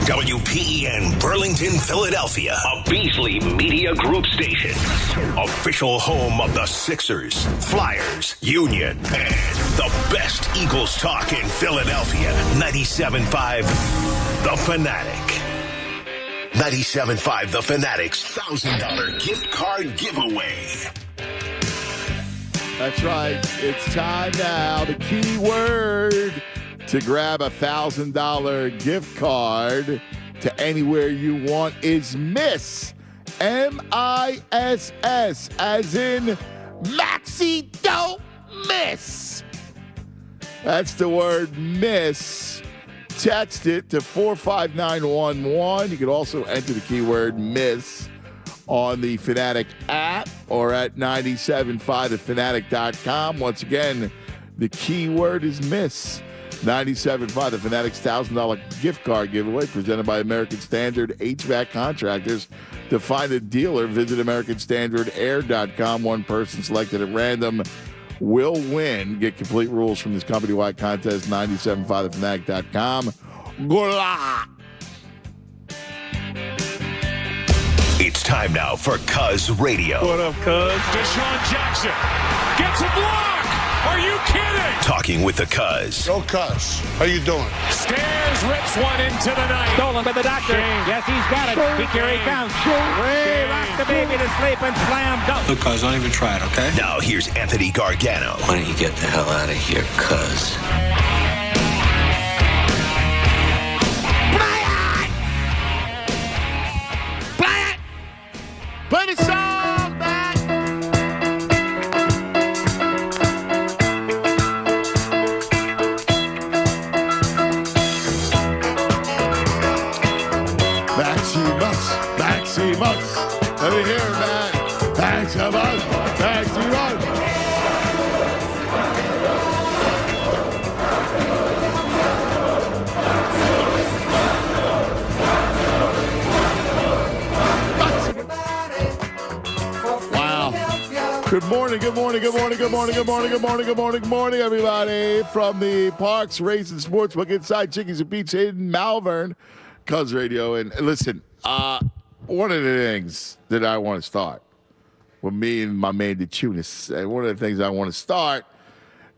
WPEN Burlington, Philadelphia, a Beasley Media Group station. Official home of the Sixers, Flyers, Union, and the best Eagles talk in Philadelphia. 97.5 The Fanatic. 97.5 The Fanatic's $1,000 gift card giveaway. That's right. It's time now. The key word to grab a $1,000 gift card to anywhere you want is miss. M-I-S-S, as in Maxey, don't miss. That's the word miss. Text it to 45911. You can also enter the keyword miss on the Fanatic app or at 97.5thefanatic.com. Once again, the keyword is miss. 97.5 The Fanatic's $1,000 gift card giveaway presented by American Standard HVAC Contractors. To find a dealer, visit AmericanStandardAir.com. One person selected at random will win. Get complete rules from this company-wide contest, 97.5thefanatic.com. Good luck. It's time now for Cuz Radio. What up, Cuz? Deshaun Jackson gets a block. Are you kidding? Talking with the Cuz. Yo, Cuz. How you doing? Stairs rips one into the night. Stolen by the doctor. Yes, he's got it. Here he comes. Ray rocked the baby to sleep and slam dunk. Look, Cuz, don't even try it, okay? Now here's Anthony Gargano. Why don't you get the hell out of here, Cuz? Play the song, man. Maximus. Let me hear it, man. Maximus. Good morning, everybody. From the Parks Racing Sportsbook inside Chickies and Pete's in Malvern, Cuz Radio. And listen, one of the things that I want to start with me and my man DeTunis, and one of the things I want to start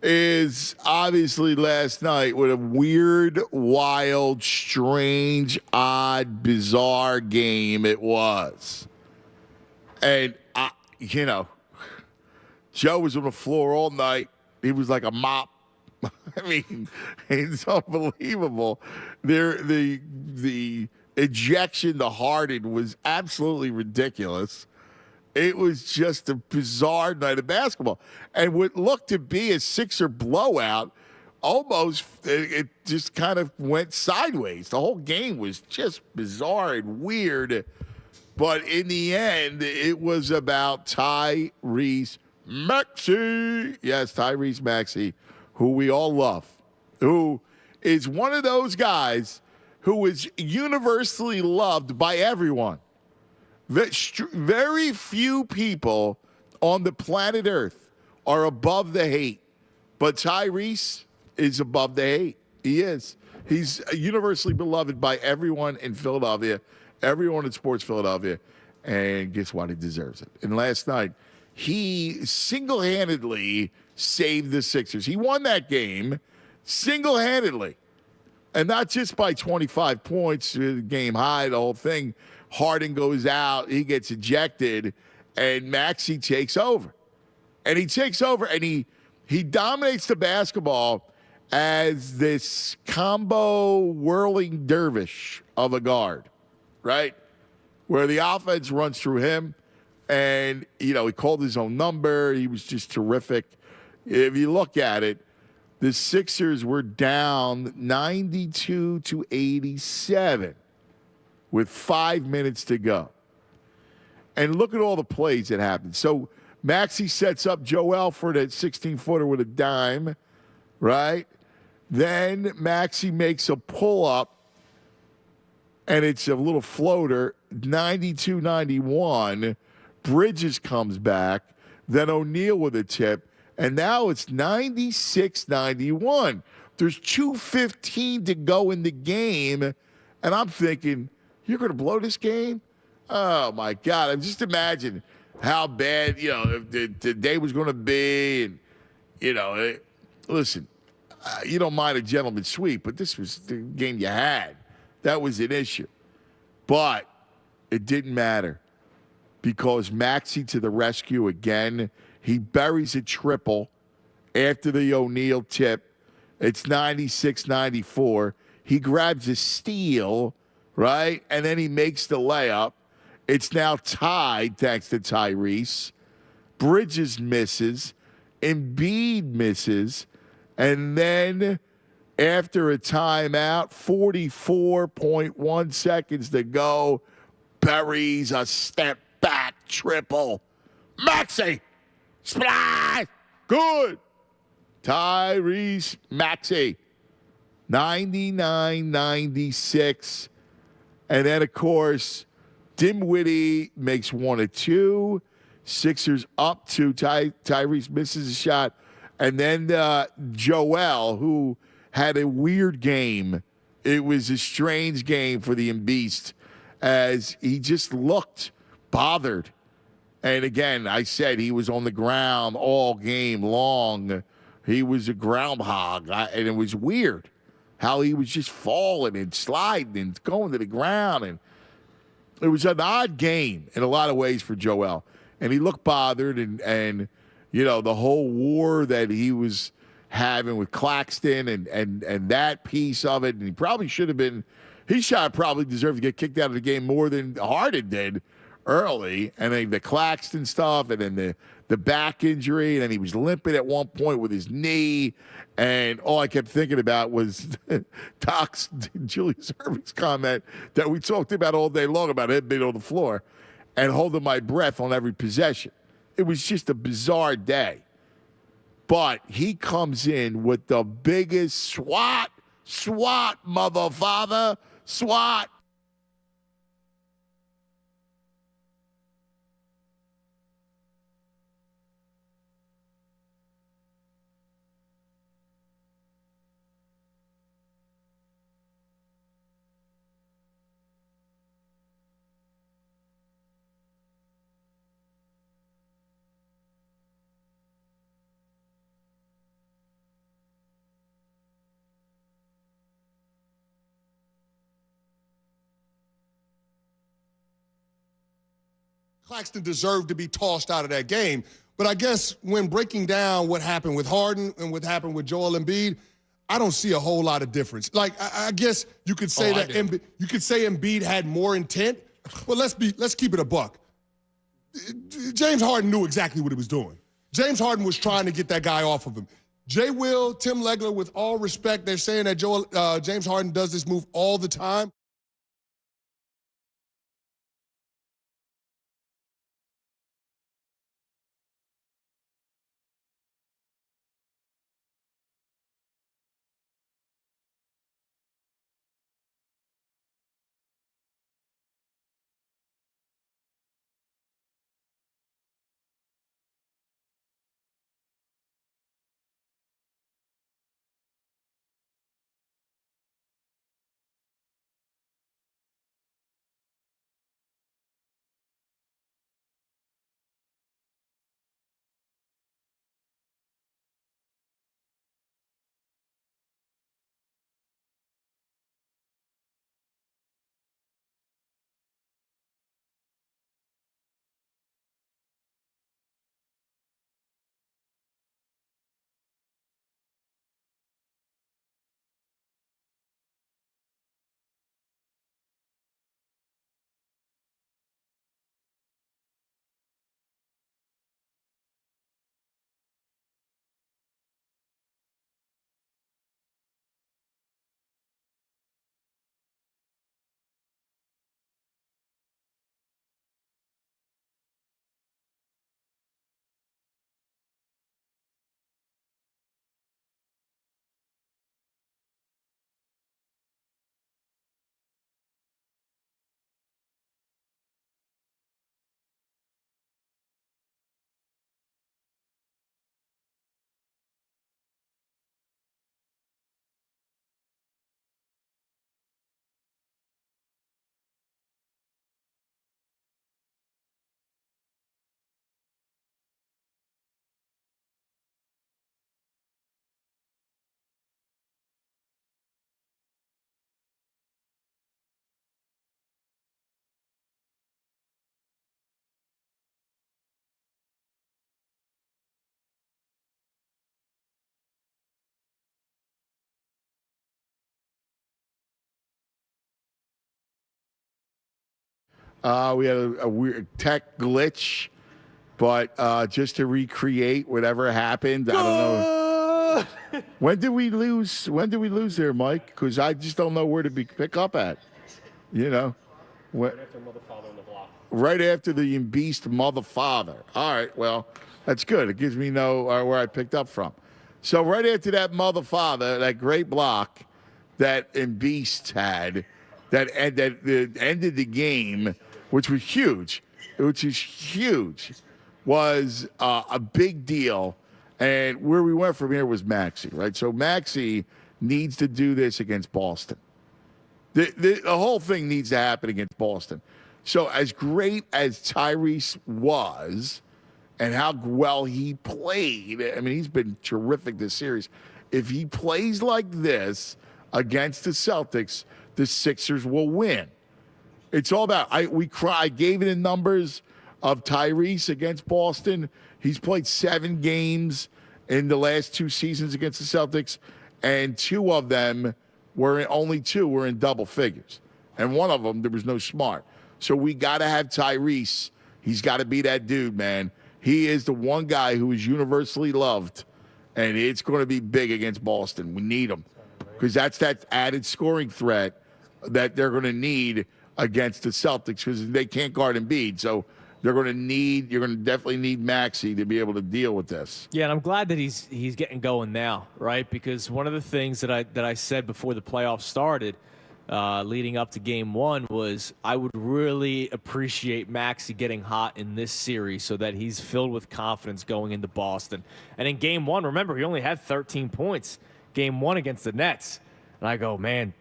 is obviously last night with a weird, wild, strange, odd, bizarre game it was. And, Joe was on the floor all night. He was like a mop. I mean, it's unbelievable. The ejection to Harden was absolutely ridiculous. It was just a bizarre night of basketball. And what looked to be a Sixer blowout, almost, it just kind of went sideways. The whole game was just bizarre and weird. But in the end, it was about Tyrese Maxey. Yes, Tyrese Maxey, who we all love, who is one of those guys who is universally loved by everyone. Very few people on the planet Earth are above the hate, but Tyrese is above the hate. He is. He's universally beloved by everyone in Philadelphia, everyone in sports Philadelphia, and guess what? He deserves it. And last night, he single-handedly saved the Sixers. He won that game single-handedly. And not just by 25 points, game high, the whole thing. Harden goes out, he gets ejected, and Maxey takes over. And he takes over, and he dominates the basketball as this combo whirling dervish of a guard, right? Where the offense runs through him. And, he called his own number. He was just terrific. If you look at it, the Sixers were down 92-87 with 5 minutes to go. And look at all the plays that happened. So Maxey sets up Joel for that 16-footer with a dime, right? Then Maxey makes a pull-up, and it's a little floater, 92-91. Bridges comes back, then O'Neal with a tip, and now it's 96-91. There's 2:15 to go in the game, And I'm thinking, you're going to blow this game? Oh, my God. I'm just imagine how bad, the day was going to be. And, listen, you don't mind a gentleman's sweep, but this was the game you had. That was an issue. But it didn't matter because Maxey to the rescue again. He buries a triple after the O'Neal tip. It's 96-94. He grabs a steal, right? And then he makes the layup. It's now tied thanks to Tyrese. Bridges misses. Embiid misses. And then after a timeout, 44.1 seconds to go, buries a step back triple. Maxey! Splash! Good! Tyrese Maxey. 99-96. And then, of course, Dinwiddie makes 1 of 2. Sixers up 2. Tyrese misses a shot. And then Joel, who had a weird game. It was a strange game for the Embiid as he just looked bothered. And again, I said he was on the ground all game long. He was a groundhog, and it was weird how he was just falling and sliding and going to the ground. And it was an odd game in a lot of ways for Joel. And he looked bothered, and the whole war that he was having with Claxton and that piece of it. And he probably should have been – he probably deserved to get kicked out of the game more than Harden did early. And then the Claxton stuff and then the back injury. And then he was limping at one point with his knee. And all I kept thinking about was Julius Erving's comment that we talked about all day long about him being on the floor and holding my breath on every possession. It was just a bizarre day. But he comes in with the biggest swat, mother father, swat. Claxton deserved to be tossed out of that game. But I guess when breaking down what happened with Harden and what happened with Joel Embiid, I don't see a whole lot of difference. Like, I guess you could say you could say Embiid had more intent, but let's keep it a buck. James Harden knew exactly what he was doing. James Harden was trying to get that guy off of him. Jay Will, Tim Legler, with all respect, they're saying that James Harden does this move all the time. We had a weird tech glitch, but just to recreate whatever happened. I don't know. When did we lose? When did we lose there, Mike? Because I just don't know where to pick up at. You know, right after Mother Father on the block. Right after the Beast Mother Father. All right, well, that's good. It gives me know where I picked up from. So right after that Mother Father, that great block that Beast had, that ended the game, which was huge, was a big deal. And where we went from here was Maxey, right? So Maxey needs to do this against Boston. The whole thing needs to happen against Boston. So as great as Tyrese was and how well he played, I mean, he's been terrific this series. If he plays like this against the Celtics, the Sixers will win. It's all about, I gave it in numbers of Tyrese against Boston. He's played 7 games in the last 2 seasons against the Celtics, and 2 of them only 2 were in double figures. And one of them, there was no Smart. So we got to have Tyrese. He's got to be that dude, man. He is the one guy who is universally loved, and it's going to be big against Boston. We need him because that's that added scoring threat that they're going to need against the Celtics because they can't guard Embiid. So you're going to definitely need Maxey to be able to deal with this. Yeah, and I'm glad that he's getting going now, right? Because one of the things that I said before the playoffs started, leading up to Game 1, was I would really appreciate Maxey getting hot in this series so that he's filled with confidence going into Boston. And in Game 1, remember, he only had 13 points. Game 1 against the Nets. And I go, man,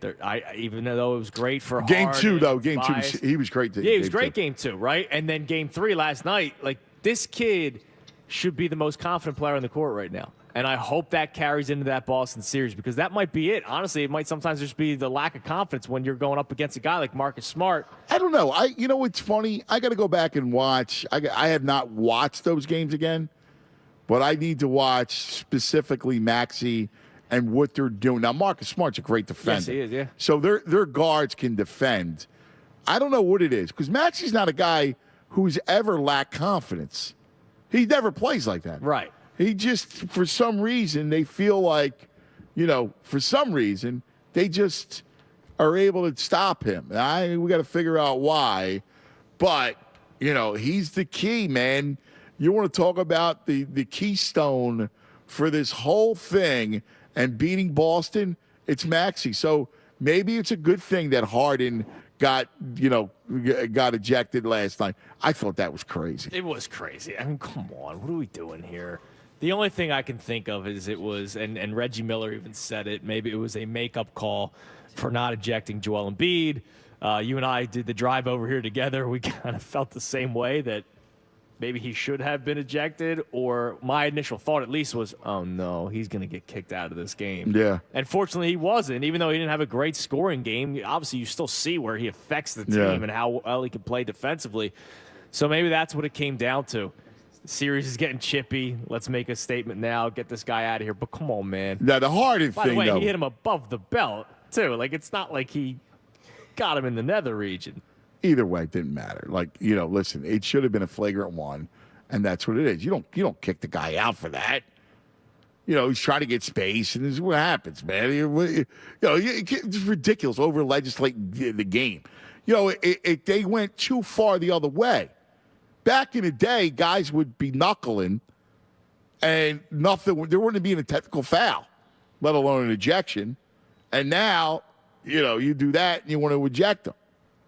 even though it was great for Game Harden, 2, though. Game 2, he was great. Yeah, he was great Game 2, right? And then Game 3 last night, like, this kid should be the most confident player on the court right now. And I hope that carries into that Boston series because that might be it. Honestly, it might sometimes just be the lack of confidence when you're going up against a guy like Marcus Smart. I don't know. You know what's funny? I got to go back and watch. I have not watched those games again, but I need to watch specifically Maxey and what they're doing. Now, Marcus Smart's a great defender. Yes, he is, yeah. So their guards can defend. I don't know what it is because Maxey's not a guy who's ever lacked confidence. He never plays like that. Right. He just, for some reason, they feel like, for some reason, they just are able to stop him. We got to figure out why. But, he's the key, man. You want to talk about the keystone for this whole thing and beating Boston, it's Maxey. So maybe it's a good thing that Harden got ejected last night. I thought that was crazy. It was crazy. I mean, come on. What are we doing here? The only thing I can think of is it was, and Reggie Miller even said it, maybe it was a makeup call for not ejecting Joel Embiid. You and I did the drive over here together. We kind of felt the same way that maybe he should have been ejected, or my initial thought at least was, oh no, he's going to get kicked out of this game. Yeah. And fortunately he wasn't. Even though he didn't have a great scoring game, obviously you still see where he affects the team and how well he can play defensively. So maybe that's what it came down to. The series is getting chippy. Let's make a statement now. Get this guy out of here. But come on, man. Now, the Harden thing, by the way, though, he hit him above the belt, too. Like, it's not like he got him in the nether region. Either way, it didn't matter. Like, listen, it should have been a flagrant one, and that's what it is. You don't kick the guy out for that. He's trying to get space, and this is what happens, man. It's ridiculous, over-legislating the game. They went too far the other way. Back in the day, guys would be knuckling, and there wouldn't be a technical foul, let alone an ejection. And now, you do that, and you want to eject them.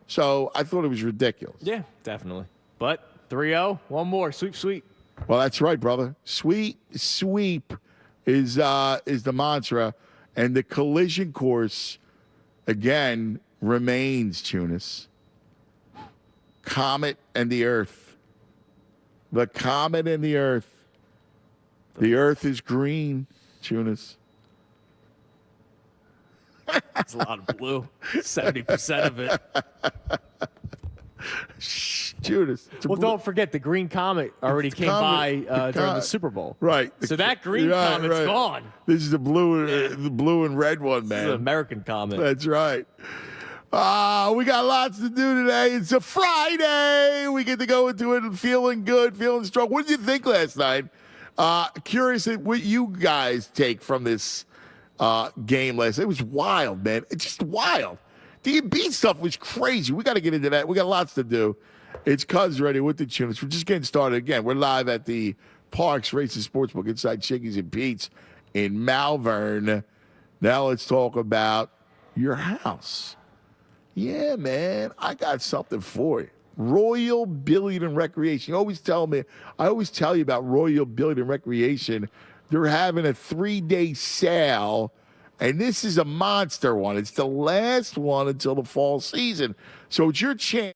So I thought it was ridiculous. Yeah, definitely. But 3-0, one more. Sweep. Well, that's right, brother. Sweep is the mantra. And the collision course, again, remains, Tunis. Comet and the Earth. The comet and the Earth. The Earth is green, Tunis. It's a lot of blue. 70% of it. Judas. Well, don't forget the green comet already came by during the Super Bowl. Right. So that green comet's gone. This is the blue and red one, man. This is an American comet. That's right. We got lots to do today. It's a Friday. We get to go into it and feeling good, feeling strong. What did you think last night? Curious what you guys take from this game last night. It was wild, man. It's just wild. The beat stuff was crazy. We got to get into that. We got lots to do. It's Cuz ready with the tunes. We're just getting started. Again, we're live at the Parks Racing Sportsbook inside Chickies and Pete's in Malvern. Now let's talk about your house. Yeah, man, I got something for you. Royal Billiard and Recreation. I always tell you about Royal Billiard and Recreation. They're having a 3-day sale, and this is a monster one. It's the last one until the fall season. So it's your chance.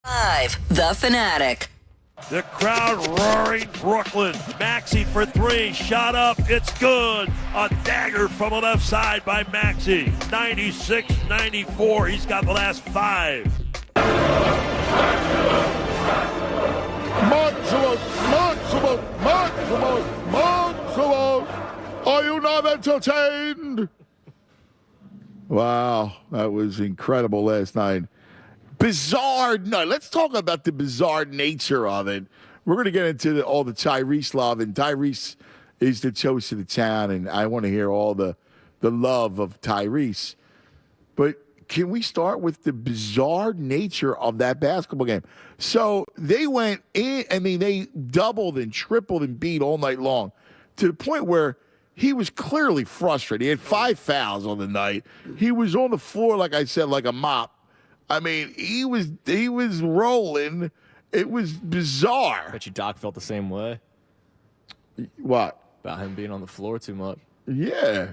5 The Fanatic. The crowd roaring Brooklyn. Maxey for three. Shot up. It's good. A dagger from the left side by Maxey. 96-94. He's got the last five. Maximum. Are you not entertained? Wow, that was incredible last night. Bizarre night. Let's talk about the bizarre nature of it. We're going to get into all the Tyrese love, and Tyrese is the toast of the town, and I want to hear all the love of Tyrese. But can we start with the bizarre nature of that basketball game? So they went in, they doubled and tripled and beat all night long to the point where he was clearly frustrated. He had 5 fouls on the night. He was on the floor, like I said, like a mop. He was rolling. It was bizarre. Bet you Doc felt the same way. What? About him being on the floor too much. Yeah,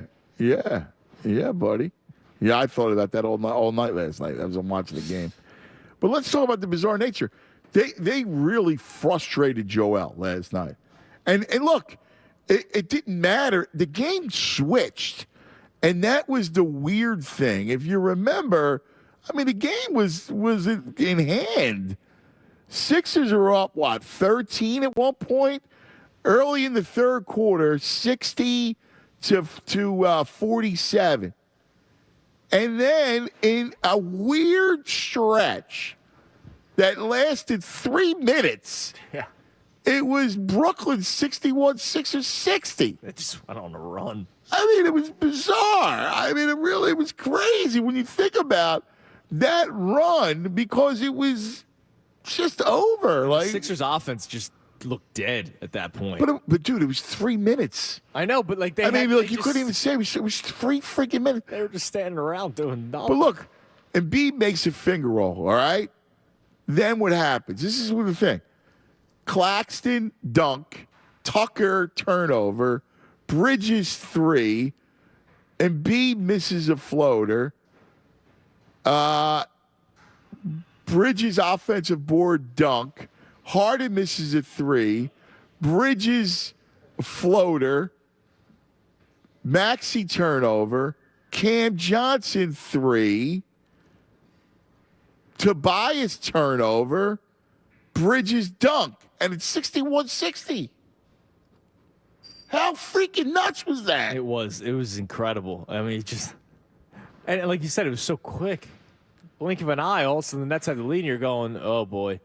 buddy. Yeah, I thought about that all night last night. I was watching the game. But let's talk about the bizarre nature. They really frustrated Joel last night. And look, it didn't matter. The game switched. And that was the weird thing. If you remember, the game was in hand. Sixers are up, 13 at one point? Early in the third quarter, 60 to 47. And then in a weird stretch that lasted 3 minutes, it was Brooklyn 61, Sixers 60. It just went on a run. It was bizarre. It really was crazy when you think about that run because it was just over. The Sixers offense just looked dead at that point. But dude, it was 3 minutes. I know, but you couldn't even say it was 3 freaking minutes. They were just standing around doing nothing. But look, Embiid makes a finger roll, all right? Then what happens? This is the thing. Claxton, dunk. Tucker, turnover. Bridges, 3. Embiid misses a floater. Bridges, offensive board, dunk. Harden misses a 3. Bridges, floater. Maxey, turnover. Cam Johnson, 3. Tobias, turnover. Bridges, dunk. And it's 61-60. How freaking nuts was that? It was incredible. And like you said, it was so quick. Blink of an eye, all of a sudden the Nets had the lead, and you're going, oh boy.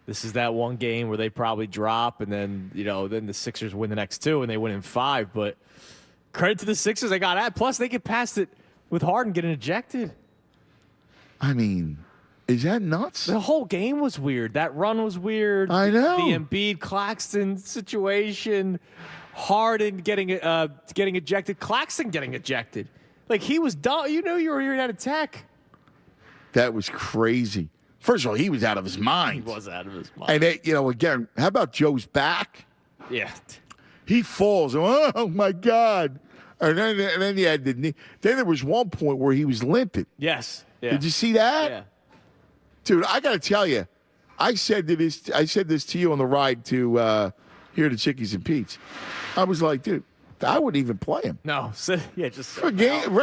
This is that one game where they probably drop, and then then the Sixers win the next 2, and they win in 5. But credit to the Sixers, they got at. Plus, they get past it with Harden getting ejected. Is that nuts? The whole game was weird. That run was weird. I know. The Embiid Claxton situation, Harden getting ejected, Claxton getting ejected. Like he was done. You were here at attack. That was crazy. First of all, he was out of his mind. He was out of his mind. And again, how about Joe's back? Yeah. He falls. Oh my God! And then you had the knee. Then there was one point where he was limping. Yes. Yeah. Did you see that? Yeah. Dude, I got to tell you, I said this to you on the ride to here to Chickies and Pete's. I was like, dude, I wouldn't even play him. No. Just for game,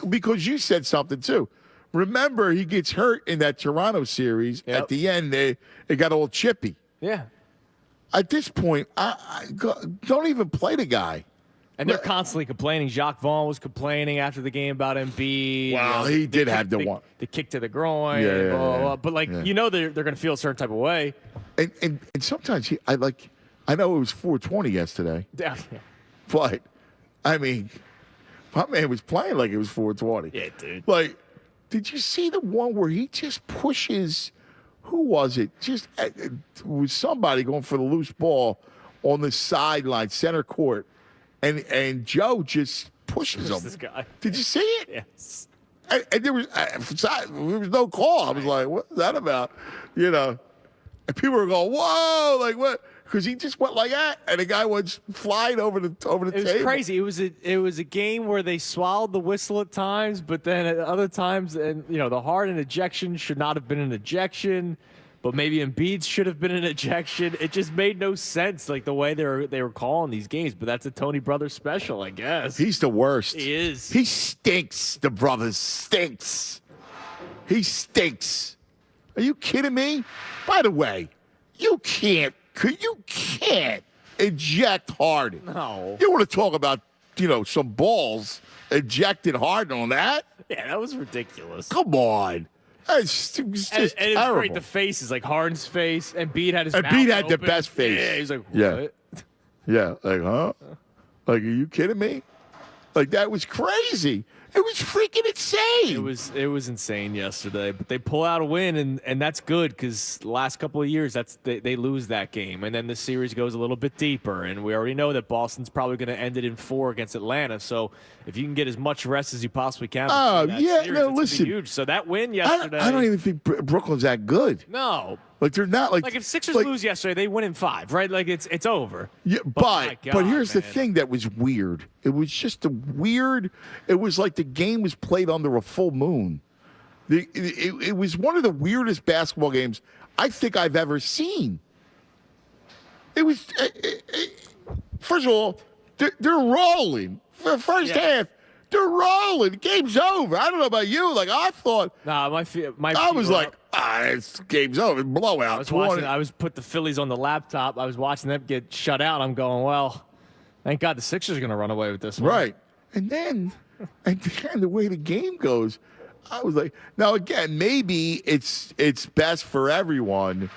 because you said something too. Remember, he gets hurt in that Toronto series. Yep. At the end, it got all chippy. Yeah. At this point, I don't even play the guy. And they're constantly complaining. Jacques Vaughn was complaining after the game about Embiid. Well, he did have the one. The kick to the groin. Yeah, blah, blah, blah. But, they're going to feel a certain type of way. And sometimes I know it was 420 yesterday. Yeah. But, my man was playing like it was 420. Yeah, dude. Did you see the one where he just pushes, who was it? It was somebody going for the loose ball on the sideline, center court. And Joe just pushes him. This guy. Did you see it? Yes. And there was no call. I was like, what's that about? And people were going, whoa, like what? Because he just went like that, and the guy went flying over the table. It was crazy. It was a game where they swallowed the whistle at times, but then at other times, and the Harden ejection should not have been an ejection. but maybe Embiid should have been an ejection. It just made no sense, like the way they were calling these games. But that's a Tony Brothers special, I guess. He's the worst. He is. He stinks. The Brothers stinks. He stinks. Are you kidding me? By the way, you can't eject Harden. No. You want to talk about, some balls ejected Harden on that? Yeah, that was ridiculous. Come on. It's just And it's terrible. great. The faces, like Harden's face, and Embiid had his mouth Embiid had the open. best face. Yeah, he's like, what? Yeah. Yeah, like, huh? Like, are you kidding me? Like, that was crazy. It was freaking insane. It was insane yesterday, but they pull out a win, and that's good because the last couple of years they lose that game, and then the series goes a little bit deeper, and we already know that Boston's probably going to end it in 4 against Atlanta. So if you can get as much rest as you possibly can, listen, huge. So that win yesterday, I don't even think Brooklyn's that good. No. Like they're not like if Sixers lose yesterday, they win in 5, right? Like it's over. Yeah, but here's the man. thing that was weird. It was just it was like the game was played under a full moon. It was one of the weirdest basketball games I think I've ever seen. It was first of all, they're rolling for the first half. They're rolling. The game's over. I don't know about you. Like I thought. Nah, I was like, this game's over. Blowout. I was put the Phillies on the laptop. I was watching them get shut out. I'm going, well, thank God the Sixers are going to run away with this one. Right. And then the way the game goes, I was like, now again, maybe it's best for everyone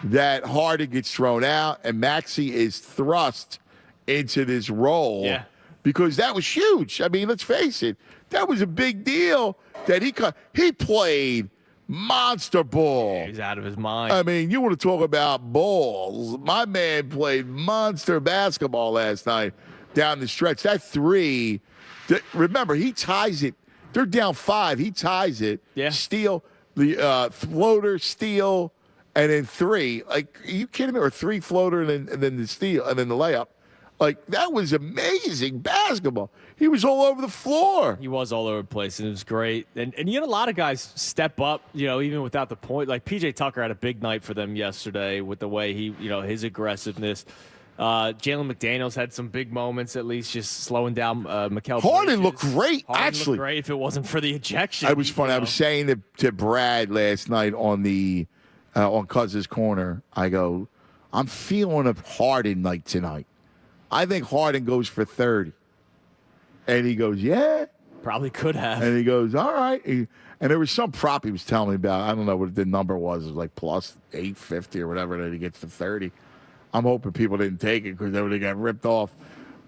that Harden gets thrown out and Maxey is thrust into this role. Yeah. Because that was huge. I mean, let's face it. That was a big deal that he played monster ball. Yeah, he's out of his mind. I mean, you want to talk about balls. My man played monster basketball last night down the stretch. That 3, remember, he ties it. They're down 5. He ties it. Yeah. Steal, the floater, steal, and then 3. Like, are you kidding me? Or 3 floater and then the steal and then the layup. Like, that was amazing basketball. He was all over the floor. He was all over the place, and it was great. And you had a lot of guys step up, even without the point. Like, P.J. Tucker had a big night for them yesterday with the way he, his aggressiveness. Jalen McDaniels had some big moments, at least, just slowing down Mikal Harden Bridges. looked great, Harden actually. Looked great if it wasn't for the ejection. It was funny. I was saying to Brad last night on Cousins' Corner, I go, I'm feeling a Harden night tonight. I think Harden goes for 30. And he goes, yeah. Probably could have. And he goes, all right. And there was some prop he was telling me about. I don't know what the number was. It was like plus 850 or whatever that he gets to 30. I'm hoping people didn't take it because they would have got ripped off.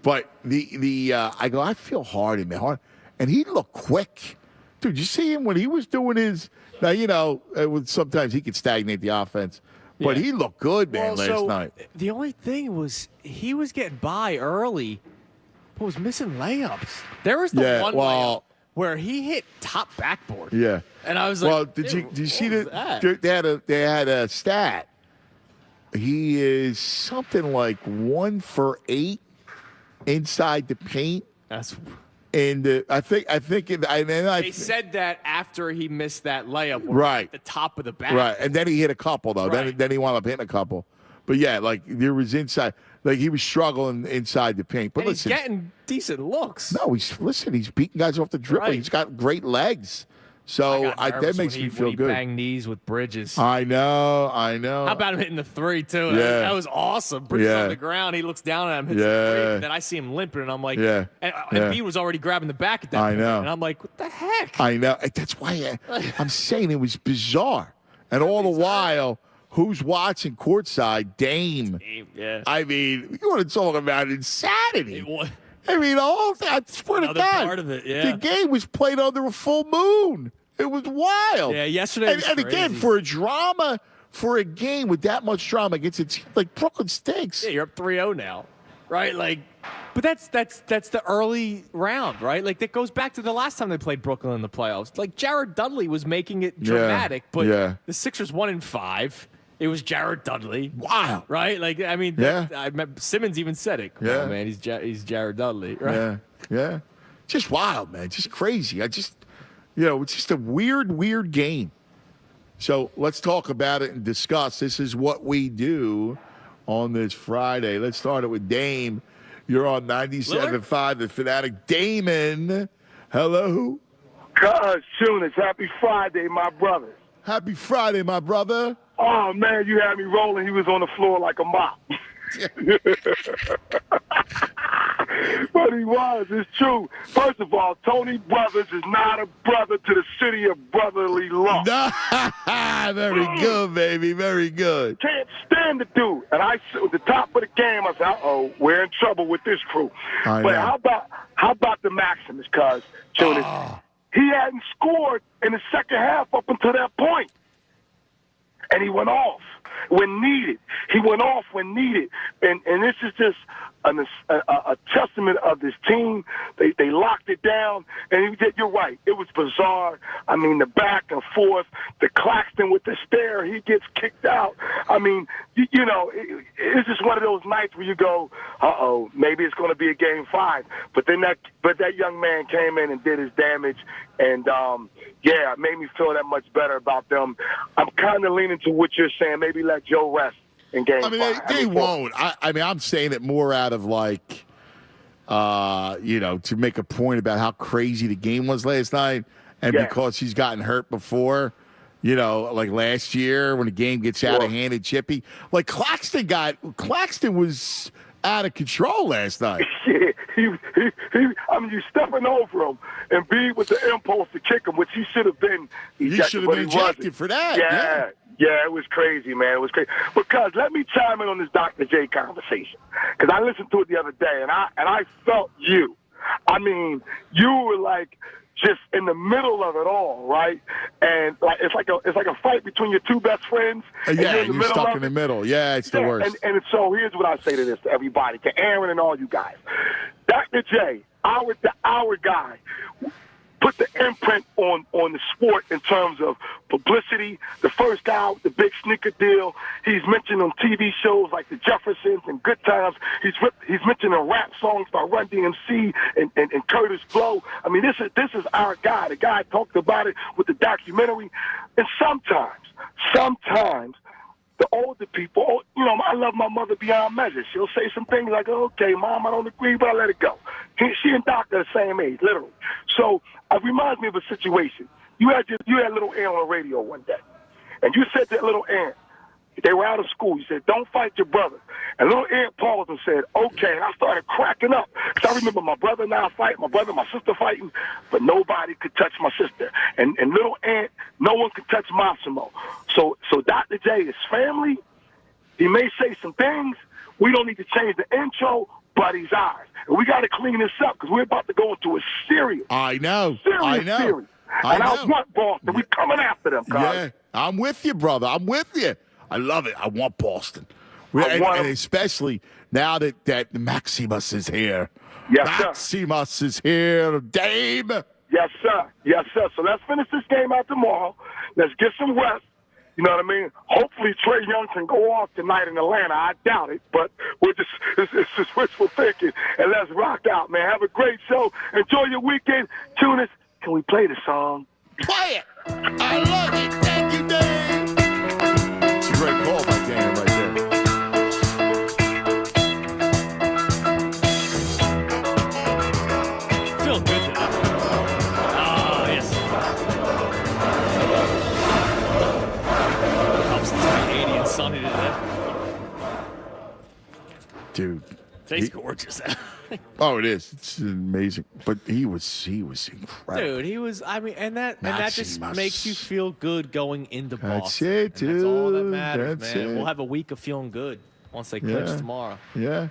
But I go, I feel Harden, man. And he looked quick. Dude, you see him when he was doing his – now, sometimes he could stagnate the offense. But he looked good, man, last night. The only thing was he was getting by early, but was missing layups. There was the one layup where he hit top backboard. Yeah. And I was like, well, did you see that? They had a stat. He is something like 1 for 8 inside the paint. That's. And I think they said that after he missed that layup, right at the top of the back, right, and then he hit a couple though. Right. Then he wound up hitting a couple, but yeah, like there was inside, like he was struggling inside the paint. But and listen, he's getting decent looks. No, he's beating guys off the dribble. Right. He's got great legs. So that makes me feel good. Bang knees with Bridges. I know. How about him hitting the 3 too? Yeah. That was awesome. Bridges on the ground. He looks down at him, hits the 3, and then I see him limping, and I'm like, and B was already grabbing the back at that point. know. And I'm like, what the heck? I know. That's why I'm saying it was bizarre. And all the while, who's watching courtside? Dame. Yeah. I mean, you want to talk about insanity? It was. I mean, I swear to God, part of it, yeah. The game was played under a full moon. It was wild. Yeah, yesterday was and again, for a game with that much drama against a team like Brooklyn stinks. Yeah, you're up 3-0 now, right? Like, but that's the early round, right? Like that goes back to the last time they played Brooklyn in the playoffs. Like Jared Dudley was making it dramatic, but the Sixers won in 5. It was Jared Dudley. Wow. Right? Like, I mean, I remember Simmons even said it. Come on, man, he's Jared Dudley, right? Yeah. Just wild, man. Just crazy. It's just a weird game. So let's talk about it and discuss. This is what we do on this Friday. Let's start it with Dame. You're on 97.5 The Fanatic. Damon, hello. Cuz, Tunis, happy Friday, my brother. Happy Friday, my brother. Oh, man, you had me rolling. He was on the floor like a mop. But he was. It's true. First of all, Tony Brothers is not a brother to the city of brotherly love. Very good, baby. Very good. Can't stand the dude. And at the top of the game, I said, uh-oh, we're in trouble with this crew. I But know. how about the Maximus, cuz, Tunis? He hadn't scored in the second half up until that point. And he went off when needed. He went off when needed. And this is just a testament of this team. They locked it down. And you're right. It was bizarre. I mean, the back and forth, the Claxton with the stare, he gets kicked out. I mean, it's just one of those nights where you go, uh-oh, maybe it's going to be a game 5. But that young man came in and did his damage. And, it made me feel that much better about them. I'm kind of leaning to what you're saying. Maybe let Joe rest in game 5. They won't. I'm saying it more out of to make a point about how crazy the game was last night, and because he's gotten hurt before, like last year when the game gets out of hand and chippy. Like Claxton was out of control last night. Yeah, you're stepping over him, and B with the impulse to kick him, which he should have been. He should have been ejected for that. Yeah, it was crazy, man. It was crazy. Because let me chime in on this Dr. J conversation, because I listened to it the other day, and I felt you. I mean, you were like just in the middle of it all, right? And like it's like a fight between your two best friends. You're stuck in the middle. Yeah, it's the worst. And so here's what I say to everybody, to Aaron and all you guys. Dr. J, our guy, put the imprint on the sport in terms of publicity. The first guy with the big sneaker deal. He's mentioned on TV shows like The Jeffersons and Good Times. He's mentioned in rap songs by Run DMC and Curtis Blow. I mean, this is our guy. The guy talked about it with the documentary. And sometimes the older people, I love my mother beyond measure. She'll say some things like, okay, Mom, I don't agree, but I let it go. She and Doc are the same age, literally. So it reminds me of a situation. You had little Aaron on the radio one day, and you said to little Aaron, they were out of school. You said, don't fight your brother. And little Aaron paused and said, okay. And I started cracking up. Because I remember my brother and I fighting, my brother and my sister fighting, but nobody could touch my sister. And little Ant, no one could touch Massimo. So Dr. J is family. He may say some things. We don't need to change the intro, but he's ours. And we got to clean this up because we're about to go into a serious series. And I want Boston. We're coming after them, guys. Yeah, I'm with you, brother. I'm with you. I love it. I want Boston. And especially now that Maximus is here. Yes, Maximus sir. is here, Dame. Yes, sir. Yes, sir. So let's finish this game out tomorrow. Let's get some rest. You know what I mean? Hopefully Trae Young can go off tonight in Atlanta. I doubt it, but it's just wishful thinking. And let's rock out, man. Have a great show. Enjoy your weekend. Tunis, can we play the song? Play it. I love it. Thank you, Dave. It's a great call by Dan right there. Feel good today. Oh, yes. Comes to 80 and sunny today. Dude. Today's gorgeous. Oh, it is. It's amazing. But he was incredible. Dude, he was. I mean, and that just makes you feel good going into Boston. That's it, dude. That's all that matters, That's man. it. We'll have a week of feeling good once they clinch tomorrow. Yeah.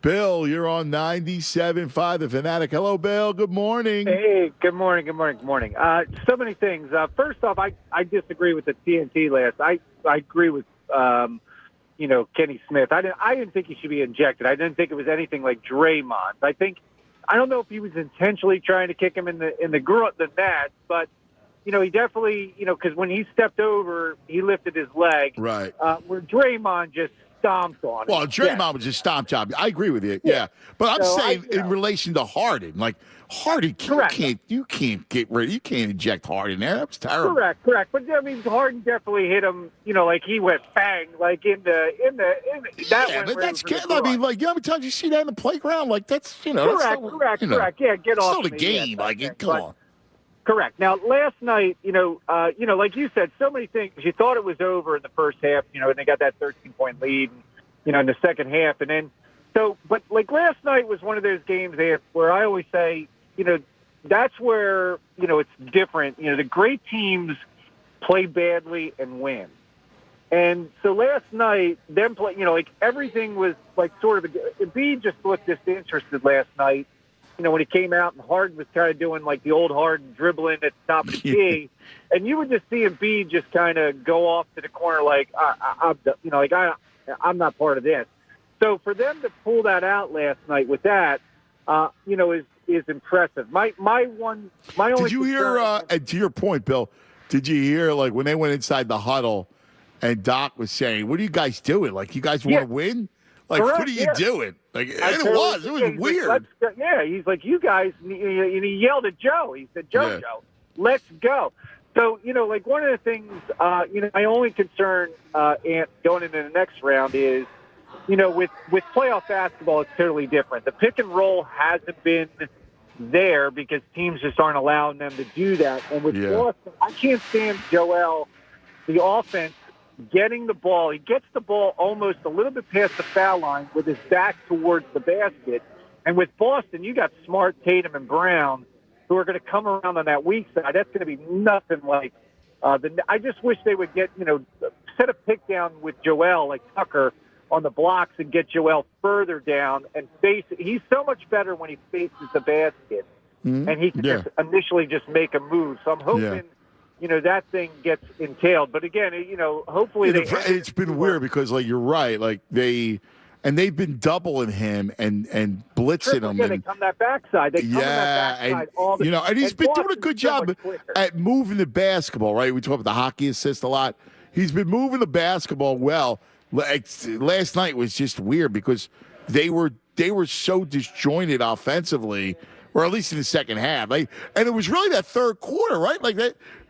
Bill, you're on 97.5 The Fanatic. Hello, Bill. Good morning. Hey, good morning. So many things. First off, I disagree with the TNT list. I agree with Kenny Smith. I didn't think he should be injected. I didn't think it was anything like Draymond. I don't know if he was intentionally trying to kick him in the net, but he definitely because when he stepped over, he lifted his leg. Right. Where Draymond just stomped on him. Well, Draymond was a stomp job. I agree with you. Yeah. But I'm saying in relation to Harden, like Harden, you can't get rid. You can't inject Harden there. That was terrible. Correct. But I mean, Harden definitely hit him. Like he went bang, like in the that. Yeah, but that's I mean, like, you know how many times you see that in the playground? Like that's correct. Yeah, get off. Still the game. Come on. Correct. Now, last night, like you said, so many things. You thought it was over in the first half, and they got that 13-point lead, in the second half, and then but like last night was one of those games where I always say, that's where it's different. The great teams play badly and win. And so last night, them play, like everything was like sort of Embiid just looked disinterested last night. When he came out and Harden was kind of doing like the old Harden dribbling at the top of the key, and you would just see Embiid just kind of go off to the corner like, I'm not part of this. So for them to pull that out last night with that, is impressive. My only. Did you hear? To your point, Bill, did you hear like when they went inside the huddle, and Doc was saying, "What are you guys doing? Like you guys want to win? Like Correct, what are you doing?" Like it was weird. He's like, you guys, and he yelled at Joe. He said, Joe, let's go. So, like one of the things, my only concern going into the next round is, with playoff basketball, it's totally different. The pick and roll hasn't been there because teams just aren't allowing them to do that. And with Boston, I can't stand Joel, the offense, getting the ball. He gets the ball almost a little bit past the foul line with his back towards the basket. And with Boston, you got Smart, Tatum, and Brown who are going to come around on that weak side. That's going to be nothing like I just wish they would get, set a pick down with Joel like Tucker on the blocks and get Joel further down and face it. He's so much better when he faces the basket. And he can just initially just make a move. So I'm hoping that thing gets entailed. But again, hopefully it's been weird because, like, you're right. Like they've been doubling him and blitzing him. Yeah, they come that backside. They come that backside all the and he's been doing a good job at moving the basketball. Right, we talk about the hockey assist a lot. He's been moving the basketball well. Last night was just weird because they were so disjointed offensively. Or at least in the second half. And it was really that third quarter, right? Like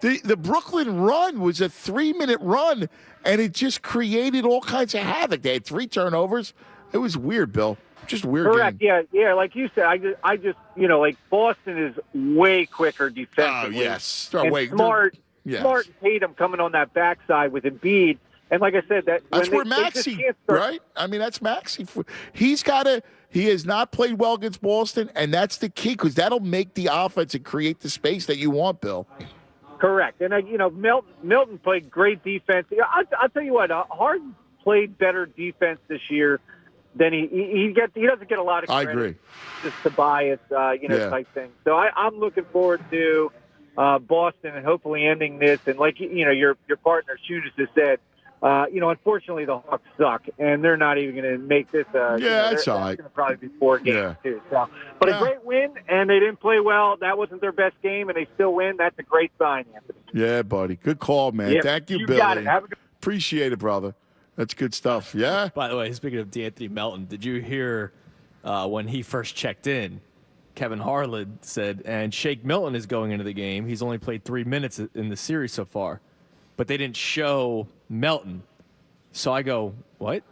the Brooklyn run was a 3-minute run, and it just created all kinds of havoc. They had 3 turnovers. It was weird, Bill. Just weird. Correct. Game. Yeah. Like you said, I just like Boston is way quicker defensively. Oh yes. Smart and Tatum coming on that backside with Embiid. And like I said, that's where Maxey, right? I mean, that's Maxey. He has not played well against Boston, and that's the key because that'll make the offense and create the space that you want, Bill. Correct. And Milton played great defense. I'll tell you what, Harden played better defense this year than he doesn't get a lot of credit. I agree. Just Tobias, type thing. So I'm looking forward to Boston and hopefully ending this. And like your partner Shunas has said. Unfortunately, the Hawks suck, and they're not even going to make this. That's all right. It's going to probably be 4 games, too. So, but a great win, and they didn't play well. That wasn't their best game, and they still win. That's a great sign, Anthony. Yeah, buddy. Good call, man. Yep. Thank you, You Billy. got it. Have a good. Appreciate it, brother. That's good stuff. Yeah. By the way, speaking of D'Anthony Melton, did you hear when he first checked in? Kevin Harlan said, and Shake Milton is going into the game. He's only played 3 minutes in the series so far, but they didn't show Melton. So I go, what?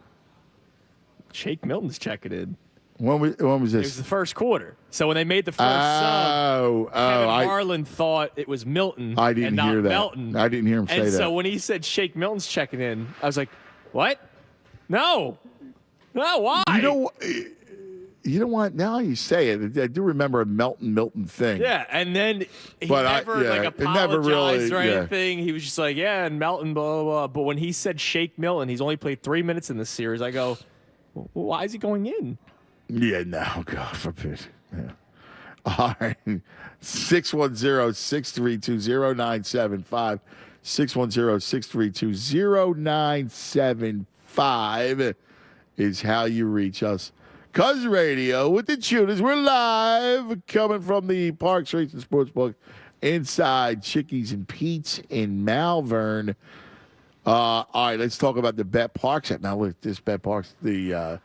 Shake Milton's checking in. When was this? It was the first quarter. So when they made the first sub, Kevin Harlan thought it was Milton and not hear that. Melton. I didn't hear him say that. And so when he said Shake Milton's checking in, I was like, what? No, why? You know what? Now you say it. I do remember a Milton thing. Yeah, and then he never apologized or anything. He was just like, yeah, and Melton, blah, blah, blah. But when he said Shake Milton, he's only played 3 minutes in the series. I go, well, why is he going in? Yeah, no, God forbid. Yeah. All right. 610-632-0975. 610-632-0975 is how you reach us. Cuz Radio with the Tuners. We're live coming from the Parks Racing Sportsbook inside Chickies and Pete's in Malvern. All right, let's talk about the Bet Parks. Now, look, this Bet Parks, the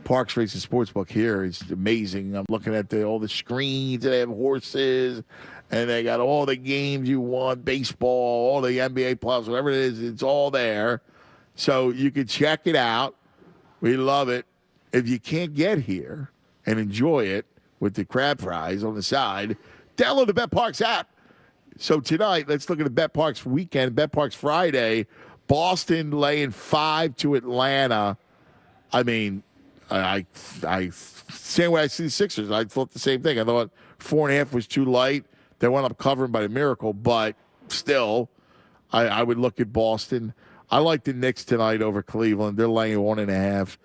Parks Racing Sportsbook here is amazing. I'm looking at all the screens. They have horses, and they got all the games you want, baseball, all the NBA playoffs, whatever it is. It's all there. So you can check it out. We love it. If you can't get here and enjoy it with the crab fries on the side, download the Bet Parks app. So tonight, let's look at the Bet Parks weekend. Bet Parks Friday, Boston laying 5 to Atlanta. I mean, same way I see the Sixers. I thought the same thing. I thought 4.5 was too light. They wound up covering by a miracle, but still, I would look at Boston. I like the Knicks tonight over Cleveland. They're laying 1.5.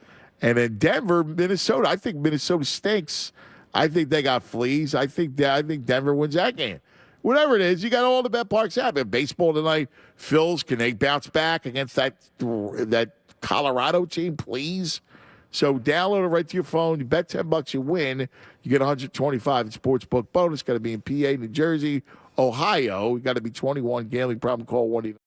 And then Denver, Minnesota. I think Minnesota stinks. I think they got fleas. I think Denver wins that game. Whatever it is, you got all the Bet Parks app. Baseball tonight. Phils, can they bounce back against that Colorado team, please? So download it right to your phone. You bet $10, you win. You get 125 in sportsbook bonus. Got to be in PA, New Jersey, Ohio. You got to be 21. Gambling problem, call 1-800.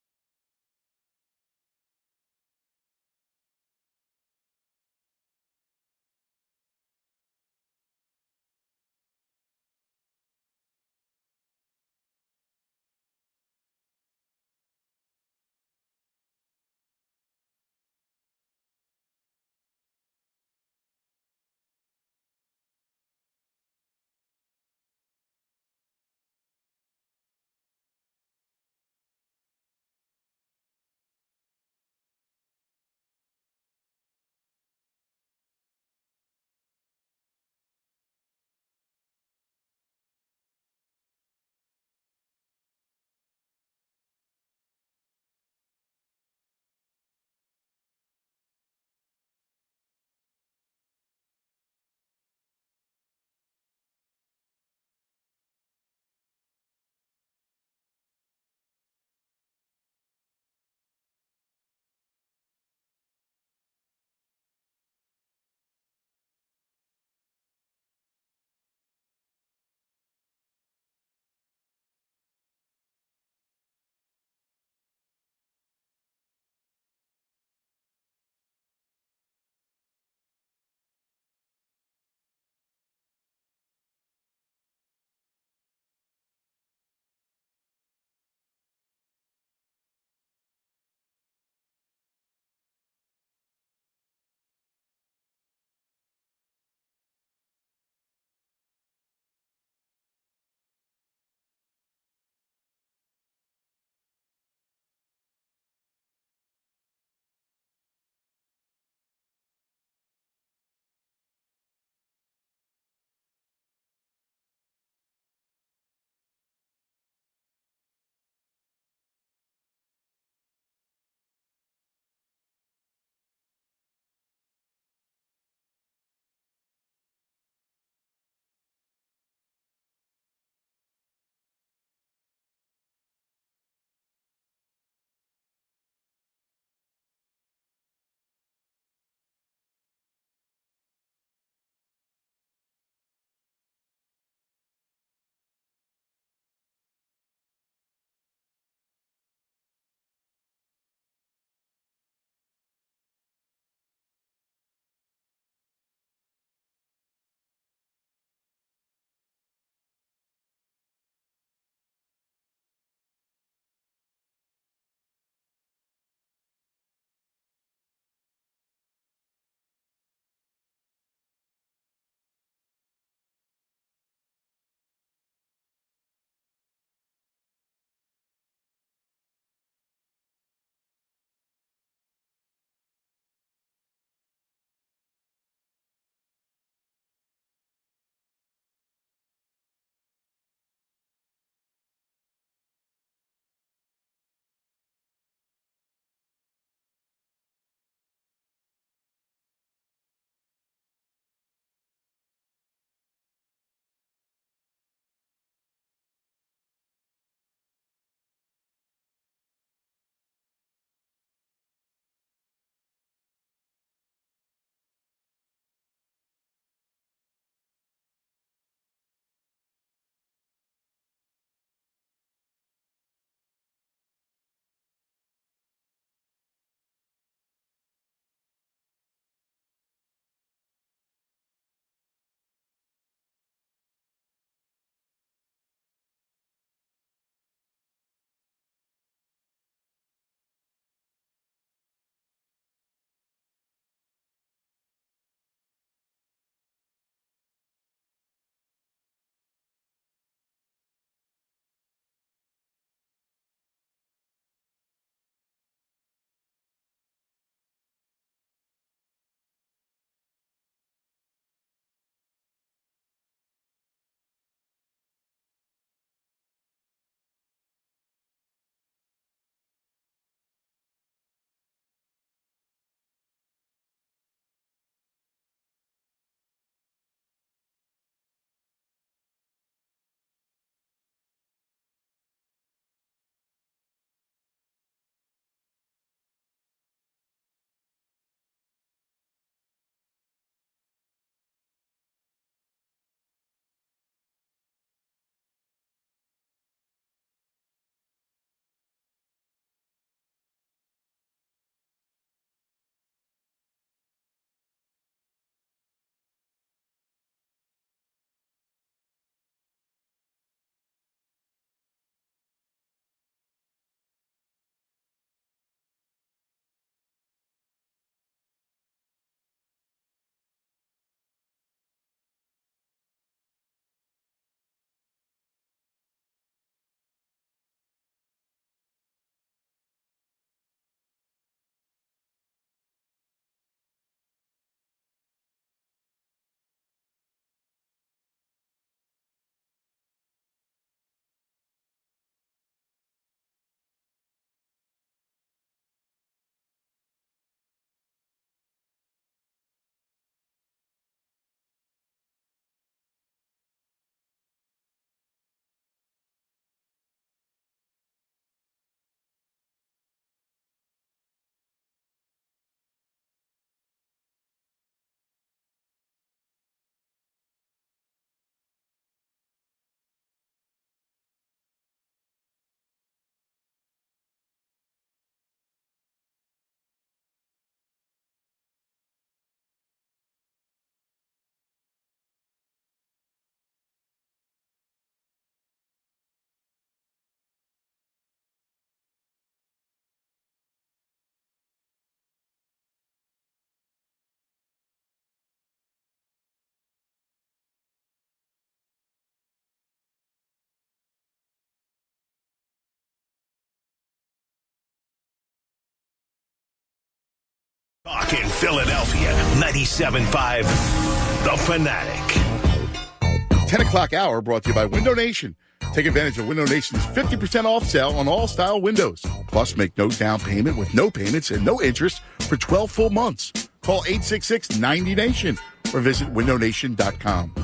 Talking Philadelphia, 97.5 The Fanatic. 10 o'clock hour brought to you by Window Nation. Take advantage of Window Nation's 50% off sale on all style windows. Plus, make no down payment with no payments and no interest for 12 full months. Call 866-90-NATION or visit windownation.com.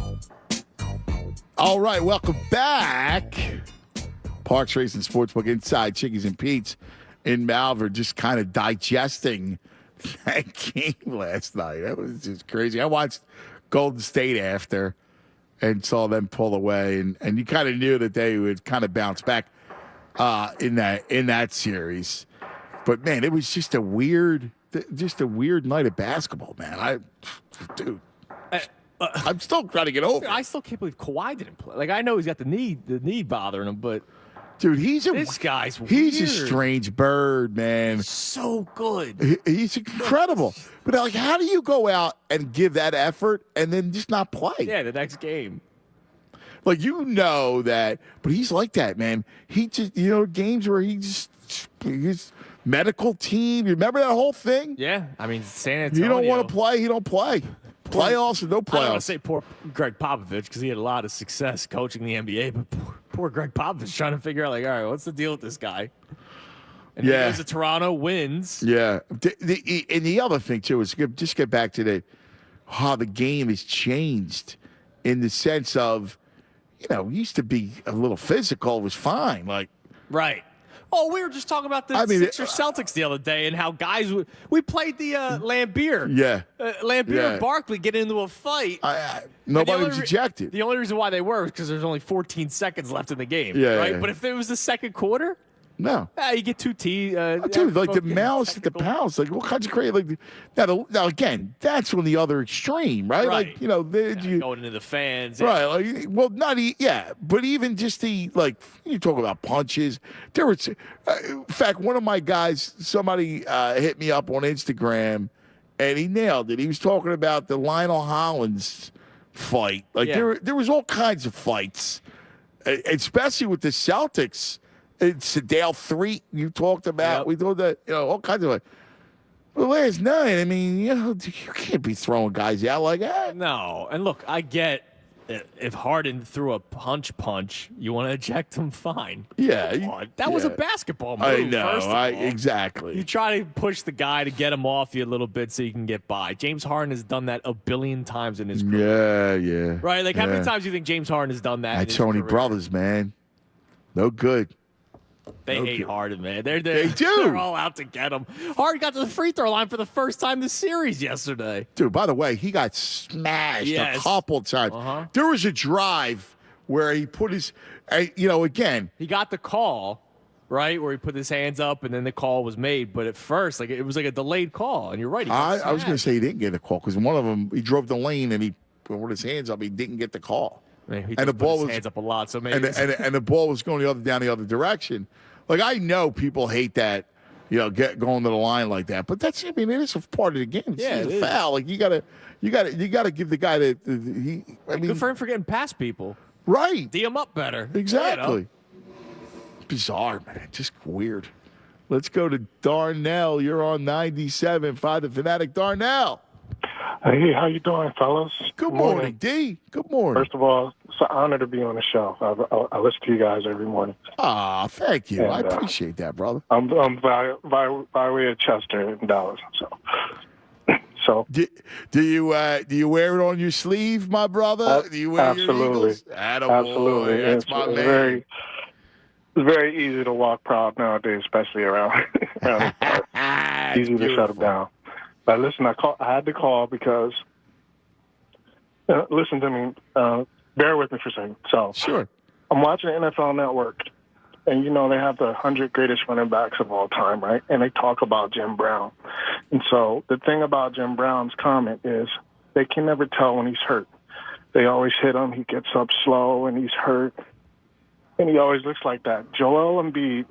All right, welcome back. Parks Racing Sportsbook inside Chickies and Pete's in Malvern, just kind of digesting that game last night. That was just crazy. I watched Golden State after and saw them pull away, and you kind of knew that they would kind of bounce back in that series. But man, it was just a weird night of basketball, man. I'm still trying to get over it. I still can't believe Kawhi didn't play. Like, I know he's got the knee bothering him, but dude, this guy's weird. He's a strange bird, man. So good. He's incredible. But like, how do you go out and give that effort and then just not play? Yeah, the next game. Like, you know that, but he's like that, man. He just, games where he's medical team. You remember that whole thing? Yeah, I mean, San Antonio. You don't want to play, he don't play. Playoffs or no playoffs. I don't want to say poor Greg Popovich because he had a lot of success coaching the NBA, but poor Greg Popovich trying to figure out, like, all right, what's the deal with this guy? And he goes to Toronto, wins. Yeah. And the other thing, too, is just get back to how the game has changed in the sense of, used to be a little physical, it was fine. Like, right. Oh, we were just talking about the Sixers Celtics the other day and how guys we played the Lambeer. Yeah. Lambeer and Barkley get into a fight. Nobody was ejected. The only reason why they were was because there's only 14 seconds left in the game. Yeah, right? Yeah. But if it was the second quarter, no. You get two T. Dude, like the malice at the pounds, like what kinds of crazy? Like now again, that's on the other extreme, right? Right. Like going into the fans, right? Like, well, but even just you talk about punches. There was, in fact, one of my guys, somebody hit me up on Instagram, and he nailed it. He was talking about the Lionel Hollins fight. Like there was all kinds of fights, especially with the Celtics. It's Dale 3 you talked about. Yep. We thought that, all kinds of But last night, I mean, you can't be throwing guys out like that. No. And look, I get if Harden threw a punch, you want to eject him, fine. Yeah. That was a basketball move. I know. First of all. Exactly. You try to push the guy to get him off you a little bit so you can get by. James Harden has done that a billion times in his career. Yeah. Right? Like, how many times do you think James Harden has done that? That's Tony brothers, man. No good. They hate Harden, man. They do. They're all out to get him. Harden got to the free throw line for the first time this series yesterday. Dude, by the way, he got smashed a couple times. Uh-huh. There was a drive where he put his, again. He got the call, right, where he put his hands up and then the call was made. But at first, it was like a delayed call. And you're right. I was going to say he didn't get a call because one of them, he drove the lane and he put his hands up. He didn't get the call. Man, and the ball was hands up a lot, so maybe and the ball was going down the other direction. Like, I know people hate that, going to the line like that, but it is a part of the game. It's a foul. Like, you gotta give the guy good for him for getting past people. Right. D him up better. Exactly. Bizarre, man. Just weird. Let's go to Darnell. You're on 97.5 The Fanatic. Darnell. Hey, how you doing, fellas? Good morning, D. Good morning. First of all, it's an honor to be on the show. I listen to you guys every morning. Ah, thank you. And, I appreciate that, brother. I'm by way of Chester in Dallas. So do you wear it on your sleeve, my brother? Do you wear absolutely. Your Eagles? Absolutely. That's my man. It's very easy to walk proud nowadays, especially around easy to shut them down. But listen, I had to call because, listen to me, bear with me for a second. So, sure. I'm watching NFL Network, and they have the 100 greatest running backs of all time, right? And they talk about Jim Brown. And so the thing about Jim Brown's comment is they can never tell when he's hurt. They always hit him. He gets up slow, and he's hurt. And he always looks like that. Joel Embiid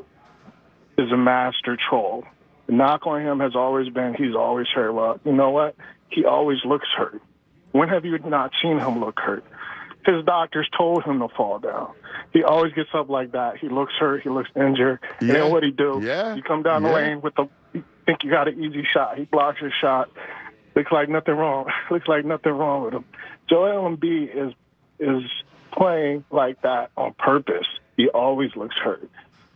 is a master troll. The knock on him has always been he's always hurt. Well, you know what? He always looks hurt. When have you not seen him look hurt? His doctors told him to fall down. He always gets up like that. He looks hurt. He looks injured. Yeah. And then what he do? Yeah. He come down the lane with think you got an easy shot. He blocks your shot. Looks like nothing wrong. Looks like nothing wrong with him. Joel Embiid is playing like that on purpose. He always looks hurt.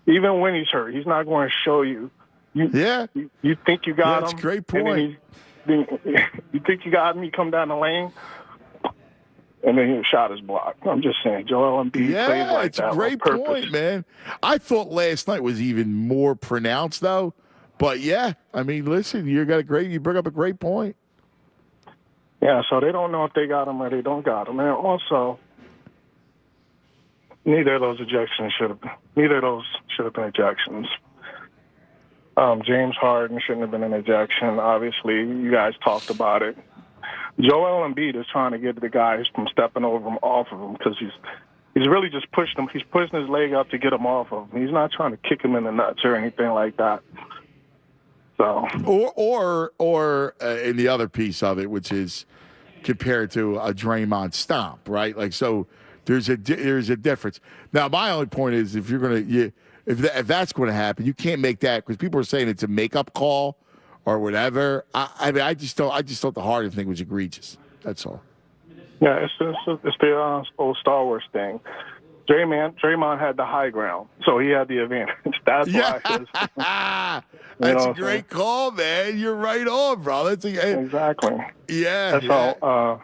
Even when he's hurt, he's not going to show you. You think you got him. That's a great point. You think you got him, you come down the lane, and then your shot is blocked. I'm just saying, Joel Embiid plays like it's that a great on purpose. point, man. I thought last night was even more pronounced, though. But, yeah, I mean, listen, you bring up a great point. Yeah, so they don't know if they got him or they don't got him. And also, neither of those should have been ejections. James Harden shouldn't have been an ejection. Obviously, you guys talked about it. Joel Embiid is trying to get the guys from stepping over him off of him because he's really just pushed him. He's pushing his leg up to get him off of him. He's not trying to kick him in the nuts or anything like that. So, or in the other piece of it, which is compared to a Draymond stomp, right? Like, so there's a difference. Now, my only point is if you're gonna if that's going to happen, you can't make that because people are saying it's a makeup call or whatever. I just thought the Harden thing was egregious. That's all. Yeah, it's the old Star Wars thing. Draymond had the high ground, so he had the advantage. That's why. That's a great call, man. You're right on, bro. Exactly. Yeah. That's all.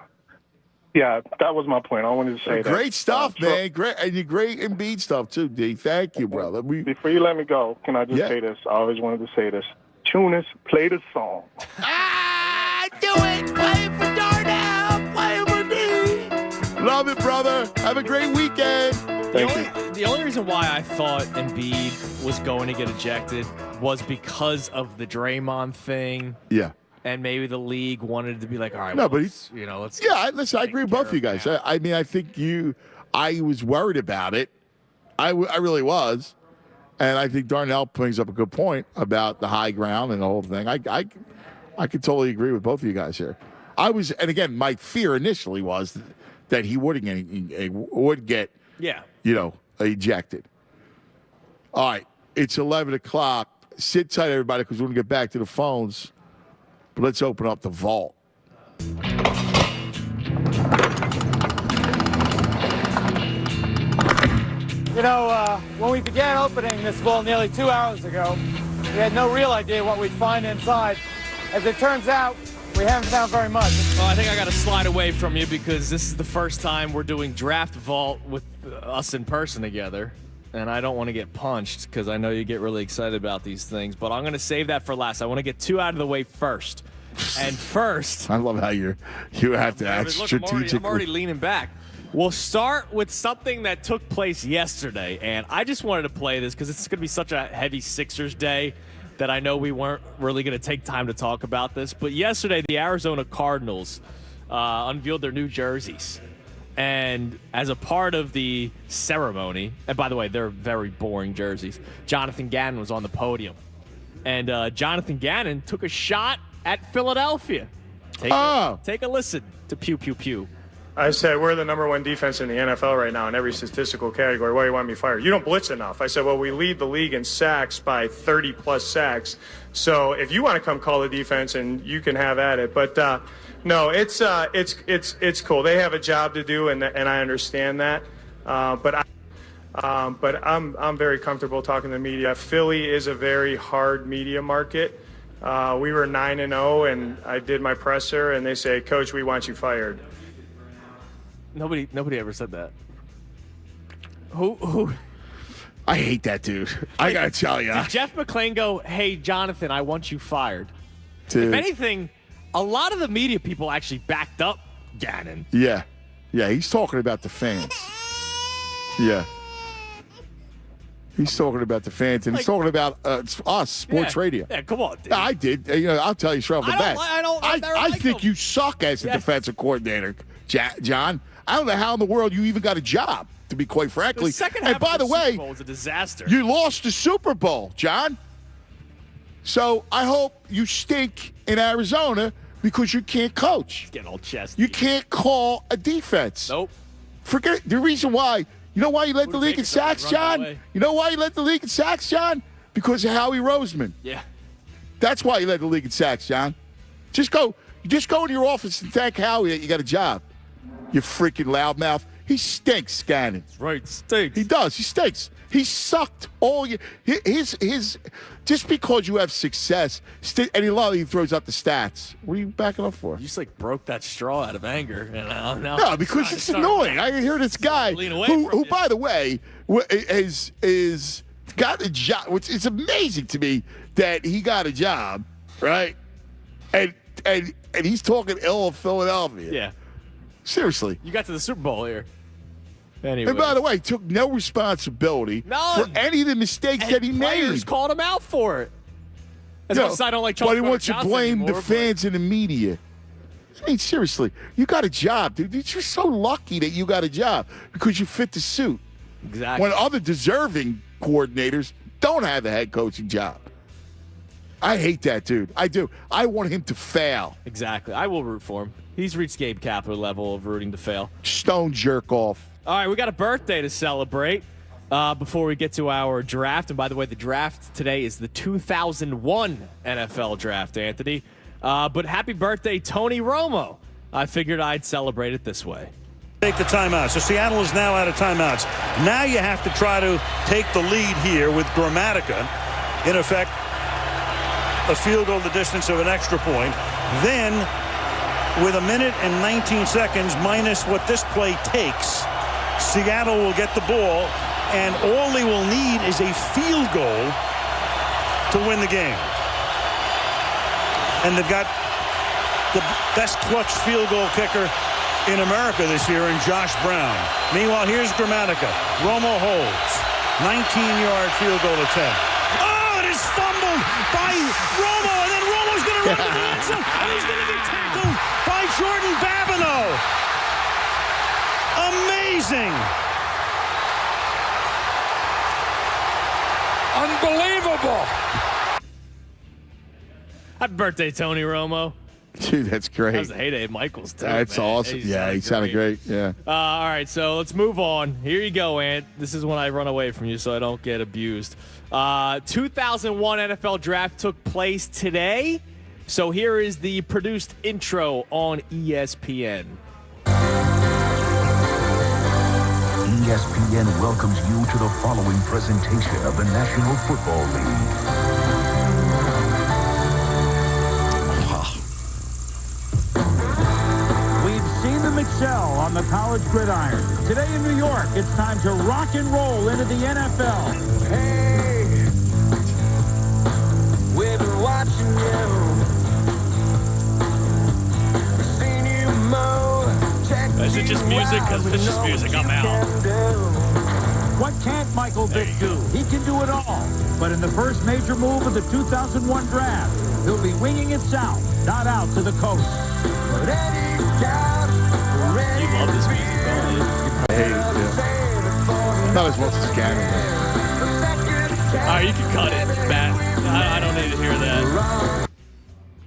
Yeah, that was my point. I wanted to say that. Great stuff, man. Great, and you're great Embiid stuff too, D. Thank you, brother. Before you let me go, can I just say this? I always wanted to say this. Tunis, play the song. Do it. Play it for Darnell. Play it for D. Love it, brother. Have a great weekend. The only reason why I thought Embiid was going to get ejected was because of the Draymond thing. Yeah. And maybe the league wanted to be like, all right, let's. Yeah, listen, I agree with both of you guys. Now. I mean, I think I was worried about it. I really was. And I think Darnell brings up a good point about the high ground and the whole thing. I could totally agree with both of you guys here. And again, my fear initially was that he would get ejected. All right, it's 11 o'clock. Sit tight, everybody, because we're going to get back to the phones. But let's open up the vault. You know, when we began opening this vault nearly 2 hours ago, we had no real idea what we'd find inside. As it turns out, we haven't found very much. Well, I think I got to slide away from you because this is the first time we're doing Draft Vault with us in person together. And I don't want to get punched because I know you get really excited about these things. But I'm going to save that for last. I want to get two out of the way first. And first... I love how you have to act strategically. I'm already leaning back. We'll start with something that took place yesterday. And I just wanted to play this because it's going to be such a heavy Sixers day that I know we weren't really going to take time to talk about this. But yesterday, the Arizona Cardinals unveiled their new jerseys. And as a part of the ceremony, and by the way, they're very boring jerseys, Jonathan Gannon was on the podium. And Jonathan Gannon took a shot at Philadelphia. Take a listen to Pew Pew Pew. I said, we're the number one defense in the NFL right now in every statistical category. Why do you want me fired? You don't blitz enough. I said, well, we lead the league in sacks by 30-plus sacks. So if you want to come call the defense, and you can have at it. But no, it's cool. They have a job to do, and I understand that. But I'm very comfortable talking to the media. Philly is a very hard media market. We were 9-0, and I did my presser, and they say, Coach, we want you fired. Nobody ever said that. Who? I hate that dude. I gotta tell you. Did Jeff McClain go, hey, Jonathan, I want you fired? Dude. If anything, a lot of the media people actually backed up Gannon. Yeah. Yeah, he's talking about the fans. Yeah. He's talking about the fans, and he's talking about us, sports radio. Yeah, come on, dude. I did. I'll tell you straight off the bat. I think him. you suck as a defensive coordinator, John. I don't know how in the world you even got a job, to be quite frankly. The second half by of the way, Super Bowl was a disaster. You lost the Super Bowl, John. So I hope you stink in Arizona because you can't coach. He's getting all chesty. You can't call a defense. Nope. Forget the reason why. You know why you led the league in sacks, John? You know why you led the league in sacks, John? Because of Howie Roseman. Yeah. That's why he led the league in sacks, John. Just go in your office and thank Howie that you got a job. You freaking loudmouth. He stinks, Gannon. That's right, stinks. He does. He stinks. He sucked all year. His just because you have success, and he throws out the stats. What are you backing up for? You just broke that straw out of anger. And no, because it's annoying. I hear this guy who by the way, is got a job. It's amazing to me that he got a job, right? And he's talking ill of Philadelphia. Yeah. Seriously. You got to the Super Bowl here. Anyway. And by the way, he took no responsibility for any of the mistakes that he made. Players called him out for it. As much as I don't like Charles But he wants to blame the fans and the media. I mean, seriously, you got a job, dude. You're so lucky that you got a job because you fit the suit. Exactly. When other deserving coordinators don't have a head coaching job. I hate that, dude. I do. I want him to fail. Exactly. I will root for him. He's reached Gabe Kapler level of rooting to fail. Stone jerk off. All right, we got a birthday to celebrate before we get to our draft. And by the way, the draft today is the 2001 NFL draft, Anthony. But happy birthday, Tony Romo. I figured I'd celebrate it this way. Take the timeout. So Seattle is now out of timeouts. Now you have to try to take the lead here with Grammatica. In effect, a field goal the distance of an extra point. Then, with a minute and 19 seconds minus what this play takes, Seattle will get the ball, and all they will need is a field goal to win the game. And they've got the best clutch field goal kicker in America this year in Josh Brown. Meanwhile, here's Grammatica. Romo holds. 19-yard field goal attempt. Oh, it is fumbled by Romo, and then Romo's going to run to the end zone, and he's going to be tackled by Jordan Babineau. Amazing. Unbelievable. Happy birthday, Tony Romo. Dude, that's great. That was the heyday of Michaels, too. That's awesome. He sounded great. Yeah. All right, so let's move on. Here you go, Ant. This is when I run away from you so I don't get abused. 2001 NFL Draft took place today. So here is the produced intro on ESPN. ESPN welcomes you to the following presentation of the National Football League. Excel on the college gridiron. Today in New York, it's time to rock and roll into the NFL. Hey, we've been watching you. Seen you mow. Is it just music? Because if it's just music, I'm out. What can't Michael Vick do? He can do it all. But in the first major move of the 2001 draft, he'll be winging it south, not out to the coast. But any doubt, you love this music, don't you? I hate it, yeah. Not as much as Gannon. All right, you can cut it, Matt. I don't need to hear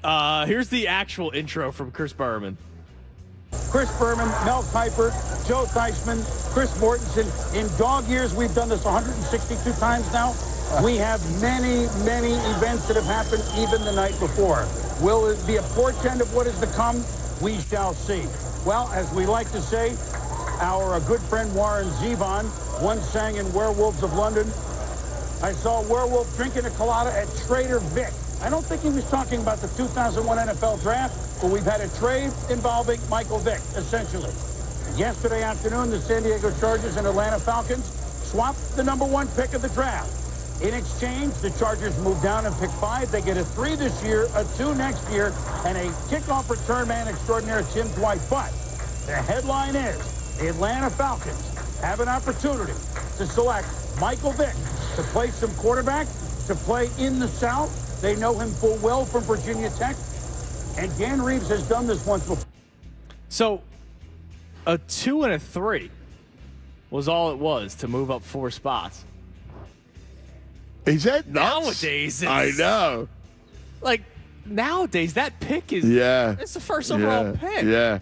that. Here's the actual intro from Chris Berman. Chris Berman, Mel Kiper, Joe Theismann, Chris Mortensen. In dog years, we've done this 162 times now. We have many, many events that have happened even the night before. Will it be a portent of what is to come? We shall see. Well, as we like to say, our good friend Warren Zevon once sang in Werewolves of London, I saw a werewolf drinking a colada at Trader Vic. I don't think he was talking about the 2001 NFL Draft, but we've had a trade involving Michael Vick, essentially. Yesterday afternoon, the San Diego Chargers and Atlanta Falcons swapped the number 1 pick of the draft. In exchange, the Chargers move down and pick 5. They get a 3 this year, a 2 next year, and a kickoff return man extraordinaire, Tim Dwight. But the headline is the Atlanta Falcons have an opportunity to select Michael Vick to play some quarterback, to play in the South. They know him full well from Virginia Tech. And Dan Reeves has done this once before. So a 2 and a 3 was all it was to move up 4 spots. Is that nuts? Nowadays, I know. Like, nowadays, that pick is... Yeah. It's the first overall pick. Yeah.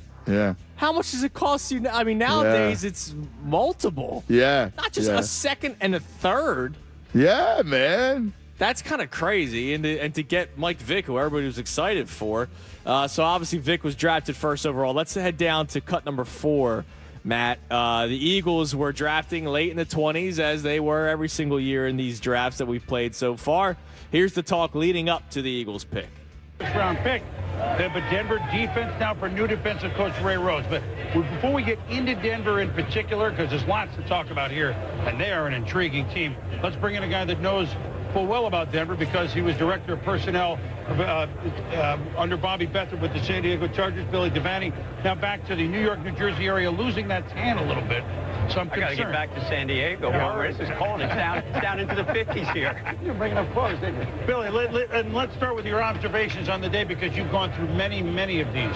How much does it cost you? I mean, nowadays, it's multiple. Yeah. Not just a second and a third. Yeah, man. That's kind of crazy, and to get Mike Vick, who everybody was excited for. So obviously Vick was drafted first overall. Let's head down to cut number 4, Matt. The Eagles were drafting late in the 20s, as they were every single year in these drafts that we've played so far. Here's the talk leading up to the Eagles pick. First round pick. They have a Denver defense now for new defensive coach Ray Rhodes. But before we get into Denver in particular, because there's lots to talk about here, and they are an intriguing team, let's bring in a guy that knows full well about Denver because he was director of personnel under Bobby Beathard with the San Diego Chargers, Billy Devaney. Now back to the New York, New Jersey area, losing that tan a little bit. So I'm concerned. I got to get back to San Diego. This is cold. It's down into the 50s here. You're bringing up clothes, didn't you? Billy, let's start with your observations on the day because you've gone through many, many of these.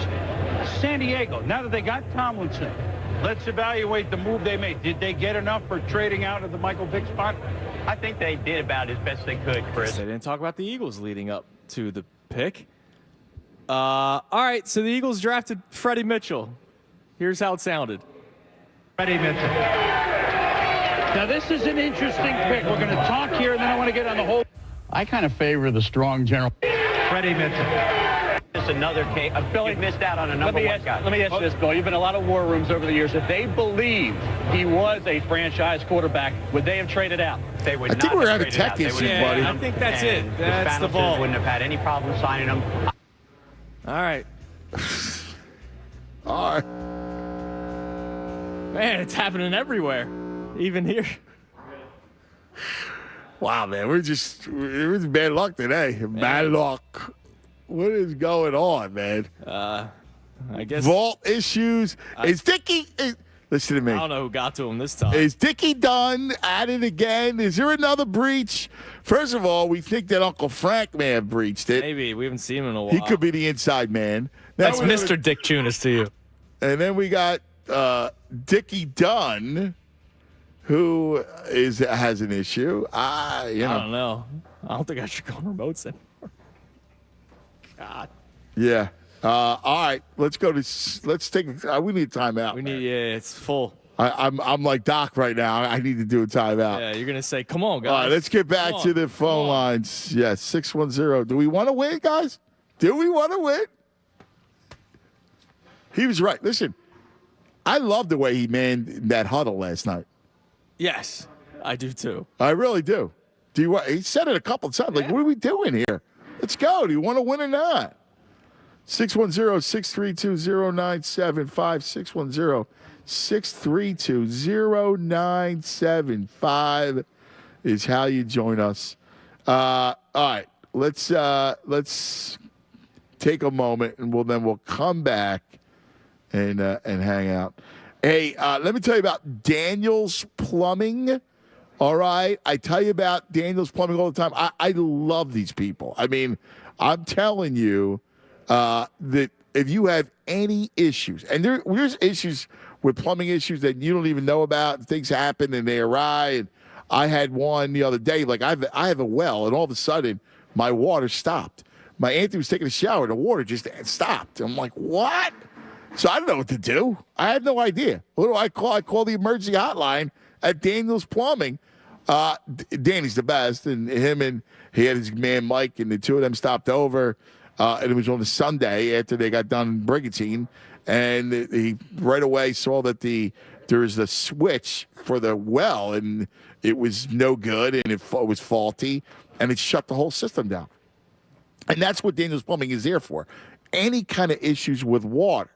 San Diego, now that they got Tomlinson, let's evaluate the move they made. Did they get enough for trading out of the Michael Vick spot? I think they did about as best they could, Chris. They didn't talk about the Eagles leading up to the pick. All right, so the Eagles drafted Freddie Mitchell. Here's how it sounded. Freddie Mitchell. Now, this is an interesting pick. We're going to talk here, and then I want to get on the whole. I kind of favor the strong general. Freddie Mitchell. Just another case. Billy, you missed out on a number one guy. Let me ask you this, Bill. You've been in a lot of war rooms over the years. If they believed he was a franchise quarterback, would they have traded out? They would I not think we're have at a traded tech out. They issue, would- buddy. I think that's it. And That's the Spanos ball. wouldn't have had any problem signing him. All right. All right. Man, it's happening everywhere, even here. Wow, man, it was bad luck today. Bad luck. What is going on, man? I guess. Vault issues. Is Dickie? Listen to me. I don't know who got to him this time. Is Dickie done at it again? Is there another breach? First of all, we think that Uncle Frank may have breached it. Maybe. We haven't seen him in a while. He could be the inside man. That's Mr. Dick Tunis to you. And then we got Dickie Dunn, who has an issue. I don't know. I don't think I should go on remotes anymore. God. Yeah. All right. Let's go to. Let's take. We need a timeout. We need. Yeah, it's full. I'm like Doc right now. I need to do a timeout. Yeah, you're gonna say, "Come on, guys." All right. Let's get back to the phone lines. Yes, 610. Do we want to win, guys? Do we want to win? He was right. Listen, I love the way he manned that huddle last night. Yes, I do too. I really do. Do you? He said it a couple of times. Like, what are we doing here? Let's go. Do you want to win or not? 610-632-0975. 632-0975 is how you join us. All right. Let's take a moment, and we'll come back and hang out. Hey, let me tell you about Daniel's Plumbing. All right, I tell you about Daniel's Plumbing all the time. I love these people. I mean, I'm telling you that if you have any issues, and there's issues with plumbing issues that you don't even know about, and things happen and they awry. And I had one the other day. Like I have a well, and all of a sudden my water stopped. My auntie was taking a shower, and the water just stopped. I'm like, what? So I don't know what to do. I had no idea. What do I call? I call the emergency hotline at Daniel's Plumbing. Danny's the best, and he had his man Mike, and the two of them stopped over. And it was on a Sunday after they got done brigantine, and he right away saw that there was the switch for the well, and it was no good, and it was faulty, and it shut the whole system down. And that's what Daniel's Plumbing is there for. Any kind of issues with water.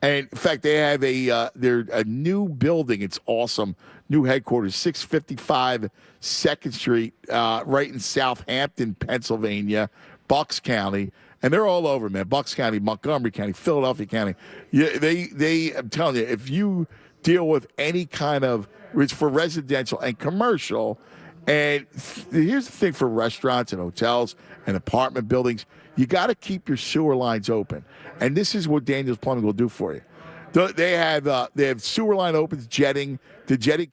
And in fact, they have they're a new building. It's awesome. New headquarters, 655 2nd Street, right in Southampton, Pennsylvania, Bucks County. And they're all over, man. Bucks County, Montgomery County, Philadelphia County. Yeah, I'm telling you, if you deal with any kind of, it's for residential and commercial. And here's the thing for restaurants and hotels and apartment buildings, you got to keep your sewer lines open. And this is what Daniel's Plumbing will do for you. They have sewer line opens, jetting. The jetting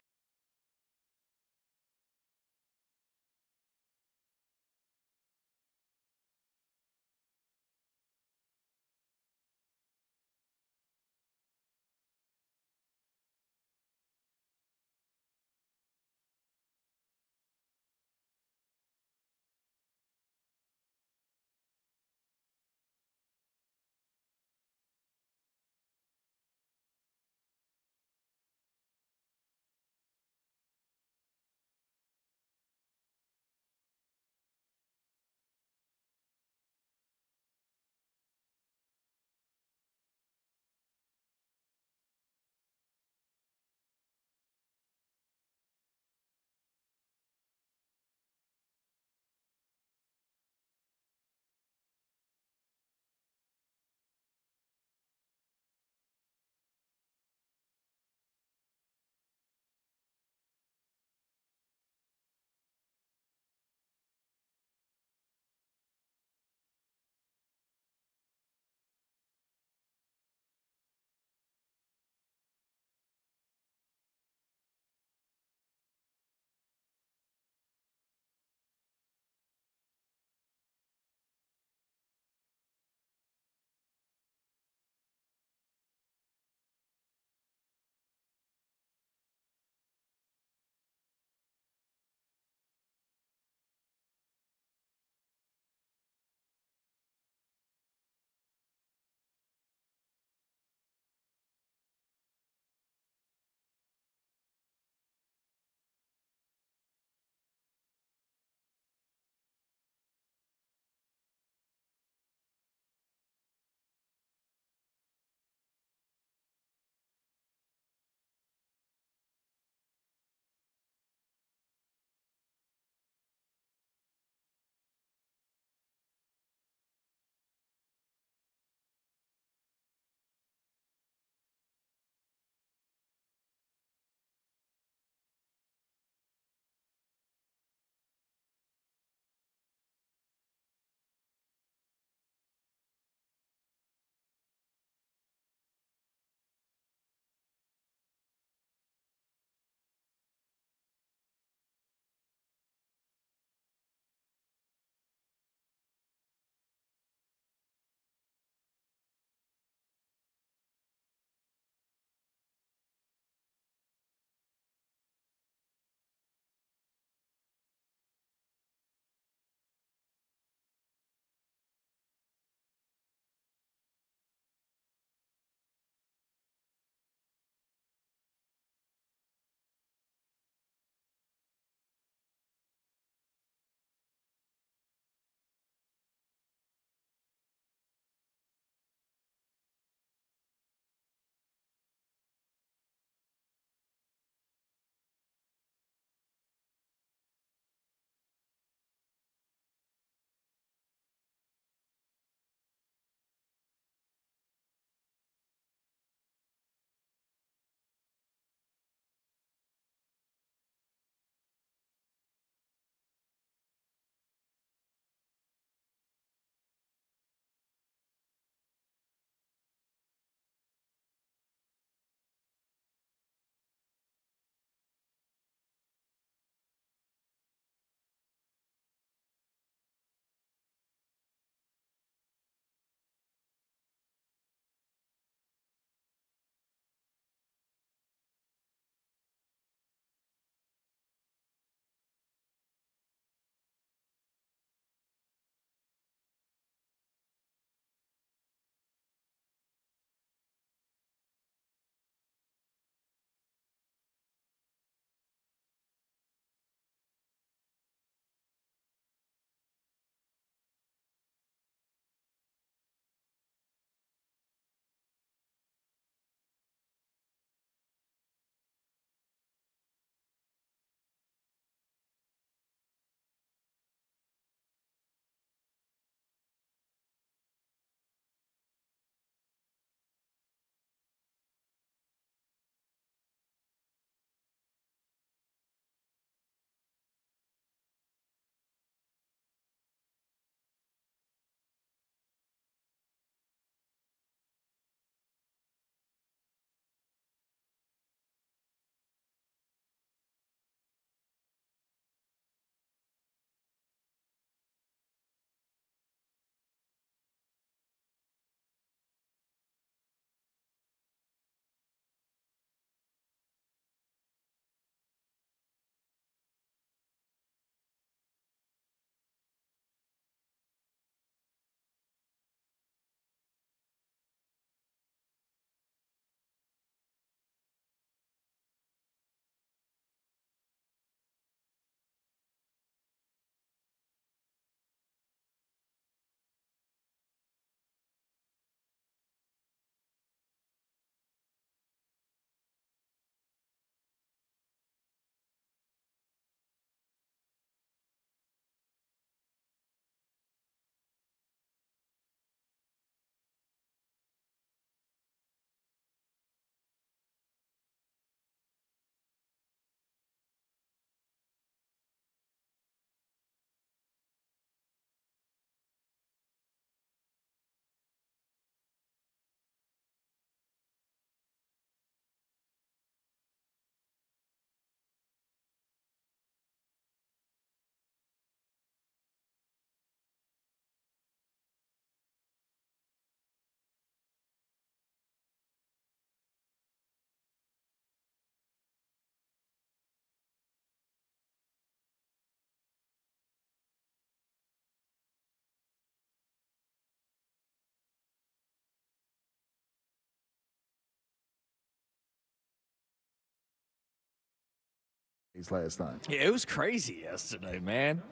Barclays last night. Yeah, it was crazy yesterday, man.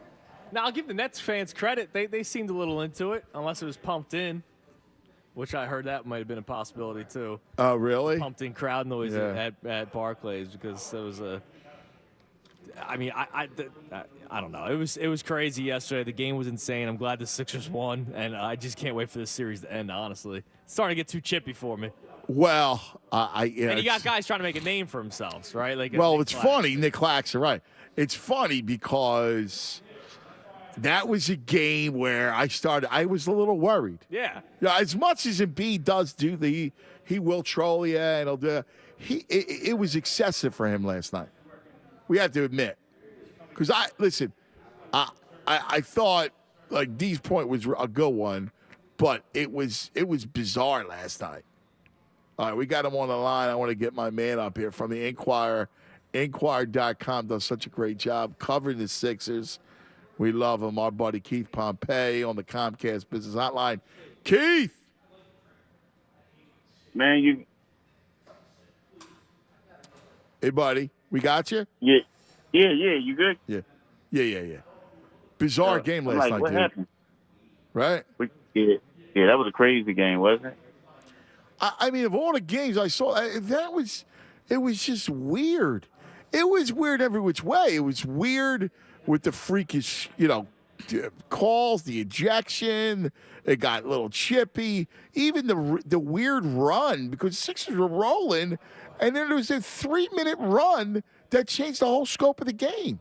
Now, I'll give the Nets fans credit. They seemed a little into it, unless it was pumped in, which I heard that might have been a possibility, too. Oh, really? Pumped in crowd noise at Barclays, because there was a – I mean, I don't know. It was crazy yesterday. The game was insane. I'm glad the Sixers won, and I just can't wait for this series to end, honestly. It's starting to get too chippy for me. Well, and you got guys trying to make a name for themselves, right? Like, it's funny. Nick Claxton, right. It's funny because that was a game where I was a little worried. Yeah. As much as Embiid does he will troll you and he'll do it was excessive for him last night. We have to admit. Because I thought like D's point was a good one, but it was bizarre last night. All right, we got him on the line. I want to get my man up here from the Inquirer. Inquirer.com does such a great job covering the Sixers. We love him. Our buddy Keith Pompey on the Comcast Business Hotline. Keith! Man, Hey, buddy. We got you? Yeah. You good? Yeah. Bizarre game last night, what dude. happened? Right? Yeah, that was a crazy game, wasn't it? I mean, of all the games I saw, it was just weird. It was weird every which way. It was weird with the freakish, calls, the ejection. It got a little chippy. Even the weird run, because Sixers were rolling, and then there was a 3-minute run that changed the whole scope of the game.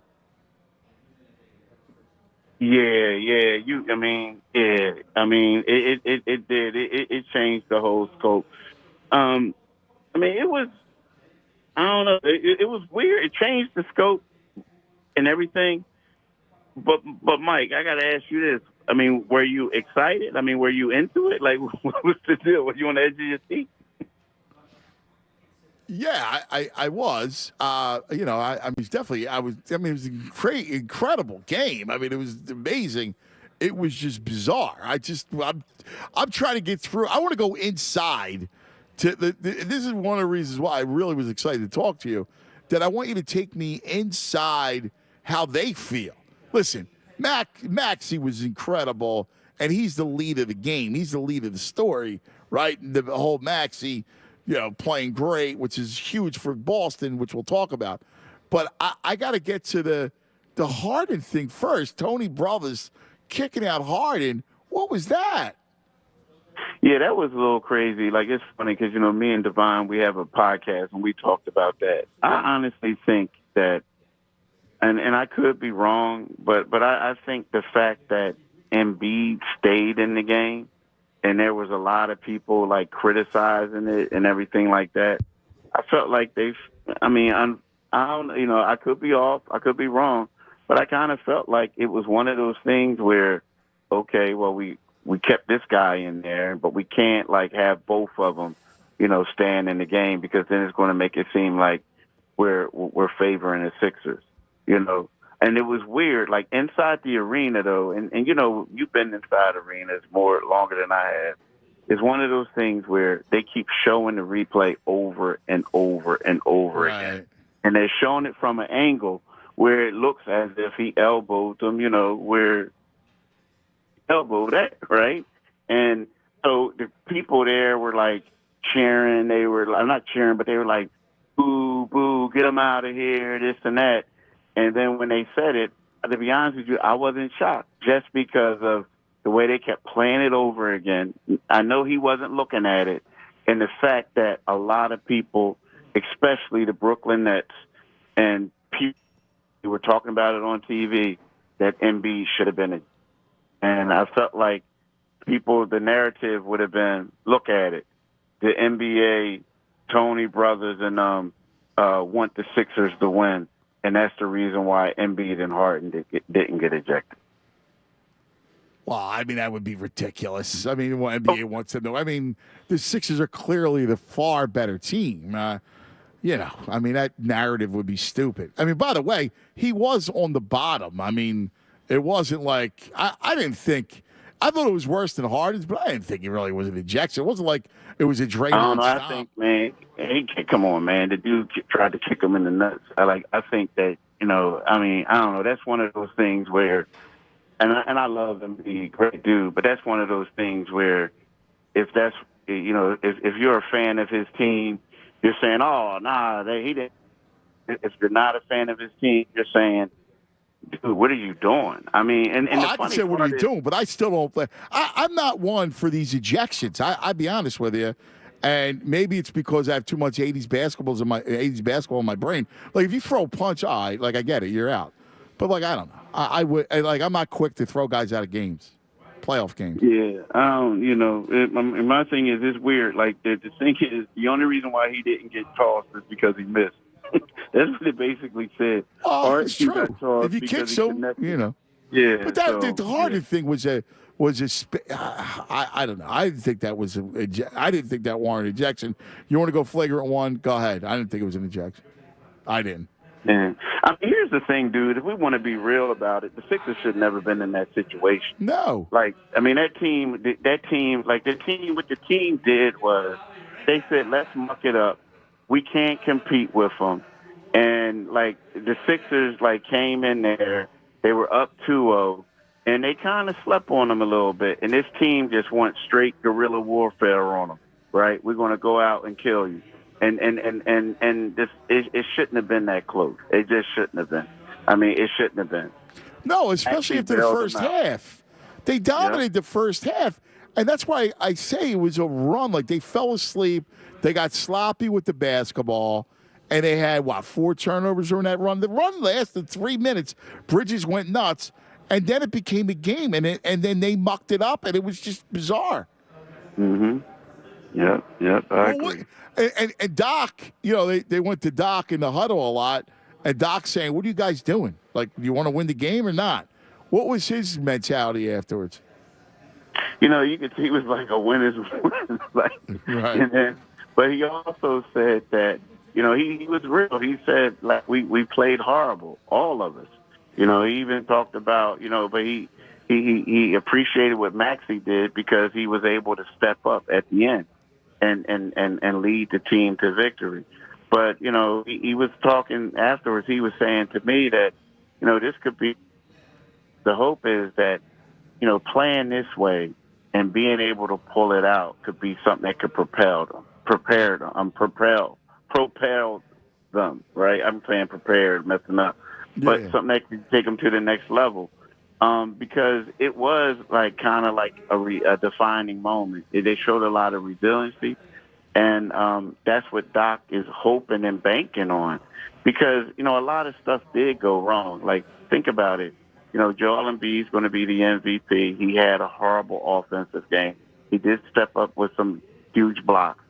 Yeah. It did. It changed the whole scope. It was. I don't know. It was weird. It changed the scope and everything. But Mike, I got to ask you this. I mean, were you excited? I mean, were you into it? Like, what was the deal? Were you on the edge of your seat? Yeah, I was. I was definitely. I was. I mean, it was an incredible game. I mean, it was amazing. It was just bizarre. I'm trying to get through. I want to go inside. This is one of the reasons why I really was excited to talk to you. That I want you to take me inside how they feel. Listen, Maxey was incredible, and he's the lead of the game. He's the lead of the story, right? The whole Maxey. Playing great, which is huge for Boston, which we'll talk about. But I got to get to the Harden thing first. Tony Brothers kicking out Harden. What was that? Yeah, that was a little crazy. Like, it's funny because, me and Devon, we have a podcast, and we talked about that. I honestly think that, and I could be wrong, but I think the fact that Embiid stayed in the game, and there was a lot of people like criticizing it and everything like that. I felt like I could be off, I could be wrong, but I kind of felt like it was one of those things where, okay, well, we kept this guy in there, but we can't like have both of them, staying in the game, because then it's going to make it seem like we're favoring the Sixers, And it was weird, like inside the arena, though, and you've been inside arenas longer than I have. It's one of those things where they keep showing the replay over and over and over again. And they're showing it from an angle where it looks as if he elbowed them, where he elbowed that, right? And so the people there were like cheering. They were not cheering, but they were like, boo, boo, get him out of here, this and that. And then when they said it, to be honest with you, I wasn't shocked just because of the way they kept playing it over again. I know he wasn't looking at it. And the fact that a lot of people, especially the Brooklyn Nets, and people who were talking about it on TV, that Embiid should have been it. And I felt like the narrative would have been, look at it. The NBA, Tony Brothers, and want the Sixers to win. And that's the reason why Embiid and Harden didn't get ejected. Well, I mean, that would be ridiculous. I mean, what NBA wants to know. I mean, the Sixers are clearly the far better team. I mean, that narrative would be stupid. I mean, by the way, he was on the bottom. I mean, it wasn't like I didn't think. I thought it was worse than Harden's, but I didn't think it really was an ejection. It wasn't like it was a Draymond I don't know. stop. I think, man, come on, man. The dude tried to kick him in the nuts. I think that I mean, I don't know. That's one of those things where, and I love him, be a great dude, but that's one of those things where if that's, if you're a fan of his team, you're saying, oh, nah, he didn't. If you're not a fan of his team, you're saying, dude, what are you doing? I mean, and the I can funny say, what are part you is, doing? But I still don't play. I'm not one for these ejections. I'll be honest with you. And maybe it's because I have too much 80s basketball in my brain. Like, if you throw a punch, I get it, you're out. But, like, I don't know. I'm not quick to throw guys out of games, playoff games. yeah, my thing is, it's weird. Like, the thing is, the only reason why he didn't get tossed is because he missed. That's what it basically said. Oh, it's true. If you kick some, Yeah. But the harder thing was I don't know. I didn't think that was I didn't think that warranted ejection. You want to go flagrant one? Go ahead. I didn't think it was an ejection. I didn't. Yeah. I mean, here's the thing, dude. If we want to be real about it, the Sixers should never been in that situation. No. Like, I mean, what the team did was they said, let's muck it up. We can't compete with them. And, like, the Sixers, like, came in there. They were up 2-0, and they kind of slept on them a little bit. And this team just went straight guerrilla warfare on them, right? We're going to go out and kill you. And this, it shouldn't have been that close. It just shouldn't have been. I mean, it shouldn't have been. No, especially after the first half. They dominated the first half. And that's why I say it was a run. Like, they fell asleep. They got sloppy with the basketball. And they had, 4 turnovers during that run. The run lasted 3 minutes. Bridges went nuts. And then it became a game. And then they mucked it up. And it was just bizarre. Mm-hmm. Yep. I agree. And Doc, they went to Doc in the huddle a lot. And Doc's saying, what are you guys doing? Like, do you want to win the game or not? What was his mentality afterwards? You could see he was like a winner's win. Right. But he also said that, he was real. He said, like, we played horrible, all of us. He even talked about, but he appreciated what Maxey did because he was able to step up at the end and lead the team to victory. But, he was talking afterwards. He was saying to me that, this could be, the hope is that, playing this way and being able to pull it out could be something that could propel them, right? I'm saying prepared, messing up. But something that could take them to the next level. Because it was like kind of like a defining moment. They showed a lot of resiliency, and that's what Doc is hoping and banking on. Because, a lot of stuff did go wrong. Like, think about it. Joel Embiid is going to be the MVP. He had a horrible offensive game. He did step up with some huge blocks.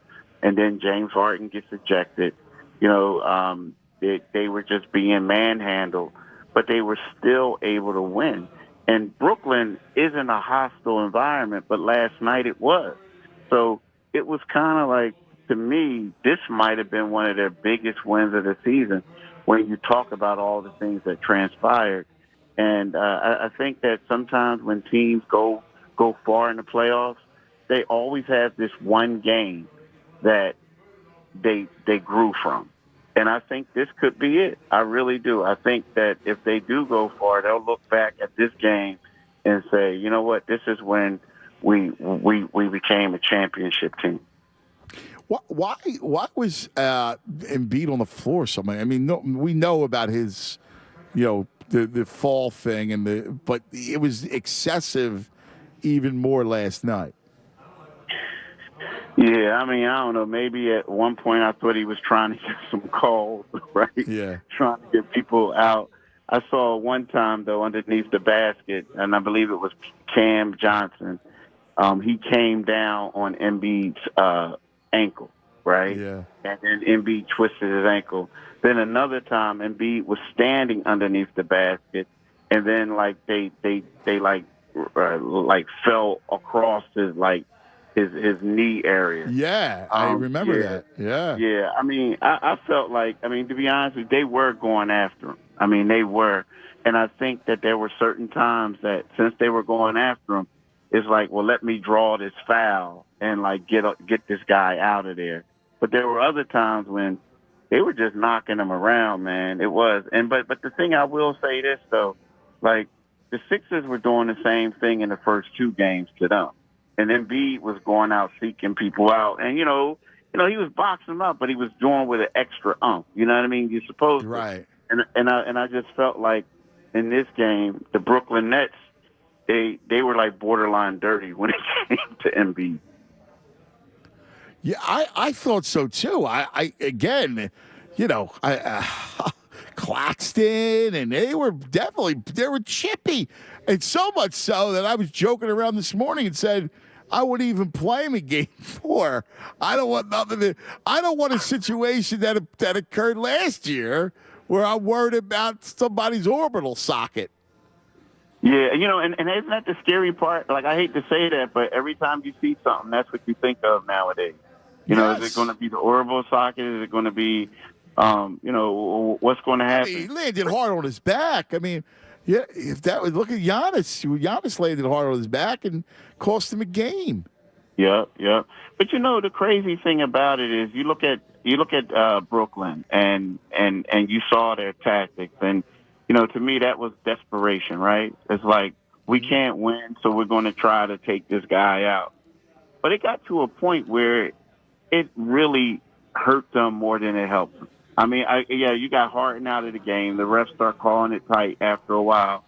And then James Harden gets ejected. They were just being manhandled, but they were still able to win. And Brooklyn isn't a hostile environment, but last night it was. So it was kind of like, to me, this might have been one of their biggest wins of the season when you talk about all the things that transpired. And I think that sometimes when teams go far in the playoffs, they always have this one game that they grew from. And I think this could be it. I really do. I think that if they do go far, they'll look back at this game and say, you know what, this is when we became a championship team. Why was Embiid on the floor so much? I mean, we know about his, the fall thing, but it was excessive even more last night. Yeah, I mean, I don't know. Maybe at one point I thought he was trying to get some calls, right? Yeah. Trying to get people out. I saw one time, though, underneath the basket, and I believe it was Cam Johnson. He came down on Embiid's ankle, right? Yeah. And then Embiid twisted his ankle. Then another time, Embiid was standing underneath the basket, and then they fell across his knee area. Yeah, I remember that. Yeah. Yeah, I mean, I felt like, to be honest with you, they were going after him. I mean, they were. And I think that there were certain times that since they were going after him, it's like, well, let me draw this foul and, get this guy out of there. But there were other times when they were just knocking them around, man. It was. But the thing I will say this, though, like, the Sixers were doing the same thing in the first two games to them. And Embiid was going out seeking people out. And, he was boxing them up, but he was doing with an extra umph. You know what I mean? You're supposed to. Right. And I just felt like in this game, the Brooklyn Nets, they were like borderline dirty when it came to Embiid. Yeah, I thought so too. I again, Claxton, and they were chippy, and so much so that I was joking around this morning and said I wouldn't even play him in Game 4. I don't want a situation that occurred last year where I'm worried about somebody's orbital socket. Yeah, and isn't that the scary part? Like, I hate to say that, but every time you see something, that's what you think of nowadays. Is it going to be the orbital socket? Is it going to be, what's going to happen? He landed hard on his back. I mean, yeah, if that was, look at Giannis. Giannis landed hard on his back and cost him a game. Yeah. But the crazy thing about it is you look at Brooklyn and you saw their tactics, and to me that was desperation, right? It's like, we can't win, so we're going to try to take this guy out. But it got to a point where it really hurt them more than it helped them. I mean, you got Harden out of the game. The refs start calling it tight after a while.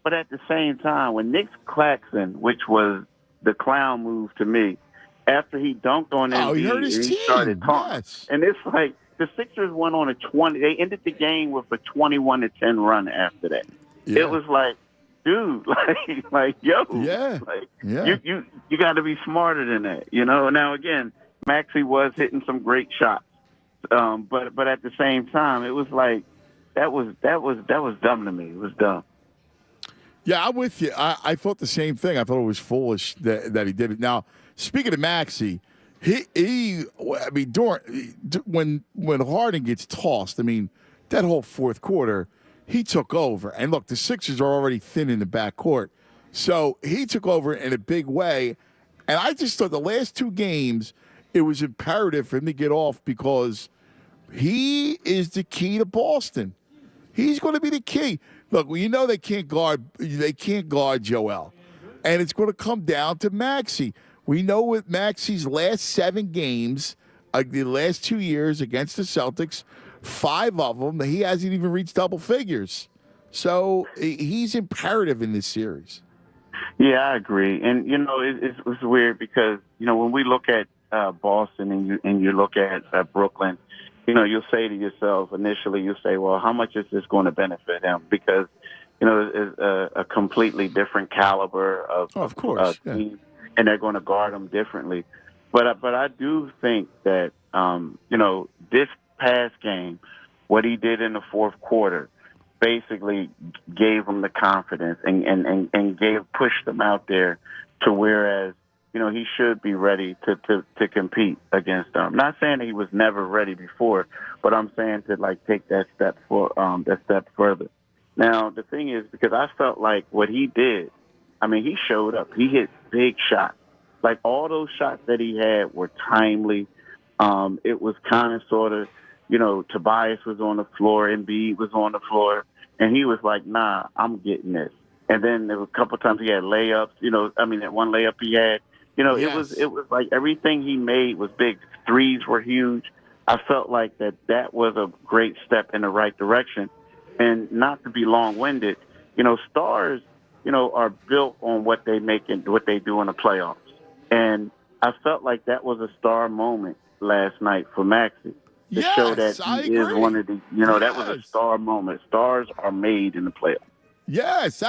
But at the same time, when Nick Claxton, which was the clown move to me, after he dunked on Embiid, he hurt his team. Started talking. Yes. And it's like the Sixers went on a 20. They ended the game with a 21-10 run after that. Yeah. It was like, dude, yo, you got to be smarter than that, Now again, Maxey was hitting some great shots, but at the same time, it was like that was dumb to me. It was dumb. Yeah, I'm with you. I thought the same thing. I thought it was foolish that he did it. Now, speaking of Maxey, when Harden gets tossed, I mean, that whole fourth quarter, he took over. And look, the Sixers are already thin in the backcourt, so he took over in a big way. And I just thought the last two games, it was imperative for him to get off because he is the key to Boston. He's going to be the key. Look, they can't guard Joel, and it's going to come down to Maxey. We know with Maxey's last 7 games, the last 2 years against the Celtics, 5 of them he hasn't even reached double figures. So he's imperative in this series. Yeah, I agree, and it's weird because when we look at Boston and you look at Brooklyn, you'll say to yourself initially, you'll say, well, how much is this going to benefit him? Because, it's a completely different caliber of course, team, and they're going to guard him differently. But I do think that, this past game, what he did in the fourth quarter basically gave him the confidence and pushed them out there to whereas, he should be ready to compete against them. Not saying that he was never ready before, but I'm saying to take that step further. Now the thing is, because I felt like what he did, I mean, he showed up. He hit big shots. Like all those shots that he had were timely. It was kind of sort of, Tobias was on the floor, Embiid was on the floor, and he was like, nah, I'm getting this. And then there were a couple times he had layups. That one layup he had. Yes. It was like everything he made was big. Threes were huge. I felt like that was a great step in the right direction. And not to be long-winded, stars, are built on what they make and what they do in the playoffs. And I felt like that was a star moment last night for Maxey to show that he is one of the, that was a star moment. Stars are made in the playoffs. Yes,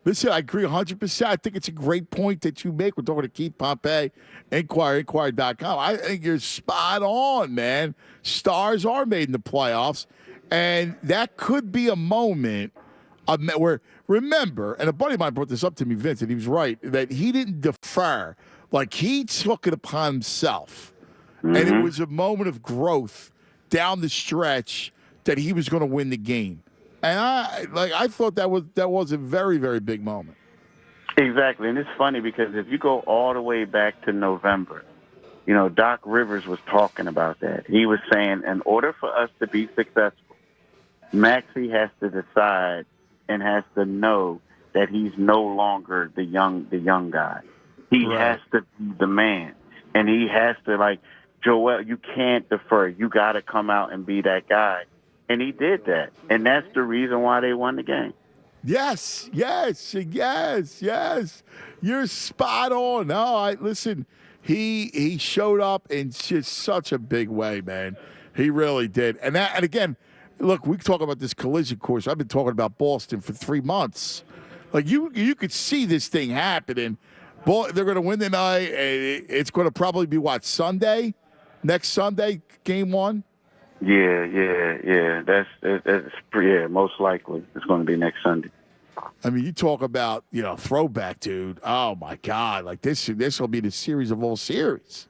Listen, I agree 100%. I think it's a great point that you make. We're talking to Keith Pompey, Inquirer.com. I think you're spot on, man. Stars are made in the playoffs, and that could be a moment where, remember, and a buddy of mine brought this up to me, Vince, and he was right, that he didn't defer. Like, he took it upon himself, and it was a moment of growth down the stretch that he was going to win the game. And I thought that was a very, very big moment. Exactly. And it's funny because if you go all the way back to November, Doc Rivers was talking about that. He was saying, in order for us to be successful, Maxey has to decide and has to know that he's no longer the young guy. He has to be the man, and he has to, like, Joel, you can't defer. You got to come out and be that guy. And he did that, and that's the reason why they won the game. Yes. You're spot on. No, listen. He showed up in just such a big way, man. He really did. And again, look, we talk about this collision course. I've been talking about Boston for 3 months. Like you could see this thing happening. Boy, they're going to win tonight. It's going to probably be Sunday, next Sunday, game 1. Yeah. That's most likely it's going to be next Sunday. I mean, you talk about, throwback, dude. Oh, my God. Like, this will be the series of all series.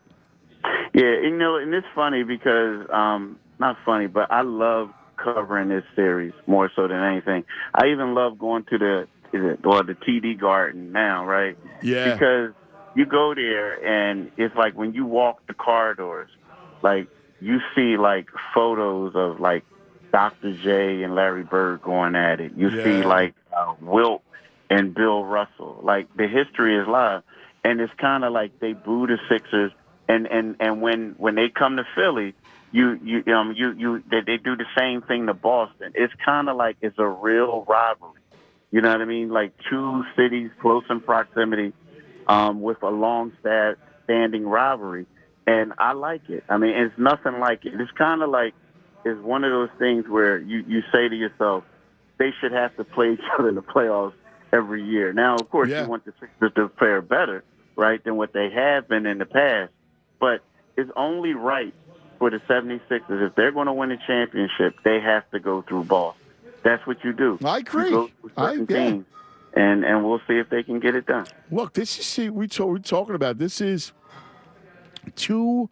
Yeah, and it's funny because, not funny, but I love covering this series more so than anything. I even love going to the TD Garden now, right? Yeah. Because you go there, and it's like when you walk the corridors, like, you see, like, photos of, like, Dr. J and Larry Bird going at it. You see, like, Wilt and Bill Russell. Like, the history is live. And it's kind of like they boo the Sixers. And when they come to Philly, they do the same thing to Boston. It's kind of like it's a real rivalry. You know what I mean? Like, two cities close in proximity with a long-standing rivalry. And I like it. I mean, it's nothing like it. It's kind of like it's one of those things where you say to yourself, they should have to play each other in the playoffs every year. Now, of course, you want the Sixers to fare better, right, than what they have been in the past. But it's only right for the 76ers. If they're going to win a championship, they have to go through Boston. That's what you do. I agree. You go through certain teams, and we'll see if they can get it done. Look, this is we're talking about. This is two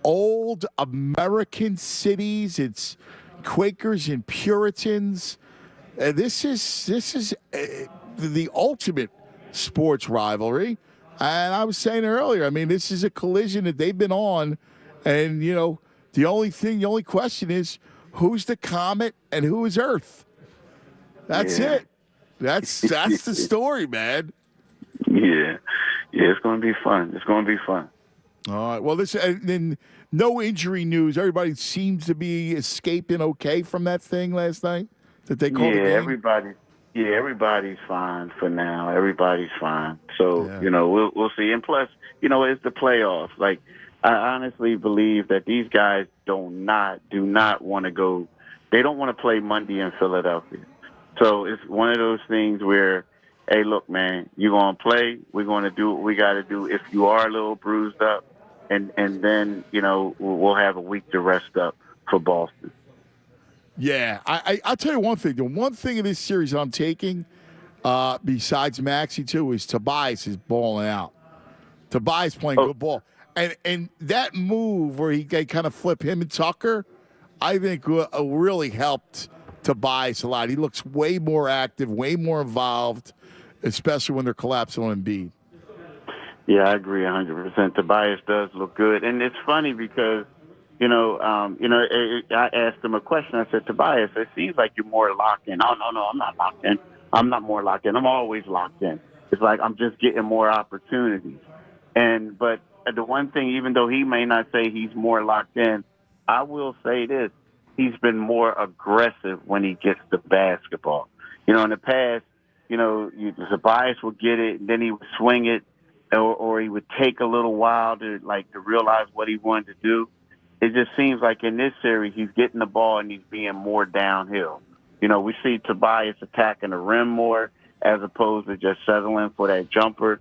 old American cities. It's Quakers and Puritans. This is the ultimate sports rivalry. And I was saying earlier, I mean, this is a collision that they've been on. And, the only question is, who's the comet and who is Earth? That's it. That's the story, man. Yeah, it's going to be fun. It's going to be fun. All right. Well, then no injury news. Everybody seems to be escaping okay from that thing last night that they called a game. Everybody's fine for now. Everybody's fine. So, we'll see. And plus, it's the playoffs. Like, I honestly believe that these guys do not want to go. They don't want to play Monday in Philadelphia. So it's one of those things where, hey, look, man, you're going to play. We're going to do what we got to do. If you are a little bruised up, and then, we'll have a week to rest up for Boston. Yeah, I'll tell you one thing. The one thing in this series that I'm taking, besides Maxey, too, is Tobias is balling out. Tobias playing good ball. And that move where they kind of flip him and Tucker, I think really helped Tobias a lot. He looks way more active, way more involved, especially when they're collapsing on Embiid. Yeah, I agree 100%. Tobias does look good. And it's funny because, I asked him a question. I said, Tobias, it seems like you're more locked in. Oh, no, I'm not locked in. I'm not more locked in. I'm always locked in. It's like I'm just getting more opportunities. But the one thing, even though he may not say he's more locked in, I will say this. He's been more aggressive when he gets the basketball. In the past, Tobias would get it, and then he would swing it, or he would take a little while to realize what he wanted to do. It just seems like in this series, he's getting the ball and he's being more downhill. We see Tobias attacking the rim more as opposed to just settling for that jumper,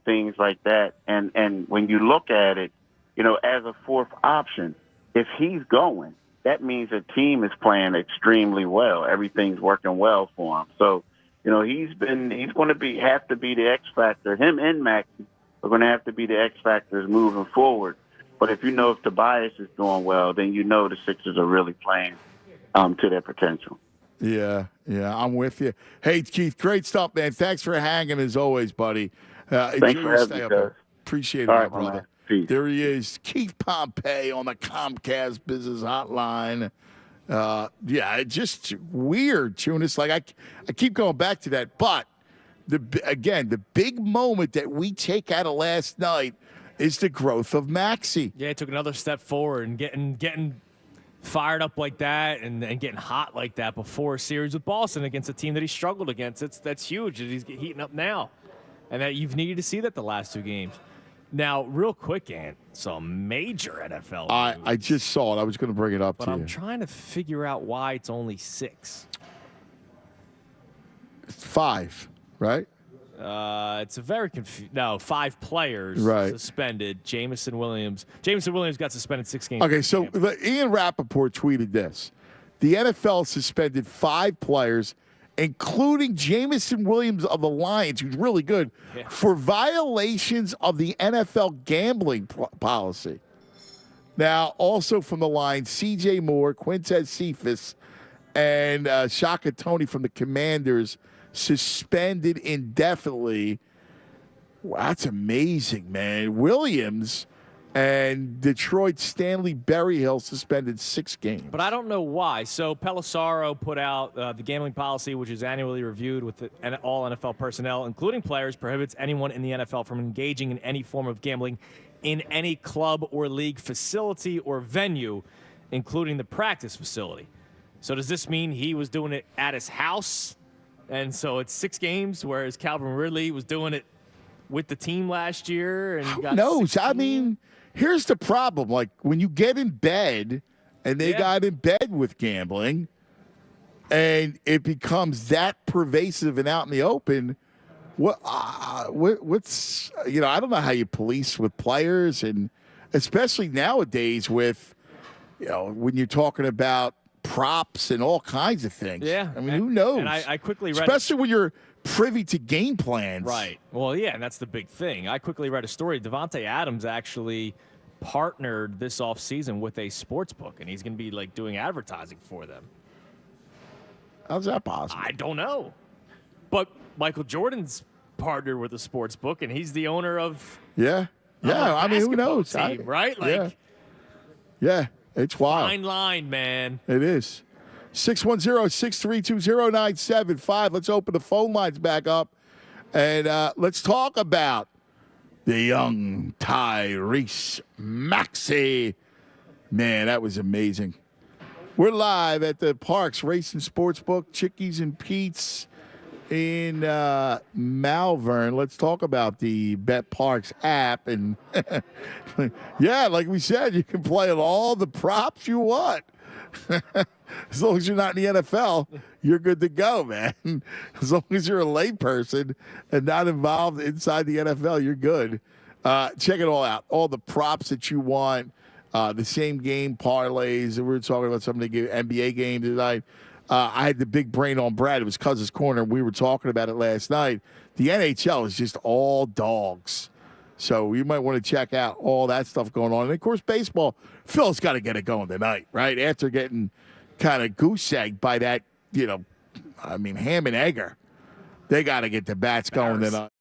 things like that. And when you look at it, as a fourth option, if he's going, that means the team is playing extremely well. Everything's working well for him. So, he's going to have to be the X factor. Him and Maxey are going to have to be the X factors moving forward. But if Tobias is doing well, then the Sixers are really playing to their potential. Yeah, I'm with you. Hey, Keith, great stuff, man. Thanks for hanging as always, buddy. Thanks for having me, guys. Appreciate it, All right, my brother. Peace. There he is, Keith Pompey on the Comcast Business Hotline. It's just weird, Tunis. Like I keep going back to that, but the big moment that we take out of last night is the growth of Maxey. Yeah, he took another step forward and getting fired up like that and getting hot like that before a series with Boston against a team that he struggled against. That's huge. He's heating up now, and that you've needed to see that the last two games. Now, real quick, Ant, some major NFL news. I just saw it. I was going to bring it up but to you. I'm trying to figure out why it's only 6. 5, right? It's a very 5 players suspended. Jameson Williams got suspended 6 games. Okay, so Ian Rappaport tweeted this. The NFL suspended 5 players, including Jameson Williams of the Lions, who's really good, for violations of the NFL gambling policy. Now, also from the Lions, C.J. Moore, Quintez Cephas, and Shaka Tony from the Commanders suspended indefinitely. Wow, that's amazing, man. Williams and Detroit Stanley Berryhill suspended 6 games. But I don't know why. So Pelissaro put out the gambling policy, which is annually reviewed with all NFL personnel, including players, prohibits anyone in the NFL from engaging in any form of gambling in any club or league facility or venue, including the practice facility. So does this mean he was doing it at his house? And so it's 6 games, whereas Calvin Ridley was doing it with the team last year. And Who knows? 16? I mean, here's the problem. Like, when you get in bed, and they got in bed with gambling, and it becomes that pervasive and out in the open, what's, I don't know how you police with players, and especially nowadays with, when you're talking about props and all kinds of things. Yeah. I mean, who knows? And I quickly read... Especially when you're privy to game plans. Right. Well, yeah, and that's the big thing. I quickly read a story. Devontae Adams actually partnered this offseason with a sports book, and he's going to be, doing advertising for them. How's that possible? I don't know. But Michael Jordan's partnered with a sports book, and he's the owner of... Yeah. Yeah, I mean, who knows? Team, right? Yeah. It's wild. Fine line, man. It is. 610-632-0975. Let's open the phone lines back up. And let's talk about the young Tyrese Maxey. Man, that was amazing. We're live at the Parks Racing Sportsbook, Chickies and Pete's in Malvern. Let's talk about the Bet Parks app. And yeah, like we said, you can play all the props you want. As long as you're not in the NFL, you're good to go, man. As long as you're a layperson and not involved inside the NFL, you're good. Check it all out. All the props that you want, the same game parlays. We were talking about some of the NBA games tonight. I had the big brain on Brad. It was Cousins Corner. We were talking about it last night. The NHL is just all dogs. So you might want to check out all that stuff going on. And, of course, baseball. Phil's got to get it going tonight, right? After getting kind of goose-egged by that, Ham and Egger. They got to get the bats going tonight.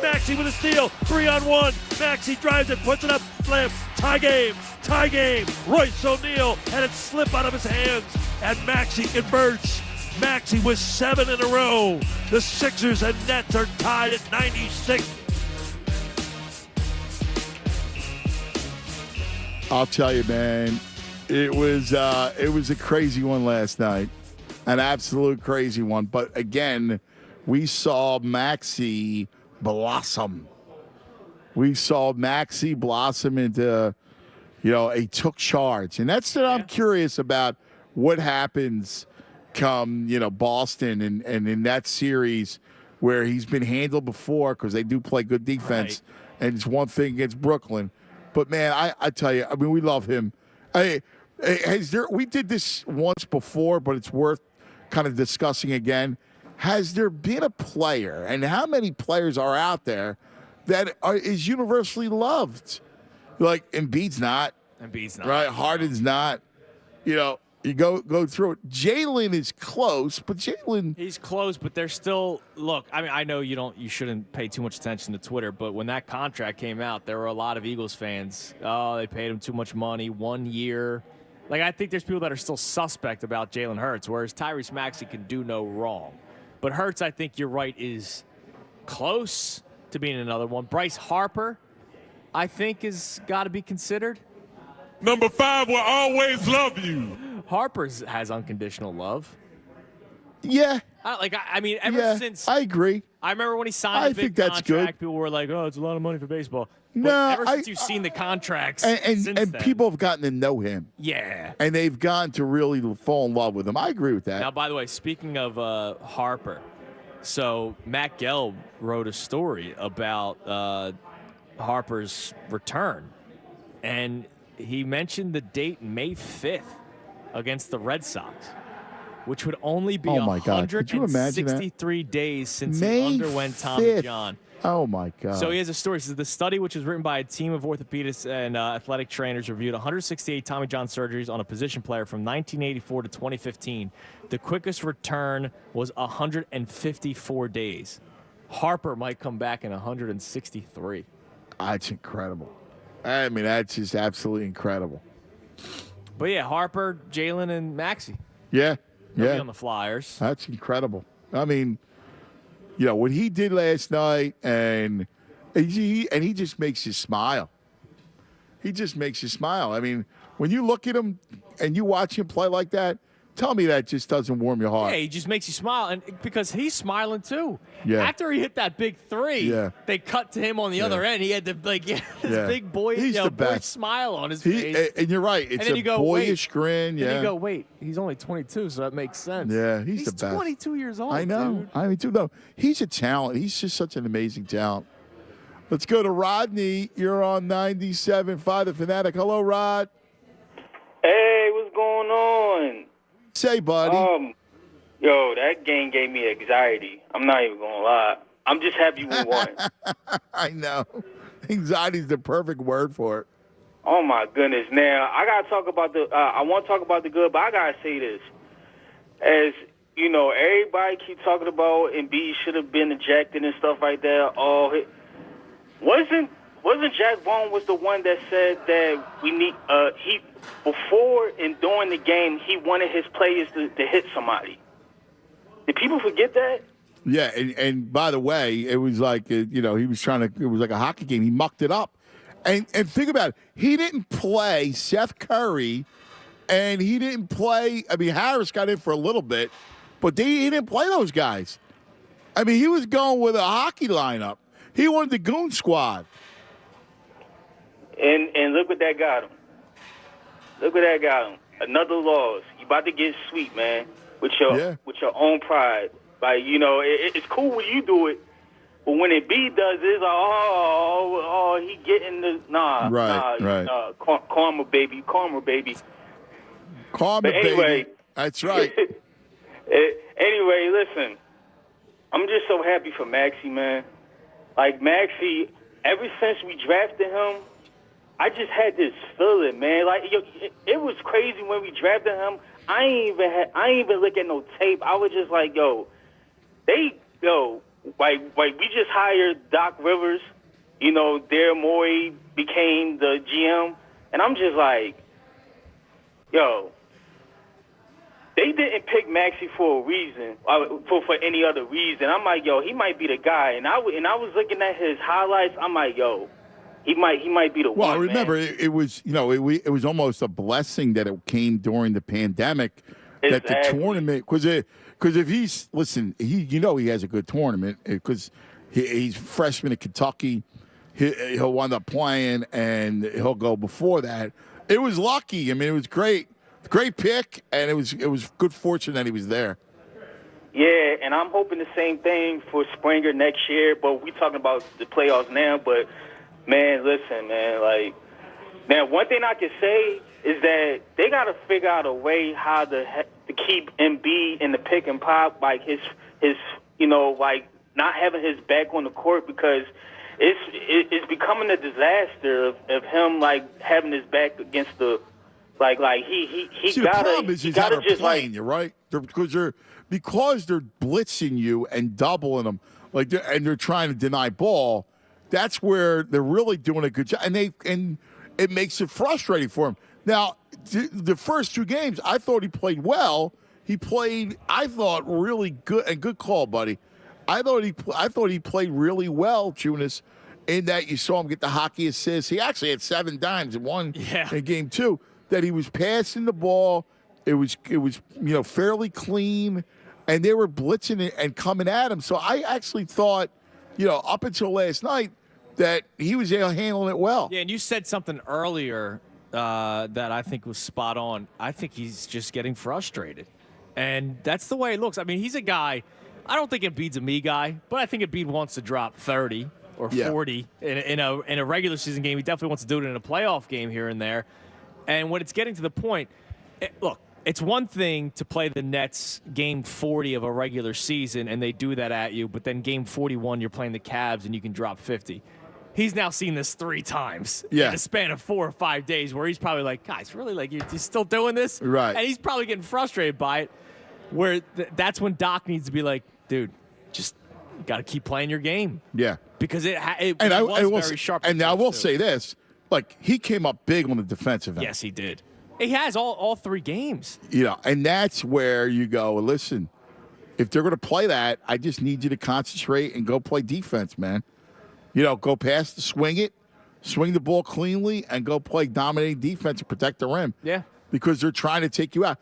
Maxey with a steal. 3-on-1. Maxey drives it, puts it up, slam. Tie game. Royce O'Neal had it slip out of his hands, and Maxey converts. Maxey with 7 in a row. The Sixers and Nets are tied at 96. I'll tell you, man, it was a crazy one last night, an absolute crazy one. But again, we saw Maxey blossom. We saw Maxey blossom into, he took charge, and that's what I'm curious about. What happens come, Boston and in that series where he's been handled before, because they do play good defense, and it's one thing against Brooklyn. But, man, I tell you, I mean, we love him. We did this once before, but it's worth kind of discussing again. Has there been a player, and how many players are out there, that is universally loved? Like, Embiid's not. Right? Harden's not. You go through it. Jalen is close, but he's close, but they're still. Look, I mean, I know you shouldn't pay too much attention to Twitter, but when that contract came out, there were a lot of Eagles fans. Oh, they paid him too much money, 1 year. Like, I think there's people that are still suspect about Jalen Hurts, whereas Tyrese Maxey can do no wrong. But Hurts, I think you're right, is close to being another one. Bryce Harper, I think, has got to be considered. Number 5 will always love you. Harper has unconditional love. Yeah. I mean, ever since. I agree. I remember when he signed the big contract, good. People were like, oh, it's a lot of money for baseball. But No, ever since you've seen the contracts and then, people have gotten to know him. Yeah. And they've gone to really fall in love with him. I agree with that. Now, by the way, speaking of Harper, so Matt Gell wrote a story about Harper's return, and he mentioned the date May 5th against the Red Sox, which would only be 163 days since he underwent Tommy John. Oh, my God. So he has a story. It says the study, which was written by a team of orthopedists and athletic trainers, reviewed 168 Tommy John surgeries on a position player from 1984 to 2015. The quickest return was 154 days. Harper might come back in 163. That's incredible. I mean, that's just absolutely incredible. But, yeah, Harper, Jalen, and Maxey. Yeah. They'll be on the Flyers. That's incredible. I mean, what he did last night, and he just makes you smile. He just makes you smile. I mean, when you look at him and you watch him play like that, tell me that just doesn't warm your heart. Yeah, he just makes you smile, and because he's smiling too. Yeah. After he hit that big three, they cut to him on the other end. He had this big boy, boy smile on his face. And you're right. It's a boyish grin. Yeah. And you go, wait, he's only 22, so that makes sense. Yeah, he's the best. 22 years old. I know. Dude. I mean, too. No, he's a talent. He's just such an amazing talent. Let's go to Rodney. You're on 97.5 The Fanatic. Hello, Rod. Hey, what's going on? Say, buddy. That game gave me anxiety. I'm not even going to lie. I'm just happy we won. I know. Anxiety's the perfect word for it. Oh, my goodness. Now, I got to talk about I want to talk about the good, but I got to say this. As, everybody keep talking about Embiid should have been ejected and stuff like that. Wasn't Jack Vaughn was the one that said that we need before and during the game he wanted his players to hit somebody. Did people forget that? Yeah, and by the way, it was like he was trying to. It was like a hockey game. He mucked it up, and think about it. He didn't play Seth Curry, and he didn't play. I mean, Harris got in for a little bit, but he didn't play those guys. I mean, he was going with a hockey lineup. He wanted the goon squad. And look what that got him. Look what that got him. Another loss. You about to get sweet, man, with your own pride. Like, it's cool when you do it, but when Embiid does it, it's like, he getting the karma, baby. Karma, but anyway, baby. That's right. Anyway, listen, I'm just so happy for Maxey, man. Like, Maxey, ever since we drafted him, I just had this feeling, man. Like, it was crazy when we drafted him. I ain't even look at no tape. I was just like, we just hired Doc Rivers. You know, Daryl Morey became the GM, and I'm just like, yo, they didn't pick Maxey for a reason, for any other reason. I'm like, yo, he might be the guy. And I was looking at his highlights. I'm like, yo, he might be the one. Well, remember, it was it was almost a blessing that it came during the pandemic. That the tournament, because if he's he has a good tournament because he's freshman at Kentucky. He'll wind up playing, and he'll go before that. It was lucky. I mean, it was great pick, and it was good fortune that he was there. Yeah, and I'm hoping the same thing for Springer next year. But we talking about the playoffs now. But man, listen, man, like now one thing I can say is that they got to figure out a way how to keep Embiid in the pick and pop, like his like not having his back on the court, because it's becoming a disaster of him like having his back against the like he See, gotta. The problem is he he's gotta never just playing you, right? Because they're blitzing you and doubling them, and they're trying to deny ball. That's where they're really doing a good job, and it makes it frustrating for him. Now, the first two games, I thought he played well. He played, I thought, really good, and good call, buddy. I thought he played really well, Tunis, in that you saw him get the hockey assist. He actually had 7 dimes in game 2. That he was passing the ball. It was fairly clean, and they were blitzing it and coming at him. So I actually thought, up until last night, that he was handling it well. Yeah, and you said something earlier that I think was spot on. I think he's just getting frustrated. And that's the way it looks. I mean, he's a guy, I don't think Embiid's a me guy, but I think Embiid wants to drop 30 or 40 in a regular season game. He definitely wants to do it in a playoff game here and there. And when it's getting to the point, look, it's one thing to play the Nets game 40 of a regular season and they do that at you, but then game 41 you're playing the Cavs and you can drop 50. He's now seen this 3 times in a span of 4 or 5 days where he's probably like, guys, really? Like, you're still doing this? Right. And he's probably getting frustrated by it, where that's when Doc needs to be like, dude, just got to keep playing your game. Yeah. Because it was very sharp. And I will say this, he came up big on the defensive end. Yes, he did. He has all 3 games. And that's where you go, listen, if they're going to play that, I just need you to concentrate and go play defense, man. Go past swing the ball cleanly, and go play dominating defense and protect the rim. Yeah. Because they're trying to take you out.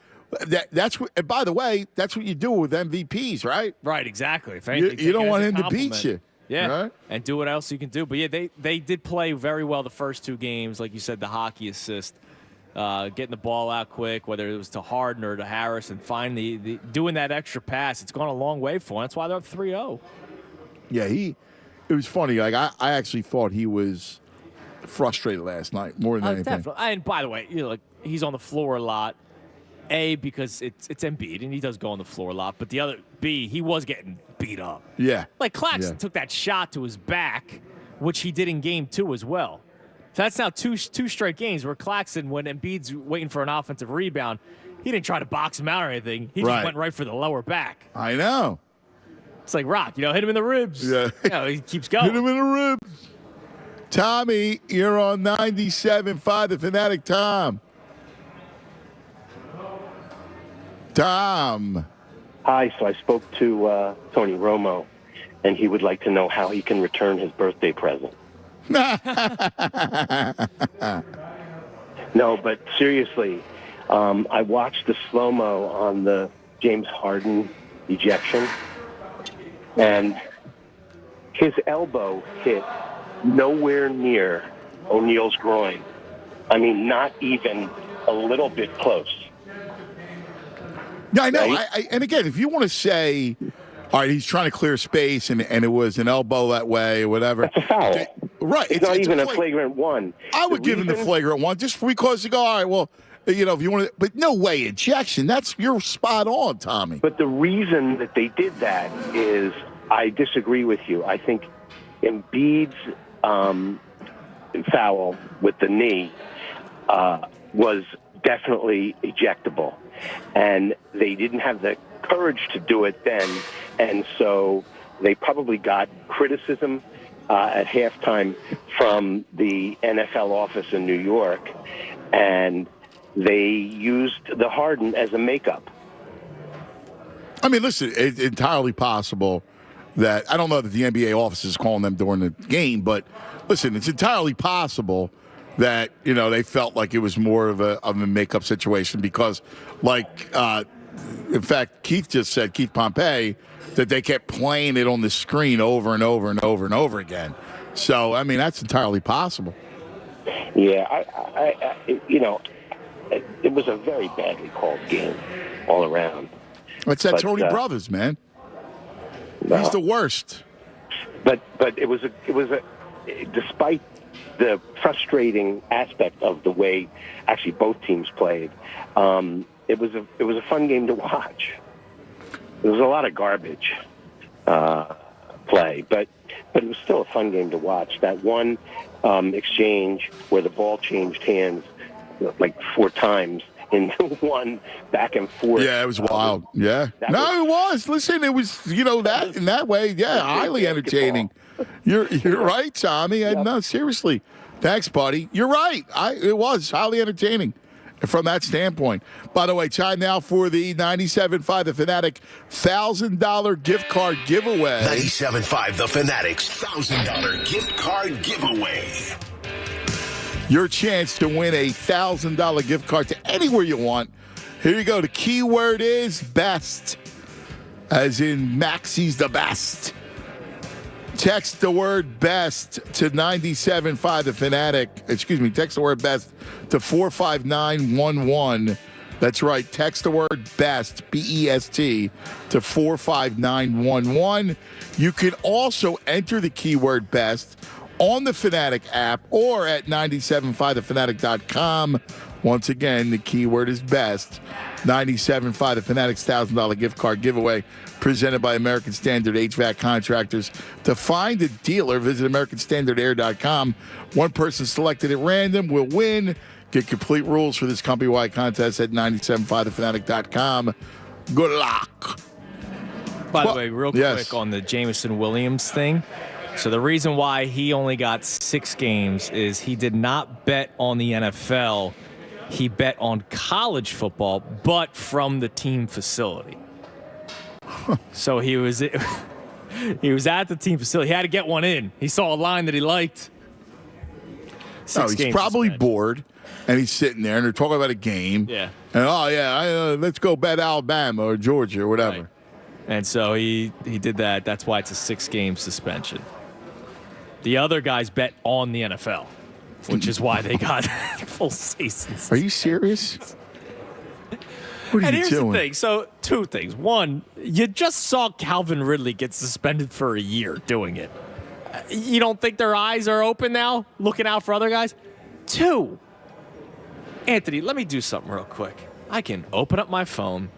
That's what. And by the way, that's what you do with MVPs, right? Right, exactly. You don't want him to beat you. Yeah, right? And do what else you can do. But, yeah, they did play very well the first 2 games. Like you said, the hockey assist, getting the ball out quick, whether it was to Harden or to Harris, and finally doing that extra pass. It's gone a long way for him. That's why they're up 3-0. Yeah, it was funny. I actually thought he was frustrated last night more than anything. Definitely. And, by the way, he's on the floor a lot. A, because it's Embiid, and he does go on the floor a lot. But the other, B, he was getting beat up. Yeah. Like Claxton took that shot to his back, which he did in game 2 as well. So that's now two straight games where Claxton, when Embiid's waiting for an offensive rebound, he didn't try to box him out or anything. He just went right for the lower back. I know. It's like Rock, hit him in the ribs. Yeah. He keeps going. Hit him in the ribs. Tommy, you're on 97.5 The Fanatic. Tom. Hi, so I spoke to Tony Romo, and he would like to know how he can return his birthday present. No, but seriously, I watched the slow-mo on the James Harden ejection, and his elbow hit nowhere near O'Neal's groin. I mean, not even a little bit close. Yeah, I know. Right? And again, if you want to say, all right, he's trying to clear space and it was an elbow that way or whatever. That's a foul. Right. It's not even a flagrant one. I would give him the flagrant one just because you go, all right, well, if you want to, but no way, ejection. You're spot on, Tommy. But the reason that they did that is I disagree with you. I think Embiid's foul with the knee was definitely ejectable. And they didn't have the courage to do it then. And so They probably got criticism at halftime from the NFL office in New York, and they used the Harden as a makeup. I mean, listen, it's entirely possible that I don't know that the NBA office is calling them during the game, but listen, it's entirely possible that they felt like it was more of a makeup situation because, in fact, Keith Pompey, that they kept playing it on the screen over and over and over and over again. So, I mean, that's entirely possible. Yeah, it was a very badly called game all around. It's that Tony Brothers, man. No. He's the worst. But it was despite the frustrating aspect of the way actually both teams played, it was a fun game to watch. There was a lot of garbage play, but it was still a fun game to watch. That one exchange where the ball changed hands like 4 times in one back and forth. Yeah, it was wild. Yeah. It was. Listen, it was, that in that way, yeah, highly entertaining. You're right, Tommy. No, seriously. Thanks, buddy. You're right. It was highly entertaining from that standpoint. By the way, time now for the 97.5 The Fanatic $1,000 gift card giveaway. 97.5 The Fanatic's $1,000 gift card giveaway. Your chance to win a $1,000 gift card to anywhere you want. Here you go. The keyword is best, as in Maxey's the best. Text the word best to 97.5 The Fanatic. Excuse me, text the word best to 45911. That's right. Text the word best, B-E-S-T, to 45911. You can also enter the keyword best on the Fanatic app or at 97.5thefanatic.com. Once again, the keyword is best. 97.5 The Fanatic's $1,000 gift card giveaway presented by American Standard HVAC Contractors. To find a dealer, visit AmericanStandardAir.com. One person selected at random will win. Get complete rules for this company-wide contest at 97.5thefanatic.com. Good luck. By the way, real quick on the Jameson Williams thing. So the reason why he only got 6 games is he did not bet on the NFL. He bet on college football, but from the team facility. So he was at the team facility. He had to get one in. He saw a line that he liked. He's probably bored, and he's sitting there, and they're talking about a game. Yeah. And, let's go bet Alabama or Georgia or whatever. Right. And so he did that. That's why it's a 6-game suspension. The other guys bet on the NFL, which is why they got full seasons. Are you serious? What are you here's doing? The thing. So 2 things. One, you just saw Calvin Ridley get suspended for a year doing it. You don't think their eyes are open now, looking out for other guys? 2, Anthony, let me do something real quick. I can open up my phone,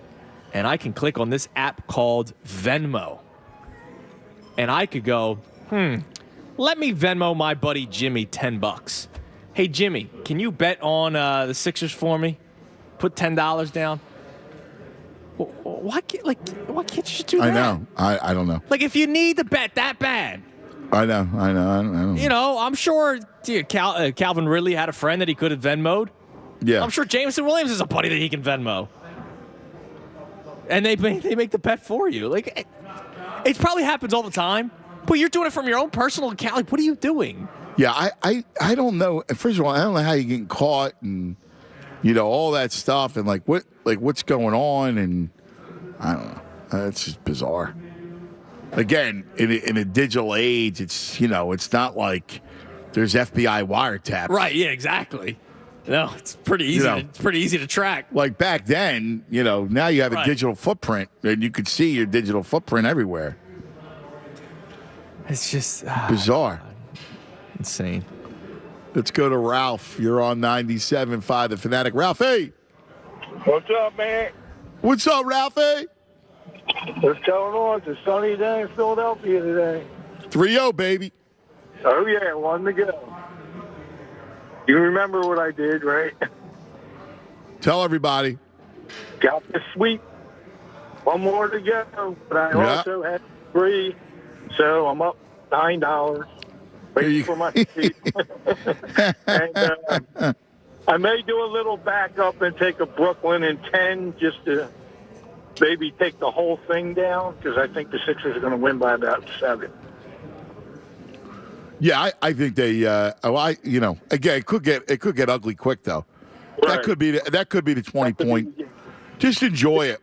and I can click on this app called Venmo. And I could go, let me Venmo my buddy Jimmy $10. Hey, Jimmy, can you bet on the Sixers for me? Put $10 down. Why can't you just do that? I know. I don't know. Like, if you need to bet that bad. I know. I don't know. I'm sure Calvin Ridley had a friend that he could have Venmo'd. Yeah. I'm sure Jameson Williams is a buddy that he can Venmo. And they make the bet for you. Like, it probably happens all the time. But you're doing it from your own personal account. Like, what are you doing? Yeah, I don't know. First of all, I don't know how you're getting caught and all that stuff and what's going on, and I don't know. It's just bizarre. Again, in a digital age, it's it's not like there's FBI wiretaps. Right? Yeah, exactly. No, it's pretty easy. It's pretty easy to track. Like back then, now you have a digital footprint, and you could see your digital footprint everywhere. It's just bizarre. Insane. Let's go to Ralph. You're on 97.5 The Fanatic. Ralphie. What's up, man? What's up, Ralphie? What's going on? It's a sunny day in Philadelphia today. 3-0, baby. Oh, yeah, 1 to go. You remember what I did, right? Tell everybody. Got the sweep. 1 more to go, but I also had 3 So I'm up $9, waiting for my seat. And I may do a little backup and take a Brooklyn in 10 just to maybe take the whole thing down, because I think the Sixers are going to win by about 7. Yeah, I think they. Again, it could get ugly quick though. Right. That could be the 20-point. Just enjoy it.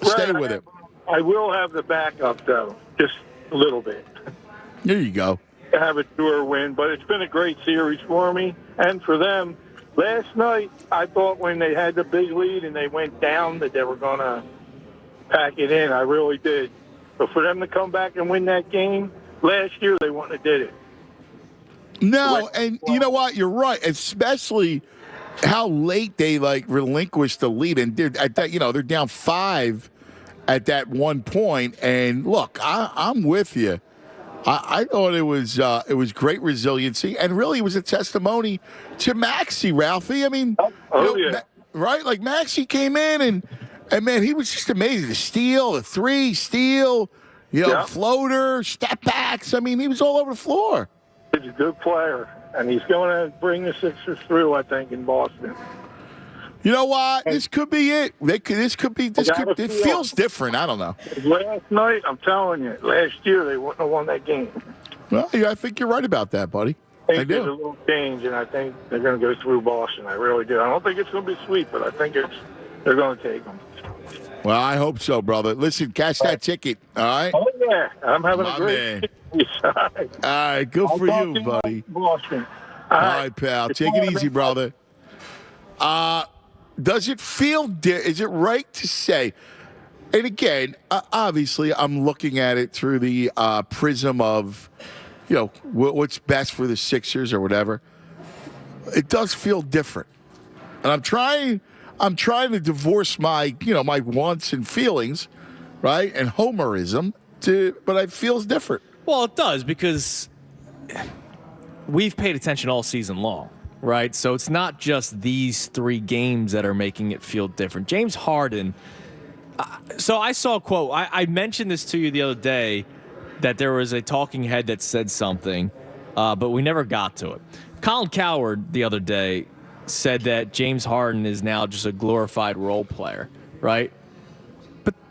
Stay with it. I will have the backup though, just a little bit. There you go. To have a sure win, but it's been a great series for me and for them. Last night, I thought when they had the big lead and they went down that they were going to pack it in. I really did. But for them to come back and win that game, last year they wouldn't have did it. No, and you know what? You're right, especially how late they relinquished the lead, and they're down 5 at that one point. And look, I'm with you. I thought it was great resiliency, and really it was a testimony to Maxey, Ralphie. I mean, right? Like Maxey came in and man, he was just amazing. The steal, the 3 steal, floater, step backs. I mean, he was all over the floor. He's a good player, and he's going to bring the Sixers through, I think, in Boston. You know what? This could be it. It feels different. I don't know. Last night, I'm telling you, last year they wouldn't have won that game. Well, yeah, I think you're right about that, buddy. I think there's a little change, and I think they're going to go through Boston. I really do. I don't think it's going to be sweet, but I think they're going to take them. Well, I hope so, brother. Listen, catch that ticket, all right? Oh, yeah. I'm having a great All right, good for you, buddy. Boston. All right, pal. Take it easy, brother. Does it feel is it right to say, and again, obviously I'm looking at it through the prism of, what's best for the Sixers or whatever. It does feel different. And I'm trying to divorce my wants and feelings, right? And homerism but it feels different. Well, it does, because we've paid attention all season long, right? So it's not just these 3 games that are making it feel different. James Harden. So I saw a quote. I mentioned this to you the other day, that there was a talking head that said something, but we never got to it. Colin Cowherd the other day said that James Harden is now just a glorified role player, right?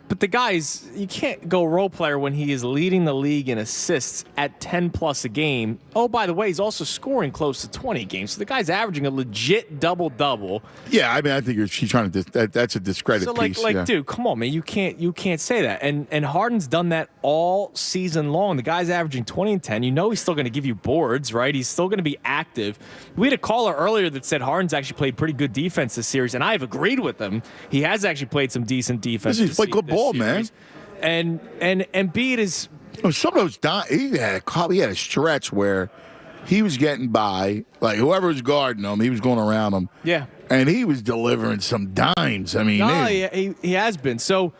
But the guys, you can't go role player when he is leading the league in assists at 10+ a game. Oh, by the way, he's also scoring close to 20 games. So the guy's averaging a legit double-double. Yeah, I mean, I think she's trying to that's a discredit piece. So dude, come on, man, you can't say that. And Harden's done that all season long. The guy's averaging 20 and 10. You know he's still going to give you boards, right? He's still going to be active. We had a caller earlier that said Harden's actually played pretty good defense this series, and I have agreed with him. He has actually played some decent defense. He's played good ball, man. And Embiid is. Some of those he had a stretch where he was getting by, like whoever was guarding him, he was going around him. Yeah, and he was delivering some dimes. I mean, he has been. So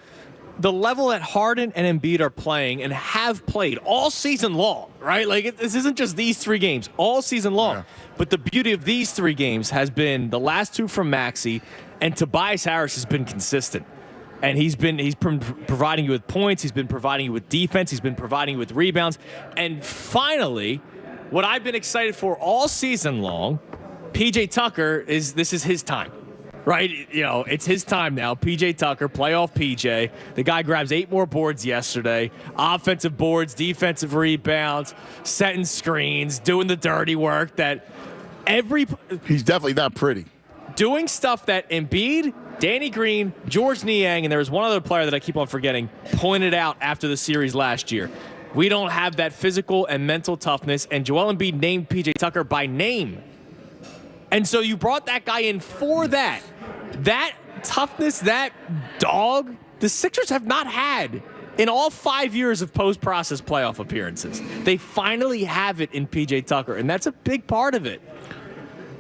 the level that Harden and Embiid are playing and have played all season long, right? Like this isn't just these 3 games, all season long. Yeah. But the beauty of these 3 games has been the last 2 from Maxey, and Tobias Harris has been consistent. And he's providing you with points. He's been providing you with defense. He's been providing you with rebounds. And finally, what I've been excited for all season long, PJ Tucker this is his time, right? It's his time now. PJ Tucker, playoff PJ. The guy grabs 8 more boards yesterday. Offensive boards, defensive rebounds, setting screens, doing the dirty work that he's definitely not pretty. Doing stuff that Embiid, Danny Green, George Niang, and there was one other player that I keep on forgetting, pointed out after the series last year. We don't have that physical and mental toughness, and Joel Embiid named PJ Tucker by name. And so you brought that guy in for that. That toughness, that dog, the Sixers have not had in all 5 years of post-process playoff appearances. They finally have it in PJ Tucker, and that's a big part of it.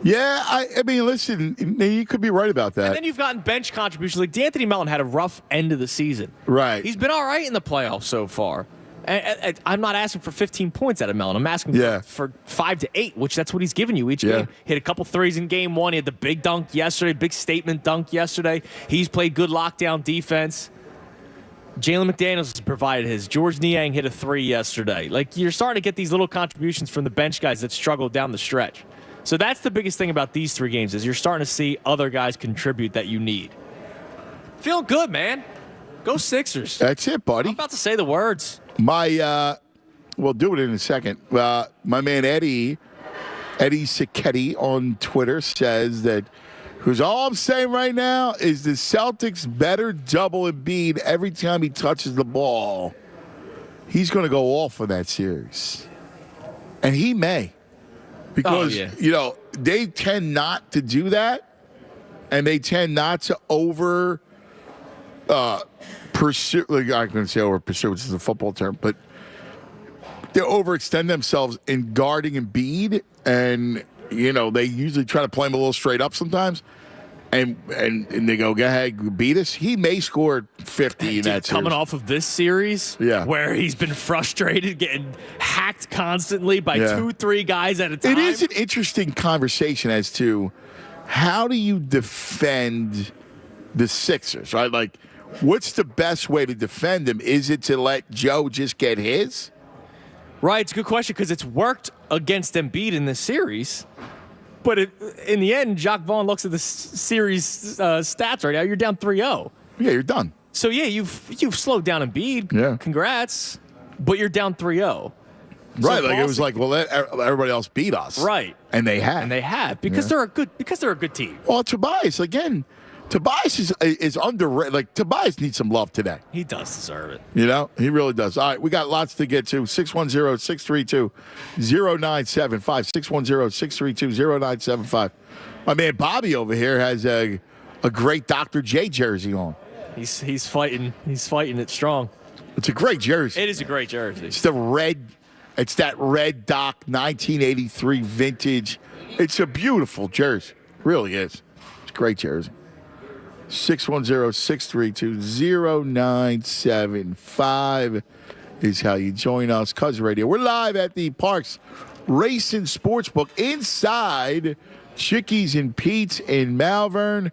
Yeah, I mean, listen, you could be right about that. And then you've gotten bench contributions. Like D'Anthony Melton had a rough end of the season. Right. He's been all right in the playoffs so far. And I'm not asking for 15 points out of Melton. I'm asking for 5 to 8, which that's what he's given you each game. Hit a couple threes in game 1. He had the big dunk yesterday, big statement dunk yesterday. He's played good lockdown defense. Jalen McDaniels has provided his. George Niang hit a 3 yesterday. Like, you're starting to get these little contributions from the bench guys that struggle down the stretch. So that's the biggest thing about these 3 games is you're starting to see other guys contribute that you need. Feeling good, man. Go Sixers. That's it, buddy. I'm about to say the words. We'll do it in a second. My man Eddie Sicchetti on Twitter says that all I'm saying right now is the Celtics better double Embiid every time he touches the ball. He's going to go off for that series. And he may. Because, they tend not to do that. And they tend not to pursue, like I'm going to say over pursue, which is a football term, but they overextend themselves in guarding Embiid. And, they usually try to play him a little straight up sometimes. And they go ahead, beat us. He may score 50 in that series. Coming off of this series, where he's been frustrated, getting hacked constantly by 2-3 guys at a time. It is an interesting conversation as to how do you defend the Sixers, right? Like, what's the best way to defend them? Is it to let Joe just get his? Right, it's a good question because it's worked against Embiid in this series. But in the end, Jacques Vaughn looks at the series stats right now. You're down 3-0. Yeah, you're done. So, you've slowed down Embiid. Yeah. Congrats. But you're down 3-0. Right, so it was like, well, let everybody else beat us. Right. And they have. Because they're a good team. Well, Tobias is underrated. Like, Tobias needs some love today. He does deserve it. He really does. All right, we got lots to get to. 610-632-0975. 610-632-0975. My man Bobby over here has a great Dr. J jersey on. He's fighting it strong. It's a great jersey. It is a great jersey. It's that red Doc 1983 vintage. It's a beautiful jersey. Really is. It's a great jersey. 610-632-0975 is how you join us. Cuz Radio. We're live at the Parks Racing Sportsbook inside Chickies and Pete's in Malvern.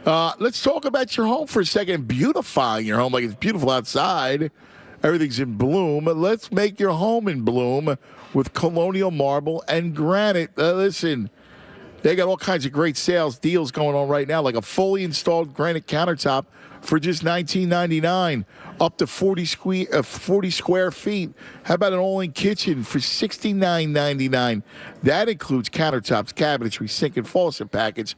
Let's talk about your home for a second. Beautifying your home like it's beautiful outside. Everything's in bloom. Let's make your home in bloom with Colonial Marble and Granite. Listen, they got all kinds of great sales deals going on right now, like a fully installed granite countertop for just $19.99, up to 40 square feet. How about an all-in kitchen for $69.99? That includes countertops, cabinetry, sink, and faucet package.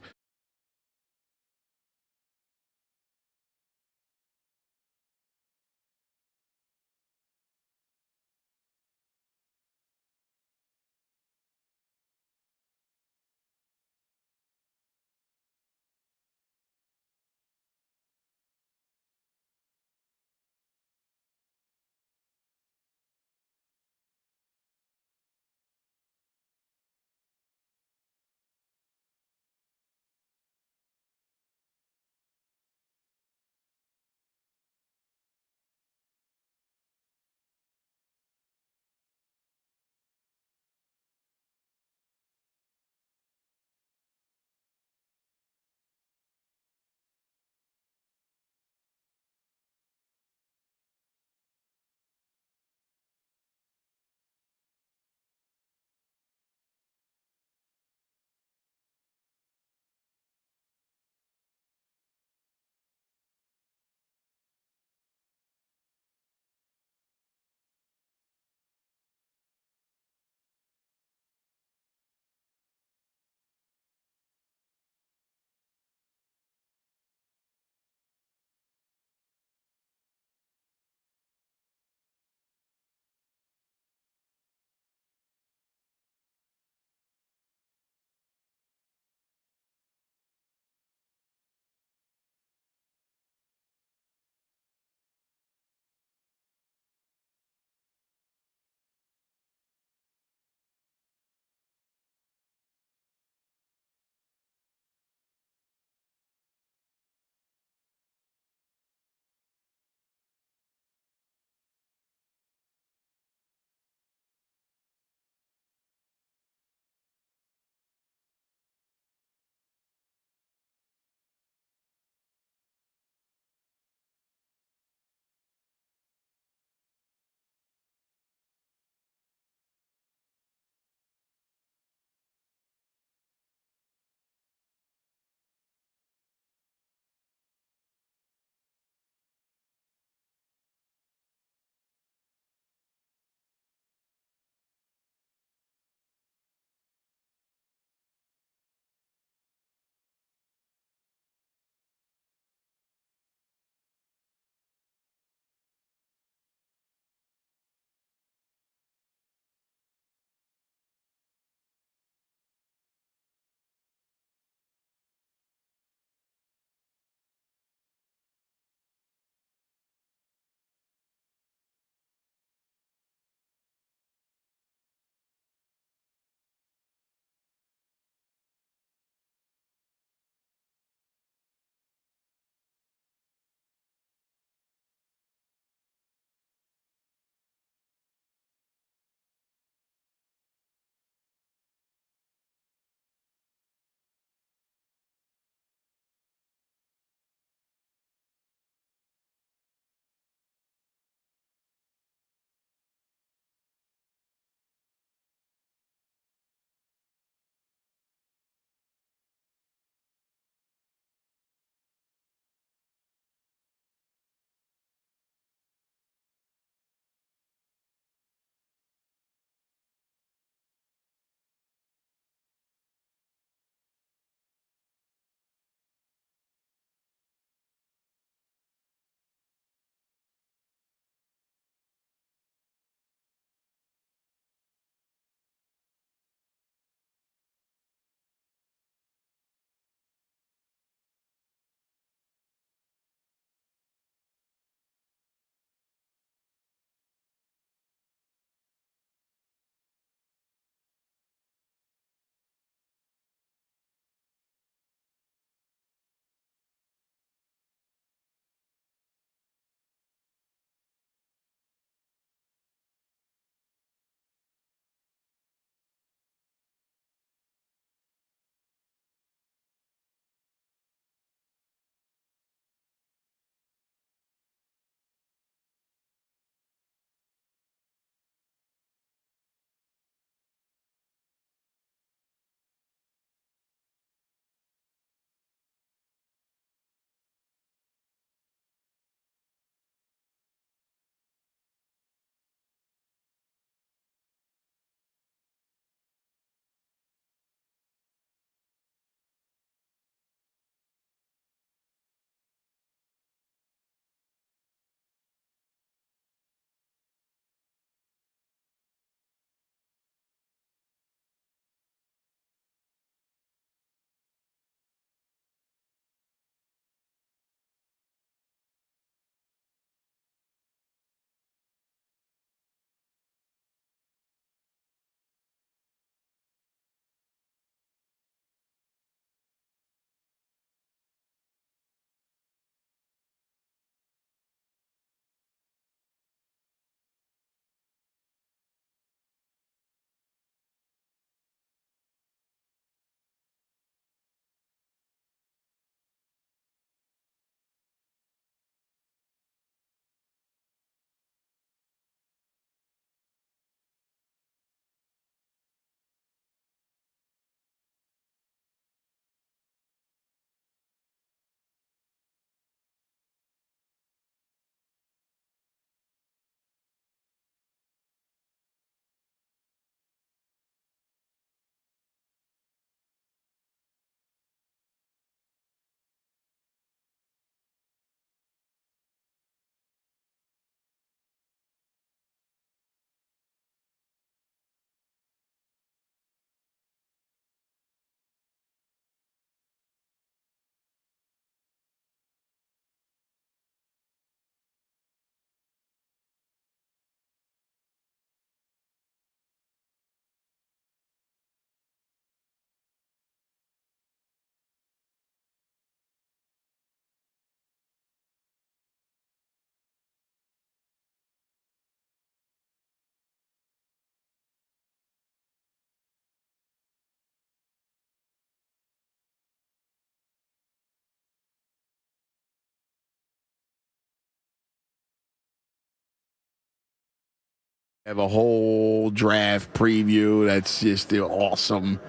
Have a whole draft preview that's just awesome.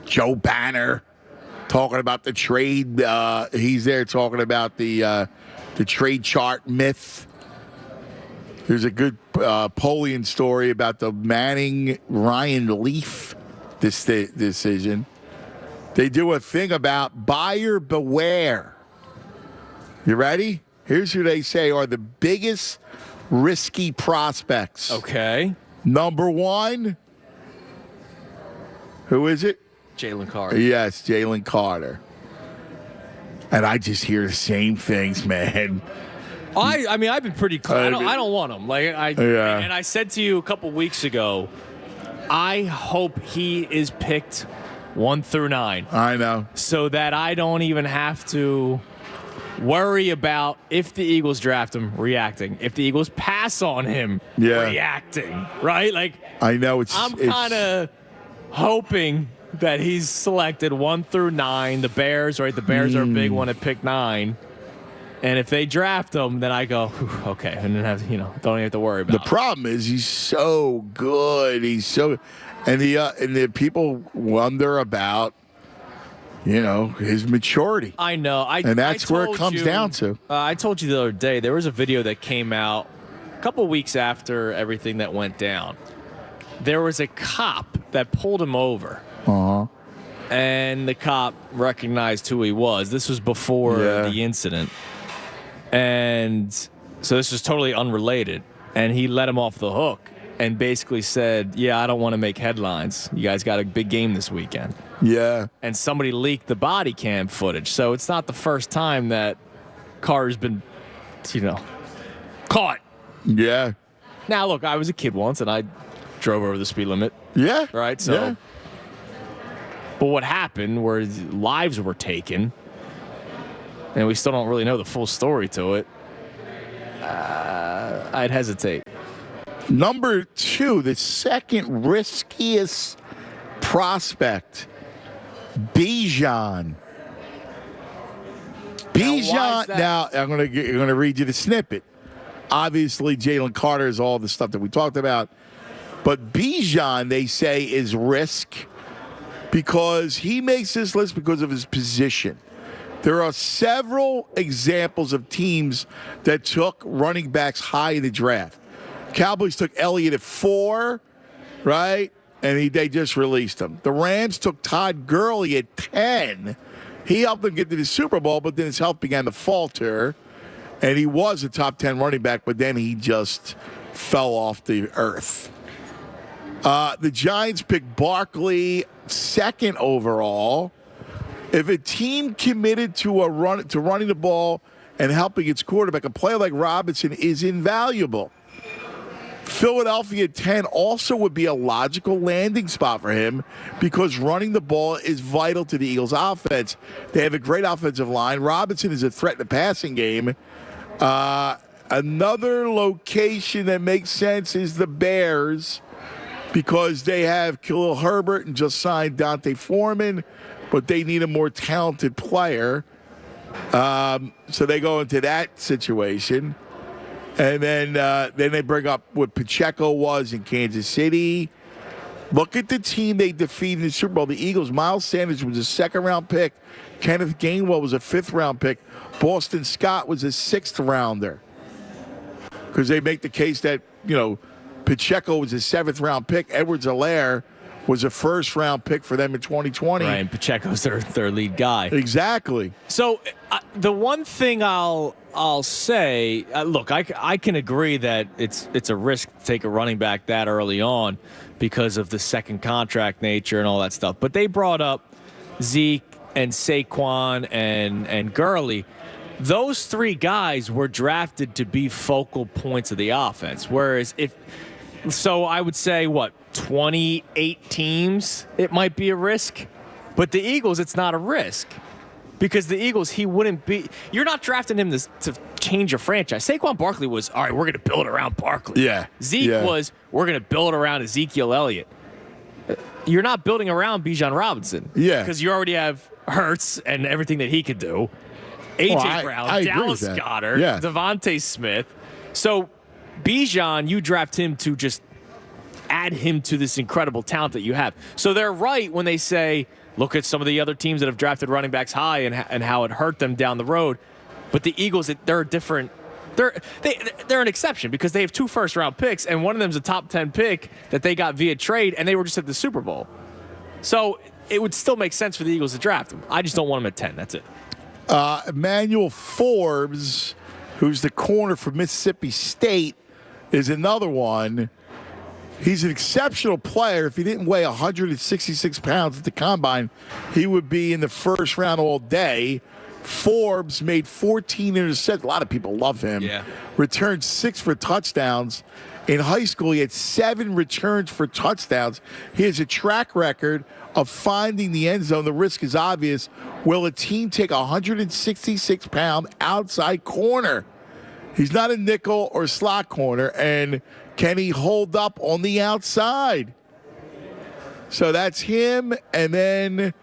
Joe Banner talking about the trade. He's there talking about the trade chart myth. There's a good Polian story about the Manning-Ryan Leaf decision. They do a thing about buyer beware. You ready? Here's who they say are the biggest risky prospects. Okay. Number 1. Who is it? Jalen Carter. Yes, Jalen Carter. And I just hear the same things, man. I mean, I've been pretty clear. I don't want him. And I said to you a couple weeks ago, I hope he is picked 1 through 9. I know. So that I don't even have to worry about if the Eagles draft him, reacting. If the Eagles pass on him, reacting. Right? Like, I know I'm kind of hoping that he's selected 1 through 9. The Bears, right? The Bears are a big one at pick 9. And if they draft him, then I go, okay, and then don't even have to worry about it. The problem is he's so good. And the people wonder about, his maturity. I know. And that's where it comes down to. I told you the other day, there was a video that came out a couple weeks after everything that went down. There was a cop that pulled him over. Uh-huh. And the cop recognized who he was. This was before the incident. And so this was totally unrelated. And he let him off the hook and basically said, I don't want to make headlines. You guys got a big game this weekend. Yeah. And somebody leaked the body cam footage. So it's not the first time that Carter's been, caught. Yeah. Now, look, I was a kid once and I drove over the speed limit. Yeah. Right? So, but what happened where lives were taken, and we still don't really know the full story to it, I'd hesitate. Number 2, the second riskiest prospect, Bijan. Now I'm going to read you the snippet. Obviously, Jalen Carter is all the stuff that we talked about. But Bijan, they say, is risk because he makes this list because of his position. There are several examples of teams that took running backs high in the draft. Cowboys took Elliott at 4, right? And they just released him. The Rams took Todd Gurley at 10. He helped them get to the Super Bowl, but then his health began to falter. And he was a top 10 running back, but then he just fell off the earth. The Giants picked Barkley 2nd overall. If a team committed to running the ball and helping its quarterback, a player like Robinson is invaluable. Philadelphia at 10 also would be a logical landing spot for him because running the ball is vital to the Eagles' offense. They have a great offensive line. Robinson is a threat in the passing game. Another location that makes sense is the Bears because they have Khalil Herbert and just signed Dante Foreman, but they need a more talented player. So they go into that situation. And then they bring up what Pacheco was in Kansas City. Look at the team they defeated in the Super Bowl. The Eagles, Miles Sanders was a 2nd-round pick. Kenneth Gainwell was a 5th-round pick. Boston Scott was a 6th-rounder. Because they make the case that, Pacheco was a 7th-round pick. Edwards-Helaire was a 1st-round pick for them in 2020. Right, and Pacheco's their lead guy. Exactly. So the one thing I'll say, look, I can agree that it's a risk to take a running back that early on because of the second contract nature and all that stuff. But they brought up Zeke and Saquon and Gurley. Those 3 guys were drafted to be focal points of the offense. Whereas so I would say, 28 teams, it might be a risk. But the Eagles, it's not a risk. Because the Eagles, he wouldn't be... You're not drafting him to change your franchise. Saquon Barkley was, all right, we're going to build around Barkley. Yeah. Zeke was, we're going to build around Ezekiel Elliott. You're not building around Bijan Robinson. Yeah. Because you already have Hurts and everything that he could do. A.J. Brown, Dallas Goedert, Devontae Smith. So Bijan, you draft him to just add him to this incredible talent that you have. So they're right when they say, look at some of the other teams that have drafted running backs high and how it hurt them down the road. But the Eagles, they're a different. They're an exception because they have 2 first-round picks, and one of them's a top 10 pick that they got via trade, and they were just at the Super Bowl. So it would still make sense for the Eagles to draft him. I just don't want him at 10. That's it. Emmanuel Forbes, who's the corner for Mississippi State, is another one. He's an exceptional player. If he didn't weigh 166 pounds at the combine, he would be in the first round all day. Forbes made 14 interceptions. A lot of people love him. Yeah. Returned 6 for touchdowns. In high school, he had 7 returns for touchdowns. He has a track record of finding the end zone. The risk is obvious. Will a team take a 166-pound outside corner? He's not a nickel or slot corner, and can he hold up on the outside? So that's him, and then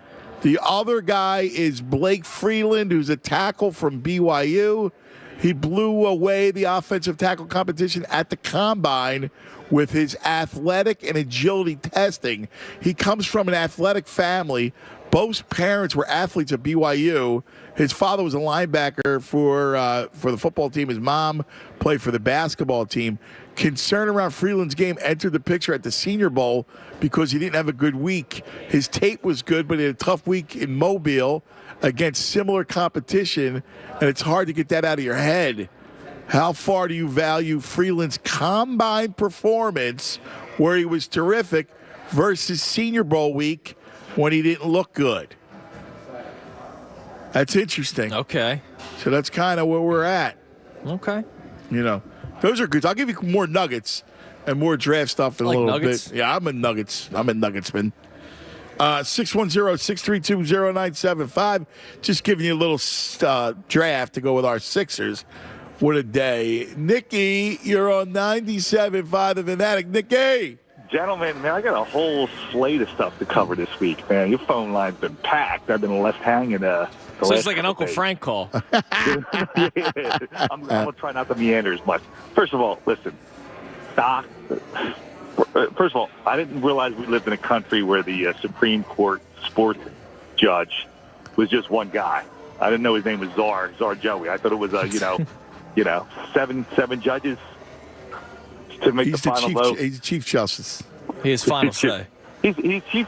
the other guy is Blake Freeland, who's a tackle from BYU. He blew away the offensive tackle competition at the combine with his athletic and agility testing. He comes from an athletic family. Both parents were athletes at BYU. His father was a linebacker for the football team. His mom played for the basketball team. Concern around Freeland's game entered the picture at the Senior Bowl because he didn't have a good week. His tape was good, but he had a tough week in Mobile against similar competition, and it's hard to get that out of your head. How far do you value Freeland's combine performance, where he was terrific, versus Senior Bowl week when he didn't look good? That's interesting. Okay. So that's kind of where we're at. Okay. You know, those are good. I'll give you more nuggets and more draft stuff in a little bit. Yeah, I'm a Nuggetsman. 610-632-0975. Just giving you a little draft to go with our Sixers. What a day. Nikki, you're on 97.5 The Fanatic. Nikki! Gentlemen, man, I got a whole slate of stuff to cover this week, man. Your phone line's been packed. I've been left hanging. So it's like an Uncle Frank call. I'm going to try not to meander as much. First of all, listen, Doc. First of all, I didn't realize we lived in a country where the Supreme Court sports judge was just one guy. I didn't know his name was Czar Joey. I thought it was seven judges to make the final vote. He's the Chief Justice. He has final say. He's Chief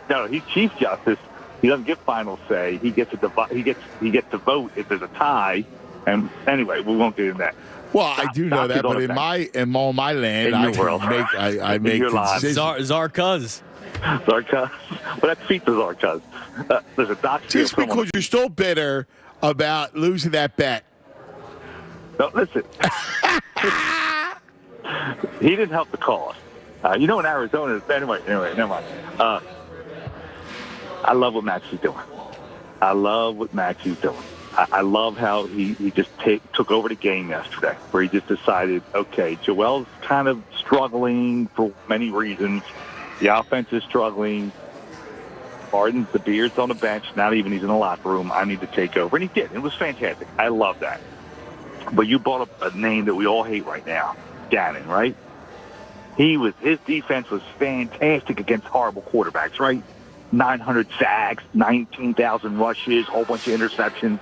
Justice. He doesn't get final say. He gets to vote if there's a tie. And anyway, we won't get into that. Well, I do know that, but in my land, I make decisions. Zarkuz. Well, that's feet to Zarkuz. Listen, Doc. Just because you're still bitter about losing that bet. No, listen. He didn't help the cause. In Arizona. Anyway, never mind. I love what Maxey's doing. I love how he just took over the game yesterday, where he just decided, okay, Joel's kind of struggling for many reasons. The offense is struggling. The beard's on the bench. Not even he's in the locker room. I need to take over. And he did. It was fantastic. I love that. But you brought up a name that we all hate right now, Gannon, right? His defense was fantastic against horrible quarterbacks, right? 900 sacks, 19,000 rushes, whole bunch of interceptions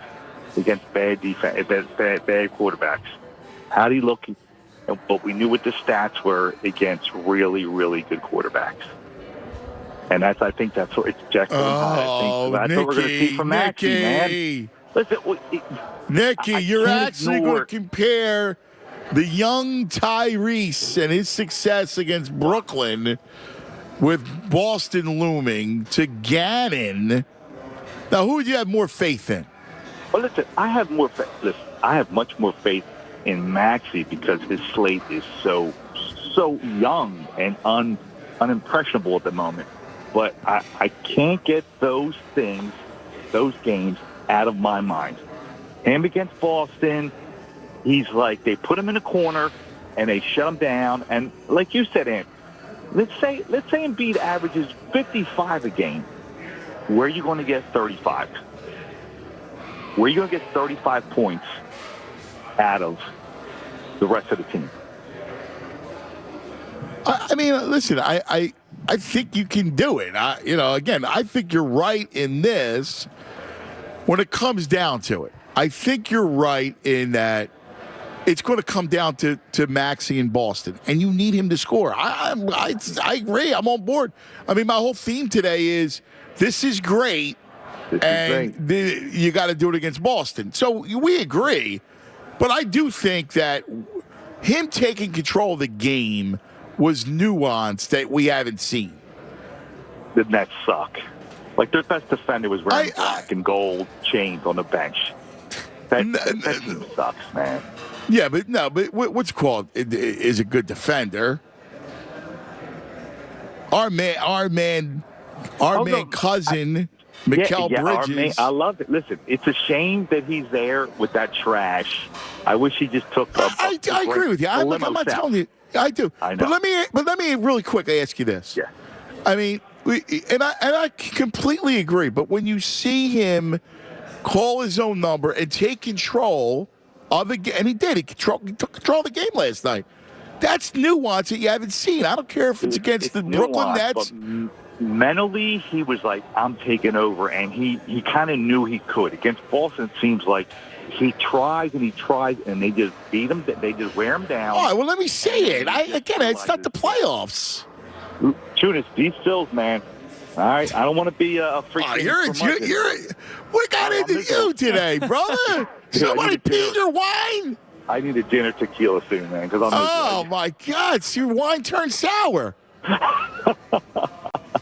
against bad defense, bad quarterbacks. How did he look? But we knew what the stats were against really, really good quarterbacks. And I think that's what it's Jackson. Oh, that's what we're going to see from Maxey, man. Listen, Nikki, you're actually going to compare the young Tyrese and his success against Brooklyn with Boston looming to Gannon. Now, who would you have more faith in? Well, listen, I have much more faith in Maxey because his slate is so young and unimpressionable at the moment. But I can't get those games out of my mind. Him against Boston, he's like, they put him in a corner and they shut him down. And like you said, Andy, let's say Embiid averages 55 a game. Where are you going to get 35? Where are you going to get 35 points out of the rest of the team? I mean, listen, I think you can do it. Again, I think you're right in this when it comes down to it. I think you're right in that it's going to come down to Maxey in Boston, and you need him to score. I agree. I'm on board. I mean, my whole theme today is this is great, you got to do it against Boston. So we agree, but I do think that him taking control of the game was nuance that we haven't seen. The Nets suck. Like, their best defender was wearing black and gold chains on the bench. That team sucks, man. Yeah, but what's called is a good defender. Our man, cousin, Mikal Bridges. I love it. Listen, it's a shame that he's there with that trash. I wish he just took. I agree with you. I'm not telling you. I do. I know. But let me really quickly ask you this. Yeah. I mean, I completely agree. But when you see him call his own number and take control of the game, and he did. He took control of the game last night. That's nuance that you haven't seen. I don't care if it's against the Brooklyn Nets. Mentally, he was like, I'm taking over, and he kind of knew he could. Against Boston, it seems like he tries, and they just beat him. They just wear him down. All right, well, let me say it. It's not the playoffs. Tunis, these Phils, man. All right, I don't want to be a freak. What got into you today, brother? Somebody peed your wine? I need a gin or tequila soon, man. Oh, my God. Your wine turned sour.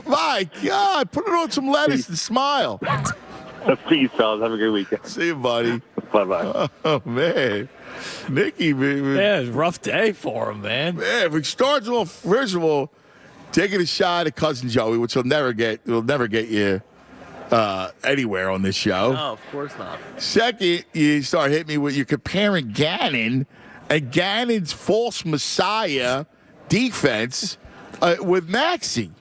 My God. Put it on some lettuce and smile. Peace, fellas. Have a good weekend. See you, buddy. Bye-bye. Oh, man. Nicky, man. Yeah, it's a rough day for him, man. Man, if it starts off, first of all, taking a shot at Cousin Joey, which will never get you anywhere on this show. No, of course not. Second, you start hitting me with you're comparing Gannon and Gannon's false messiah defense with Maxey.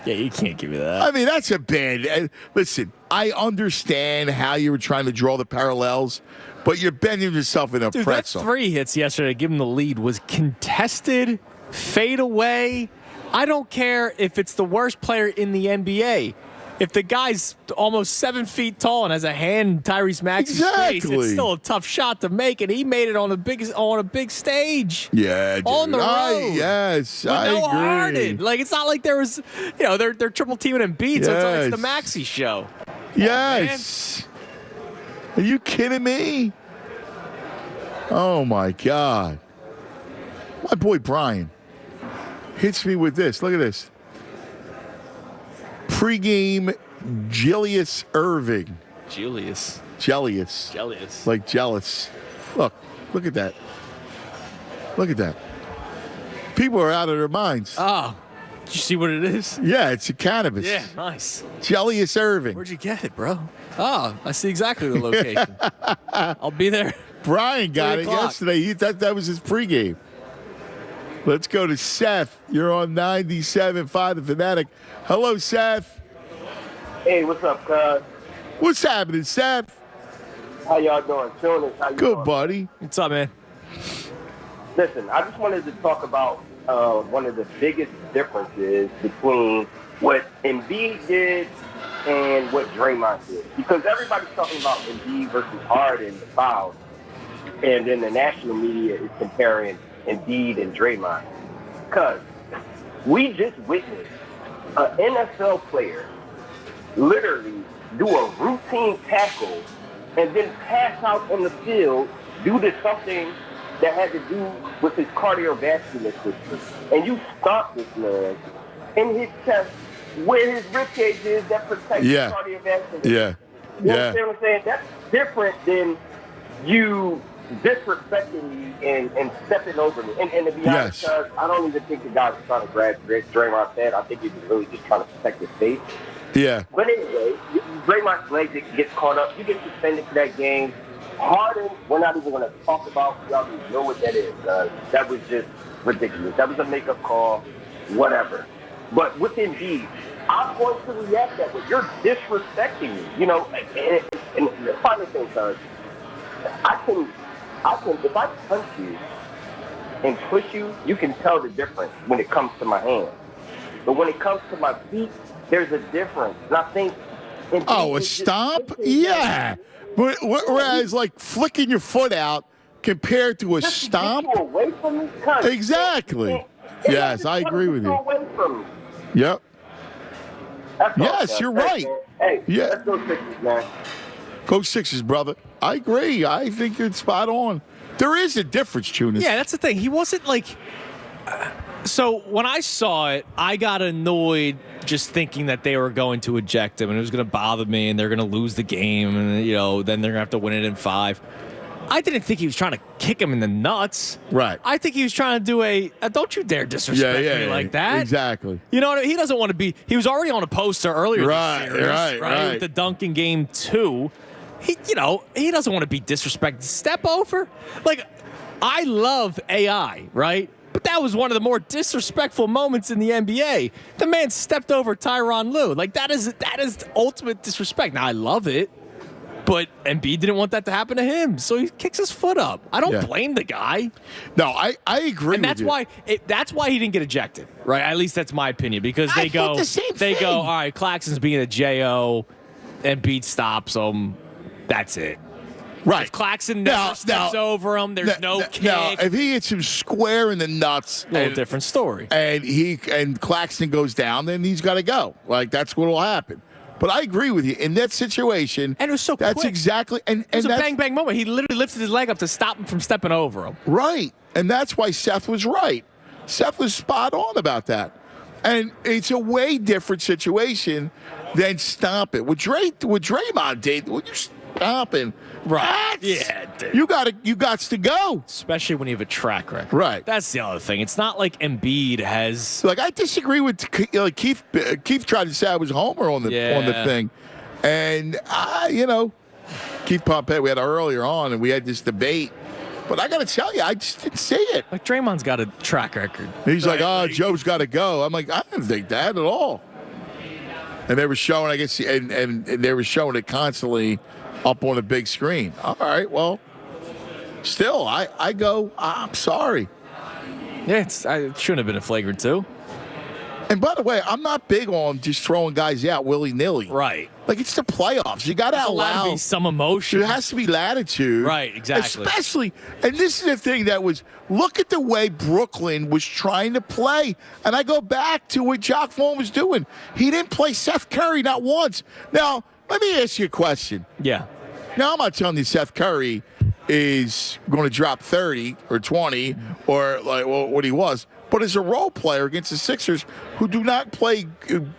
Yeah, you can't give me that. I mean, that's a bad. Listen, I understand how you were trying to draw the parallels, but you're bending yourself in a pretzel. That 3 hits yesterday to give him the lead was contested, fade away. I don't care if it's the worst player in the NBA. If the guy's almost 7 feet tall and has a hand in Tyrese Maxey's face, it's still a tough shot to make, and he made it on a big stage. Yeah, dude. On the road. Yes, with I no agree. Harden. Like, it's not like there was, they're triple teaming Embiid, so it's the Maxey show. Yes. Are you kidding me? Oh my God. My boy Brian hits me with this. Look at this. Pre-game Julius Irving. Julius. Like jealous. Look at that. Look at that. People are out of their minds. Oh, did you see what it is? Yeah, it's a cannabis. Yeah, nice. Julius Irving. Where'd you get it, bro? Oh, I see exactly the location. I'll be there. Brian got it yesterday. That was his pregame. Let's go to Seth. You're on 97.5 The Fanatic. Hello, Seth. Hey, what's up, cuz? What's happening, Seth? How y'all doing? Tunis, how you Good, doing? buddy. What's up, man? Listen, I just wanted to talk about one of the biggest differences between what Embiid did and what Draymond did. Because everybody's talking about Embiid versus Harden, the fouls. And then the national media is comparing Embiid and Draymond. Because we just witnessed an NFL player literally do a routine tackle and then pass out on the field due to something that had to do with his cardiovascular system. And you stop this man in his chest where his ribcage is that protects his cardiovascular system. Yeah. You understand what I'm saying? That's different than you disrespecting me and stepping over me. And to be honest, I don't even think the guy was trying to grab Draymond's head. I think he was really just trying to protect his face. Yeah. But anyway, Draymond's leg gets caught up. You get suspended for that game. Harden, we're not even going to talk about. You already know what that is. That was just ridiculous. That was a makeup call, whatever. But with Embiid, I'm going to react that way. You're disrespecting me. You know, and the funny thing, cuz, I can, if I punch you and push you, you can tell the difference when it comes to my hand. But when it comes to my feet, there's a difference. And I think. Oh, a stomp? Yeah. But whereas, like, flicking your foot out compared to a stomp. Get you away from me? Exactly. Yes, I agree with you. Away from me. Yep. Yes, you're right. Hey, yeah. Let's go Sixers, man. Go Sixers, brother. I agree. I think you're spot on. There is a difference, Tunis. Yeah, that's the thing. He wasn't like. So when I saw it, I got annoyed just thinking that they were going to eject him and it was going to bother me and they're going to lose the game and then they're going to have to win it in 5. I didn't think he was trying to kick him in the nuts. Right. I think he was trying to do a don't you dare disrespect me like that. Exactly. You know what I mean? He doesn't want to be. He was already on a poster earlier right, this series, right. with the Duncan game 2. He doesn't want to be disrespected. Step over. Like, I love AI, right? But that was one of the more disrespectful moments in the NBA. The man stepped over Tyronn Lue. Like, that is ultimate disrespect. Now, I love it, but Embiid didn't want that to happen to him, so he kicks his foot up. I don't blame the guy. No, I agree and that's with you. That's why he didn't get ejected, right? At least that's my opinion, because they go, all right, Claxton's being a JO, Embiid stops him. That's it. Right. If Claxton never steps over him, there's no kick. No, if he hits him square in the nuts, a little different story. And Claxton goes down, then he's got to go. Like, that's what will happen. But I agree with you. In that situation, and it was so that's quick. Exactly. And it was a bang moment. He literally lifted his leg up to stop him from stepping over him. Right. And that's why Seth was right. Seth was spot on about that. And it's a way different situation than stomp it. What Draymond did, when you stomp him, right? Yeah, dude. You got to go. Especially when you have a track record. Right. That's the other thing. It's not like Embiid has. Like, I disagree with Keith. Keith tried to say I was Homer on the thing, and Keith Pompey. We had earlier on, and we had this debate. But I got to tell you, I just didn't see it. Like, Draymond's got a track record. He's like, Joe's got to go. I'm like, I didn't think that at all. And they were showing, I guess, and they were showing it constantly up on the big screen. All right, well, still, I go, I'm sorry. Yeah, it shouldn't have been a flagrant 2. And by the way, I'm not big on just throwing guys out willy-nilly. Right. Like, it's the playoffs. You got to allow. Be some emotion. There has to be latitude. Right, exactly. Especially, and this is the thing that was, look at the way Brooklyn was trying to play. And I go back to what Jock Vaughn was doing. He didn't play Seth Curry not once. Now, let me ask you a question. Yeah. Now, I'm not telling you Seth Curry is going to drop 30 or 20 or like what he was. But as a role player against the Sixers, who do not play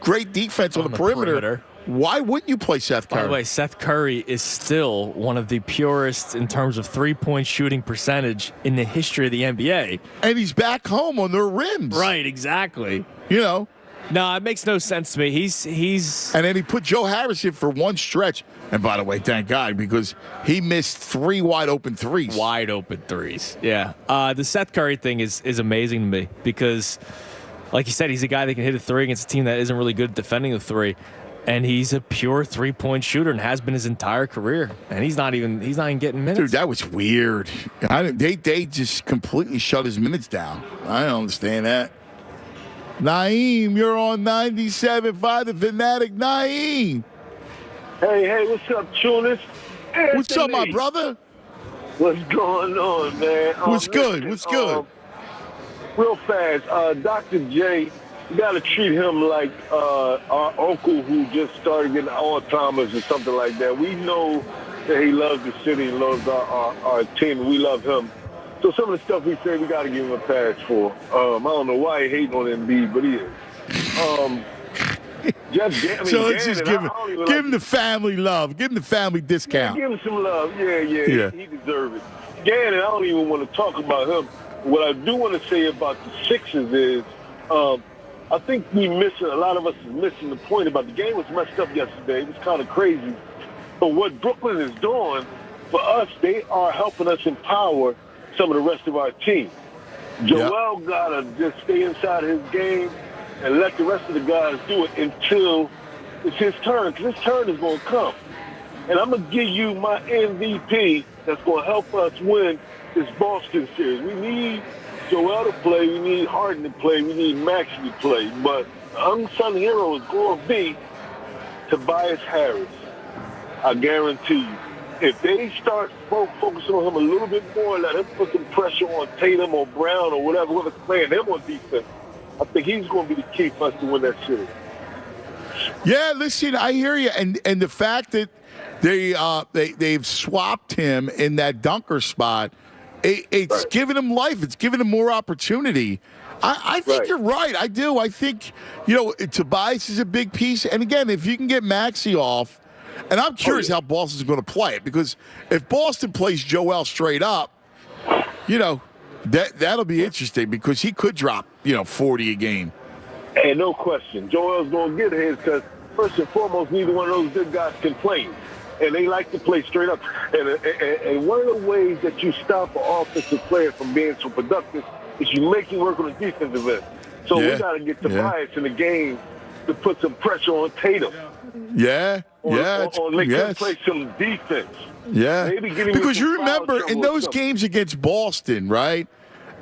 great defense on the perimeter, why wouldn't you play Seth Curry? By the way, Seth Curry is still one of the purest in terms of three-point shooting percentage in the history of the NBA. And he's back home on their rims. Right, exactly. No, it makes no sense to me. He's And then he put Joe Harris in for one stretch. And by the way, thank God, because he missed 3 wide open threes. Yeah. The Seth Curry thing is amazing to me because, like you said, he's a guy that can hit a 3 against a team that isn't really good at defending the 3. And he's a pure 3-point shooter and has been his entire career. And he's not even getting minutes. Dude, that was weird. They just completely shut his minutes down. I don't understand that. Naeem, you're on 97.5 The Fanatic. Naeem. Hey, what's up, Tunis? What's up, my brother? What's going on, man? What's good? Real fast, Dr. J, you got to treat him like our uncle who just started getting Alzheimer's or something like that. We know that he loves the city and loves our team, and we love him. So some of the stuff we say, we got to give him a pass for. I don't know why he hating on Embiid, but he is. Let's just give him the family love. Give him the family discount. Yeah, give him some love. Yeah. He deserves it. Gannon, I don't even want to talk about him. What I do want to say about the Sixers is I think a lot of us is missing the point about the game was messed up yesterday. It was kind of crazy. But what Brooklyn is doing, for us, they are helping us empower some of the rest of our team. Joel got to just stay inside his game and let the rest of the guys do it until it's his turn, because his turn is going to come. And I'm going to give you my MVP that's going to help us win this Boston series. We need Joel to play. We need Harden to play. We need Maxey to play. But unsung hero is going to be Tobias Harris. I guarantee you. If they start focusing on him a little bit more, let him put some pressure on Tatum or Brown or whatever, whoever's playing him on defense, I think he's going to be the key for us to win that series. Yeah, listen, I hear you, and the fact that they've swapped him in that dunker spot, it's giving him life. It's giving him more opportunity. I think you're right. I do. I think Tobias is a big piece, and again, if you can get Maxey off. And I'm curious how Boston's going to play it, because if Boston plays Joel straight up, that'll be interesting, because he could drop 40 a game. And no question, Joel's going to get his, because first and foremost, neither one of those good guys can play, and they like to play straight up. And one of the ways that you stop an offensive player from being so productive is you make him work on the defensive end. So we got to get Tobias in the game to put some pressure on Tatum. Or make him play some defense. Maybe because you remember in those games against Boston, right?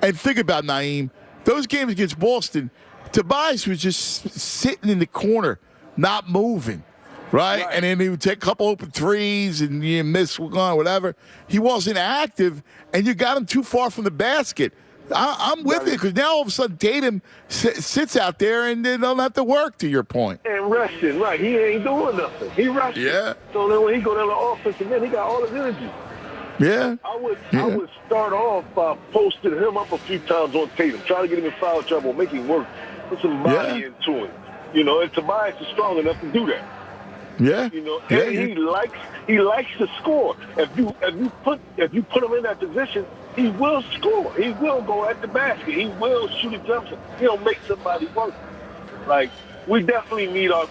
And think about Naeem, those games against Boston, Tobias was just sitting in the corner, not moving, right? And then he would take a couple open threes and you miss one, whatever. He wasn't active, and you got him too far from the basket. I'm with you, because now all of a sudden Tatum sits out there and they don't have to work, to your point. And resting, right. He ain't doing nothing. He resting. So then when he go down the offensive end, he got all his energy. I would start off by posting him up a few times on Tatum, try to get him in foul trouble, make him work, put some body into him. And Tobias is strong enough to do that. And he likes to score. If you put him in that position, he will score. He will go at the basket. He will shoot a jump shot. He'll make somebody work. Like, we definitely need our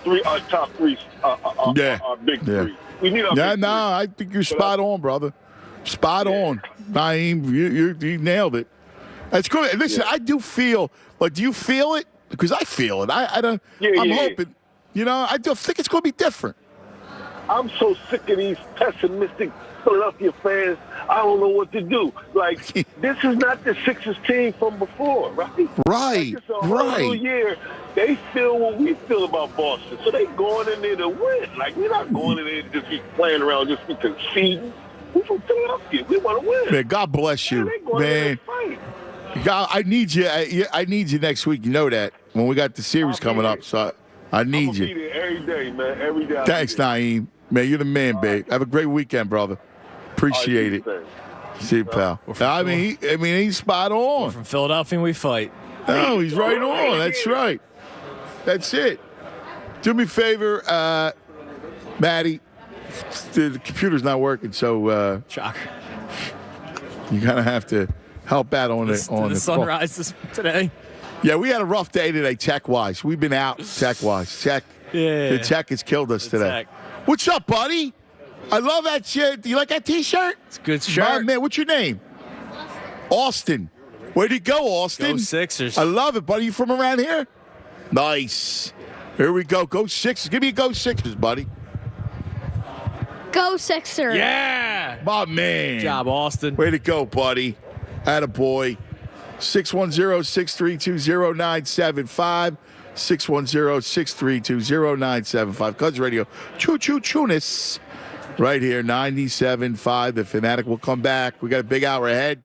top three, our big three. We need our big three. I think you're spot on, brother. Spot on. Naeem, you nailed it. That's good. Listen, I do feel, do you feel it? Because I feel it. I don't. I'm hoping. I do think it's going to be different. I'm so sick of these pessimistic Philadelphia fans. I don't know what to do. Like, this is not the Sixers team from before, right? Right. Like, it's a whole new year. They feel what we feel about Boston, so they going in there to win. Like, we're not going in there to just be playing around, just be conceding. We're from Philadelphia. We want to win. Man, God bless you, man. God, I need you. I need you next week. You know that, when we got the series coming up. So I need you. Be there every day, man. Every day. Thanks, Naeem. Man, you're the man, babe. Have a great weekend, brother. Appreciate it. See you, pal. I mean, he's spot on. We're from Philadelphia, and we fight. No, he's right on. That's right. That's it. Do me a favor, Maddie. The computer's not working, so shocker. You're gonna have to help out on the sunrise today. Yeah, we had a rough day today, tech-wise. We've been out tech-wise. The tech has killed us today. What's up, buddy? I love that shit. Do you like that T-shirt? It's a good shirt. Man, what's your name? Austin. Where'd you go, Austin? Go Sixers. I love it, buddy. You from around here? Nice. Here we go. Go Sixers. Give me a Go Sixers, buddy. Go Sixers. Yeah. My man. Good job, Austin. Way to go, buddy. Attaboy. 610-632-0975. 610-632-0975. Cuz Radio. Choo-choo-choonis. Right here, 97.5 The Fanatic. Will come back. We got a big hour ahead.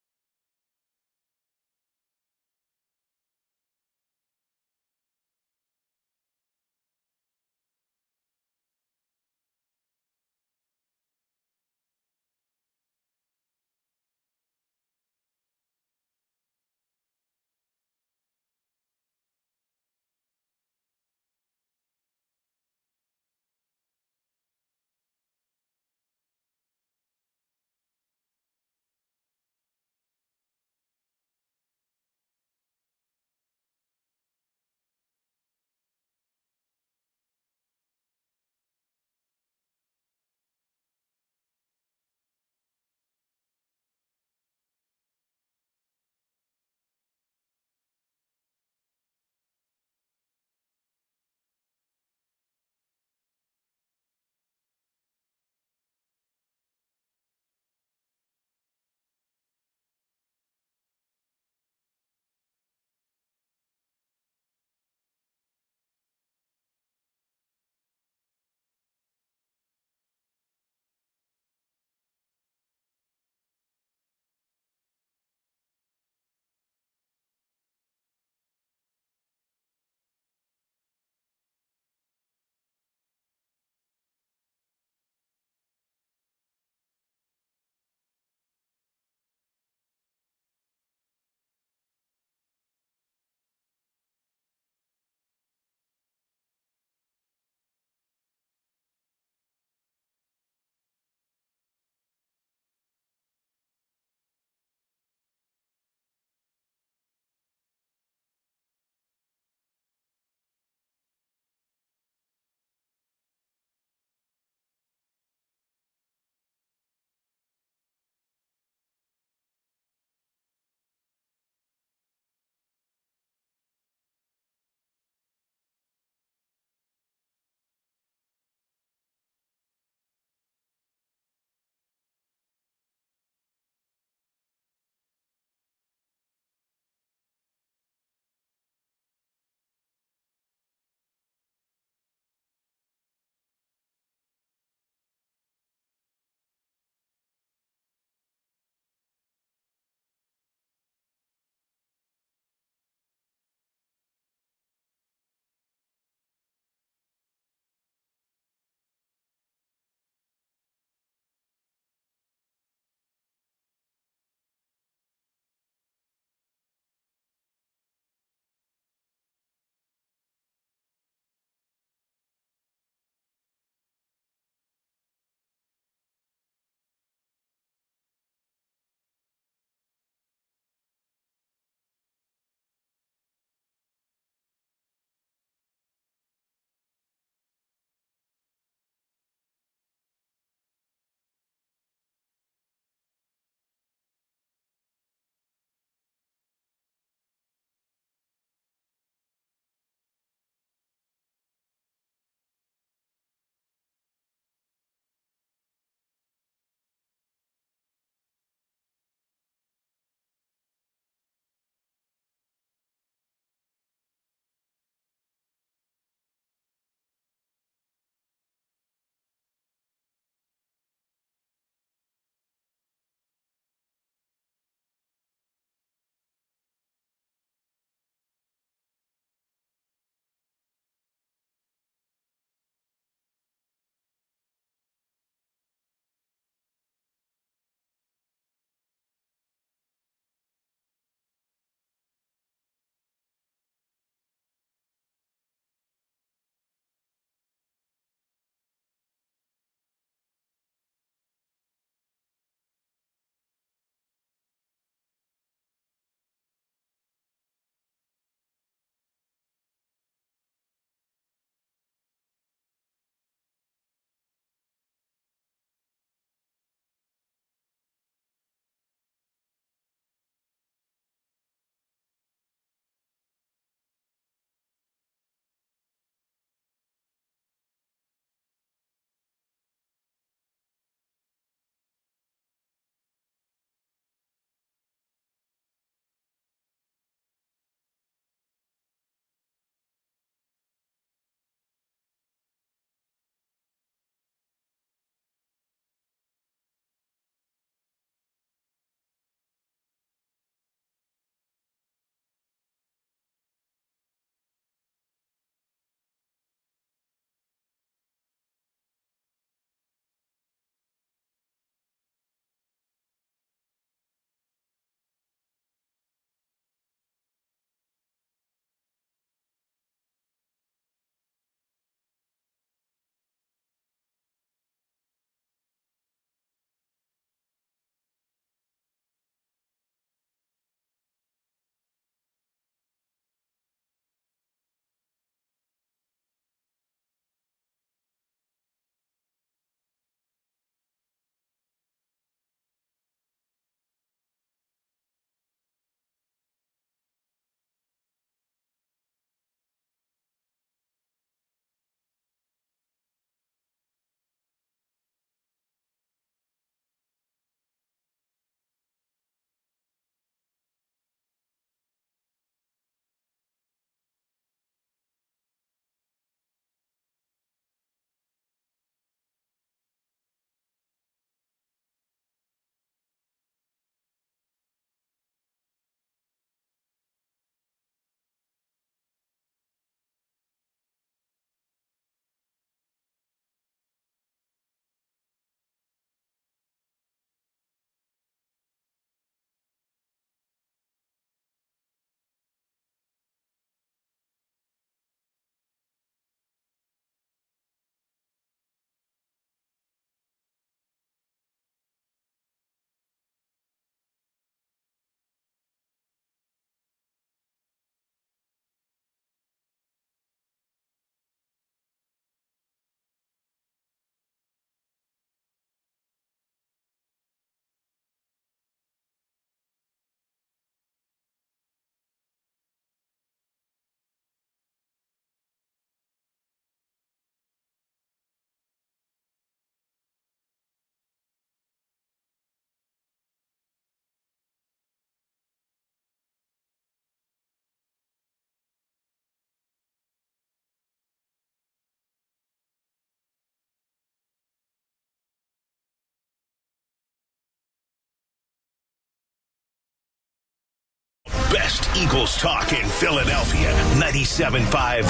best Eagles talk in Philadelphia. 97.5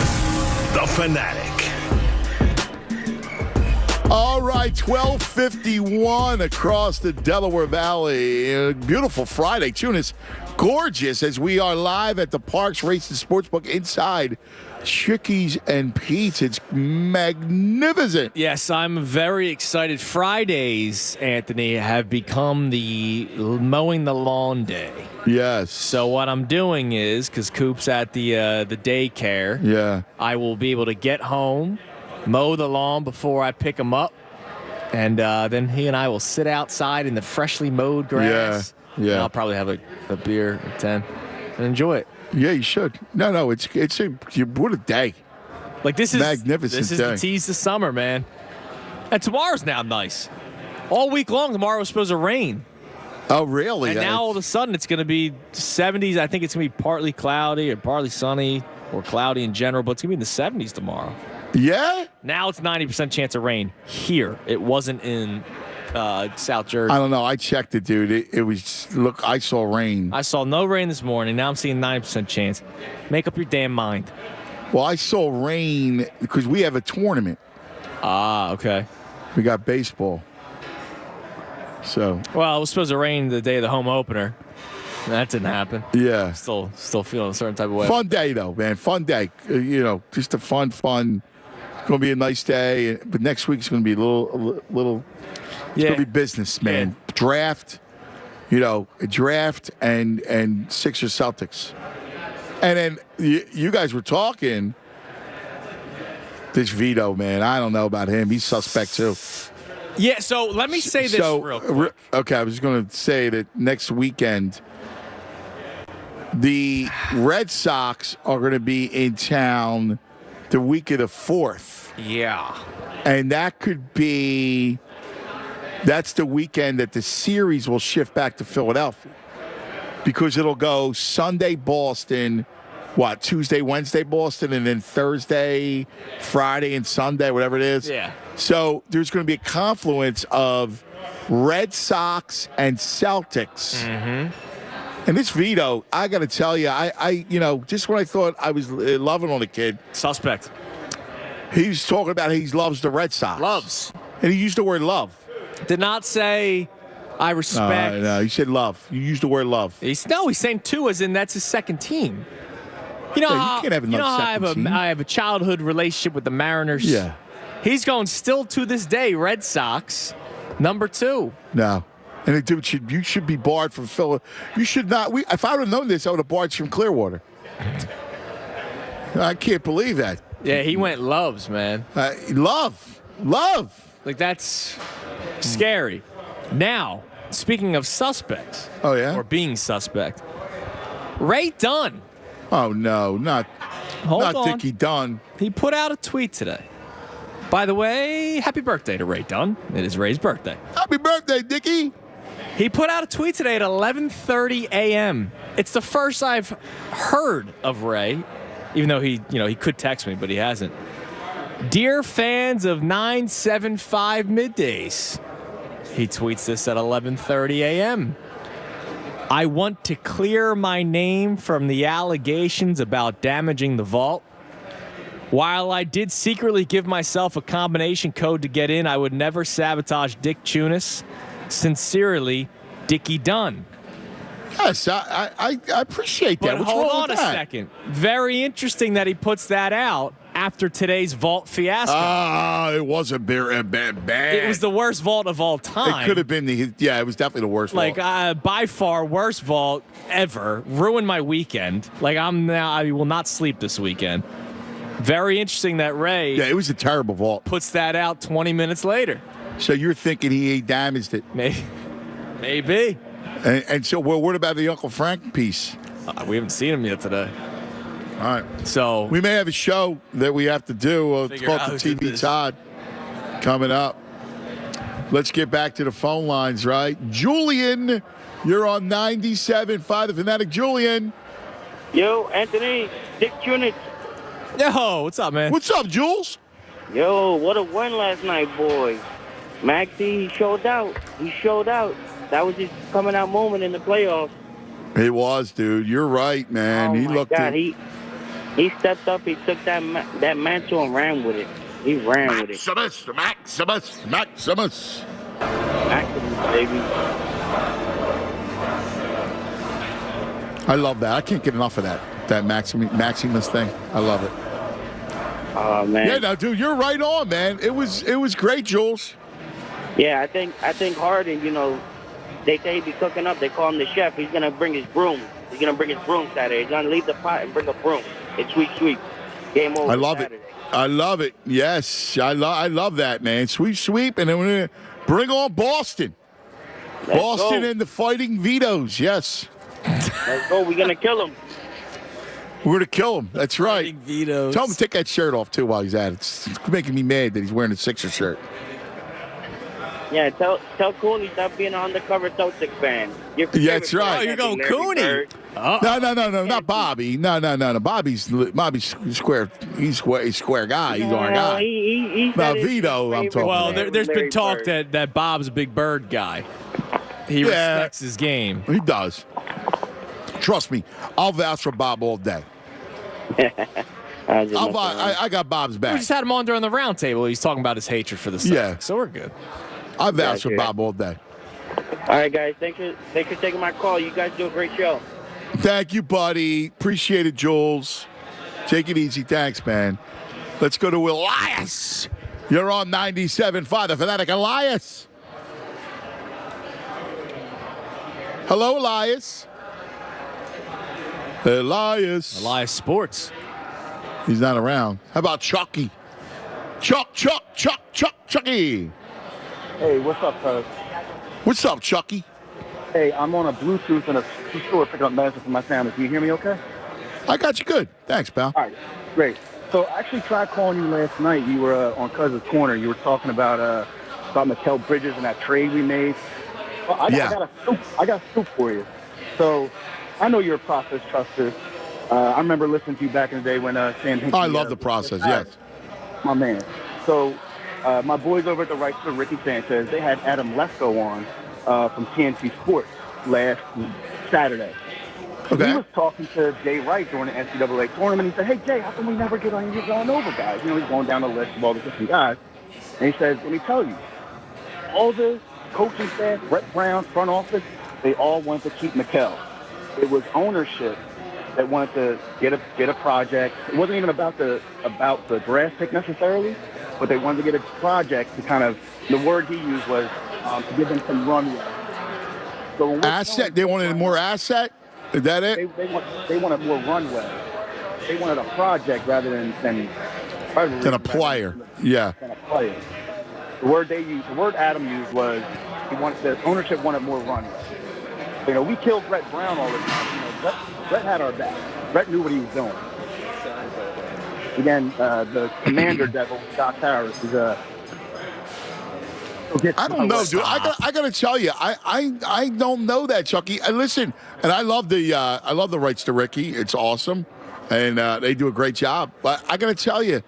The Fanatic. All right, 12:51 across the Delaware Valley. Beautiful Friday. Tune is gorgeous as we are live at the Parks Racing Sportsbook inside Chickies and Pete's. It's magnificent. Yes, I'm very excited. Fridays, Anthony, have become the mowing the lawn day. Yes. So what I'm doing is, because Coop's at the daycare, I will be able to get home, mow the lawn before I pick him up, and then he and I will sit outside in the freshly mowed grass. Yeah. And I'll probably have a beer at 10 and enjoy it. Yeah, you should. No, it's what a day. Like this is magnificent. This is day. the tease to summer, man. And tomorrow's now nice. All week long, tomorrow was supposed to rain. Oh, really? And now all of a sudden it's going to be 70s. I think it's going to be partly cloudy or partly sunny or cloudy in general, but it's going to be in the 70s tomorrow. Yeah? Now it's 90% chance of rain here. It wasn't in South Jersey. I don't know. I checked it, dude. It was, look, I saw rain. I saw no rain this morning. Now I'm seeing 90% chance. Make up your damn mind. Well, I saw rain because we have a tournament. Ah, okay. We got baseball. So. Well, it was supposed to rain the day of the home opener. That didn't happen. Yeah. Still feeling a certain type of way. Fun day, though, man. Fun day. Just a fun. It's going to be a nice day. But next week's going to be a little. It's going to be business, man. Yeah. Draft, draft and Sixers Celtics. And then you guys were talking. This Vito, man, I don't know about him. He's suspect, too. Yeah, so let me say this real quick. Okay, I was going to say that next weekend, the Red Sox are going to be in town the week of the 4th. Yeah. And that could be... That's the weekend that the series will shift back to Philadelphia because it'll go Sunday, Boston, Tuesday, Wednesday, Boston, and then Thursday, Friday, and Sunday, whatever it is. Yeah. So there's going to be a confluence of Red Sox and Celtics. Mm-hmm. And this Vito, I got to tell you, I just when I thought I was loving on the kid. Suspect. He's talking about he loves the Red Sox. Loves. And he used the word love. Did not say I respect. No, you said love. You used the word love. He's saying two as in that's his second team. You know, you can't have I have a childhood relationship with the Mariners. Yeah. He's going still to this day, Red Sox, number 2. No. And you should be barred from Philly. You should not. If I would have known this, I would have barred you from Clearwater. I can't believe that. Yeah, he went loves, man. Love. Like, that's scary. Now, speaking of suspects. Oh, yeah? Or being suspect. Ray Dunn. Oh, no. Not Dickie Dunn. He put out a tweet today. By the way, happy birthday to Ray Dunn. It is Ray's birthday. Happy birthday, Dickie. He put out a tweet today at 11:30 a.m. It's the first I've heard of Ray, even though he could text me, but he hasn't. Dear fans of 97.5 Middays, he tweets this at 11:30 a.m. I want to clear my name from the allegations about damaging the vault. While I did secretly give myself a combination code to get in, I would never sabotage Dick Chunis. Sincerely, Dickie Dunn. Yes, I appreciate that. But What's hold wrong on with a that? second. Very interesting that he puts that out after today's vault fiasco. It wasn't bad. It was the worst vault of all time. It could have been it was definitely the worst vault. By far worst vault ever. Ruined my weekend. I will not sleep this weekend. Very interesting that Ray. Yeah, it was a terrible vault. Puts that out 20 minutes later. So you're thinking he damaged it? Maybe. And so, what about the Uncle Frank piece? We haven't seen him yet today. All right. So we may have a show that we have to do. It's called the TV Todd coming up. Let's get back to the phone lines, right? Julian, you're on 97.5 The Fanatic. Julian. Yo, Anthony, Dick Chunis. Yo, what's up, man? What's up, Jules? Yo, what a win last night, boys. Maxey, he showed out. That was his coming out moment in the playoffs. It was, dude. You're right, man. Oh He my looked. God, he stepped up. He took that mantle and ran with it. He ran with it. Maximus. Maximus, baby. I love that. I can't get enough of that. That Maximus thing. I love it. Oh man. Yeah, no, dude, you're right on, man. It was great, Jules. Yeah, I think Harden, they say he be cooking up. They call him the chef. He's gonna bring his broom. He's gonna bring his broom Saturday. He's gonna leave the pot and bring a broom. It's sweep. Game over. I love Saturday. it. I love it. Yes, I love that, man. Sweep, and then we're gonna bring on Boston. Let's go. And the Fighting Vitoes. Yes. Let's go. We're gonna kill him. We're going to kill him. That's right. Fighting Vitoes. Tell him to take that shirt off, too, while he's at it. It's making me mad that he's wearing a Sixer shirt. Yeah, tell Cooney stop being an undercover Celtics fan. Yeah, that's right. Oh, you're going Cooney. No, not Bobby. No. Bobby's square. He's a square guy. He's our guy. He Vito, I'm talking Well, about. there's been talk that Bob's a big Bird guy. He respects his game. He does. Trust me, I'll vouch for Bob all day. I got Bob's back. We just had him on during the round table. He's talking about his hatred for the Celtics. Yeah. So we're good. I vouch for Bob all day. All right, guys. Thanks for taking my call. You guys do a great show. Thank you, buddy. Appreciate it, Jules. Take it easy. Thanks, man. Let's go to Elias. You're on 97.5 The Fanatic. Elias. Hello, Elias. Elias Sports. He's not around. How about Chucky? Chucky. Hey, what's up, cuz? What's up, Chucky? Hey, I'm on a Bluetooth in a store picking up medicine for my family. Can you hear me okay? I got you good. Thanks, pal. All right, great. So I actually tried calling you last night. You were on Cuz's Corner. You were talking about Mikal Bridges and that trade we made. Well, I got a scoop for you. So I know you're a process truster. I remember listening to you back in the day when Sam Hinkie. I love the process, yes. My man. So my boys over at the Rights for Ricky Sanchez, they had Adam Lefko on from TNT Sports last Saturday. Okay. He was talking to Jay Wright during the NCAA tournament. He said, hey, Jay, how come we never get on you going over guys? He's going down the list of all the different guys. And he says, let me tell you, all the coaching staff, Brett Brown, front office, they all wanted to keep Mikal. It was ownership that wanted to get a project. It wasn't even about the draft pick necessarily, but they wanted to get a project to kind of, the word he used was to give them some runway. So asset? They wanted more asset? Is that it? They wanted more runway. They wanted a project rather than a player. Yeah. Than a player. The word Adam used was the ownership wanted more runway. We killed Brett Brown all the time. Brett had our back. Brett knew what he was doing. Again, the commander devil, Scott Harris, is I don't know, dude. I got to tell you, I don't know that, Chucky. Listen, and I love the Rights to Ricky. It's awesome, and they do a great job. But I got to tell you,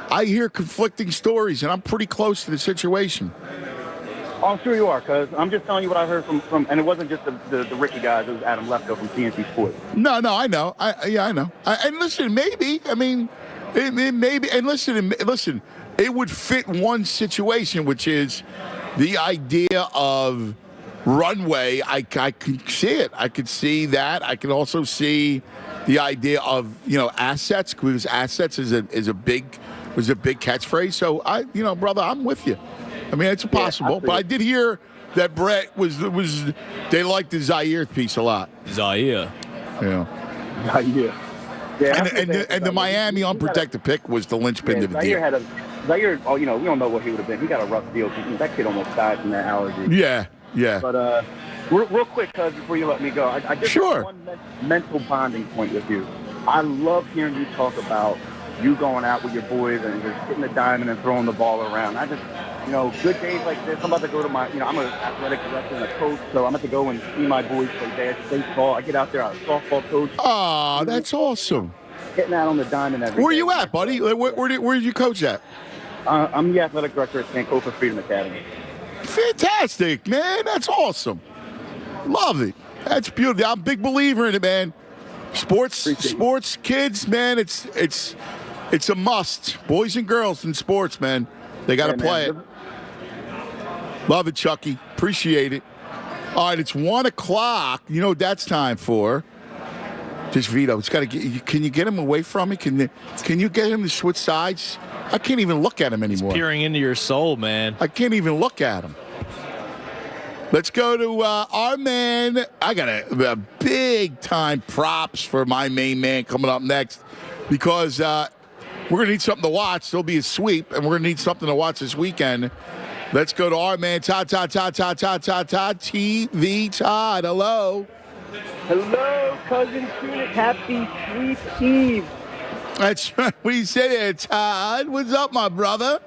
I hear conflicting stories, and I'm pretty close to the situation. Oh, I'm sure you are, cuz I'm just telling you what I heard from and it wasn't just the Ricky guys. It was Adam Lefko from TNT Sports. No, I know. I know. And listen, maybe. I mean, maybe. And listen. It would fit one situation, which is the idea of runway. I could see it. I could see that. I could also see the idea of assets, because assets is a big catchphrase. So brother, I'm with you. I mean, it's possible, but I did hear that Brett was they liked the Zaire piece a lot. Zaire. Yeah. Zaire. Yeah. And the Miami unprotected pick was the linchpin to the deal. Zaire, we don't know what he would have been. He got a rough deal. That kid almost died from that allergy. Yeah. But real quick, cuz, before you let me go, I just have one mental bonding point with you. I love hearing you talk about you going out with your boys and just hitting the diamond and throwing the ball around. I just, good days like this. I'm about to go to I'm an athletic director and a coach, so I'm about to go and see my boys play baseball. I get out there, I'm a softball coach. Oh, that's awesome. Getting out on the diamond every day. Where you at, buddy? Where did you coach at? I'm the athletic director at Sankofa Freedom Academy. Fantastic, man. That's awesome. Love it. That's beautiful. I'm a big believer in it, man. Sports kids, man, it's a must. Boys and girls in sports, man. They got to play it. Love it, Chucky. Appreciate it. All right, it's 1 o'clock. You know what that's time for? Just Vito. It's got to get. Can you get him away from me? Can you get him to switch sides? I can't even look at him anymore. He's peering into your soul, man. I can't even look at him. Let's go to our man. I got a big time props for my main man coming up next because we're going to need something to watch. There'll be a sweep, and we're going to need something to watch this weekend. Let's go to our man, Todd, TV Todd. Hello. Hello, Cousin Tunis. Happy Sweet Eve. That's right. What do you say there, Todd? What's up, my brother?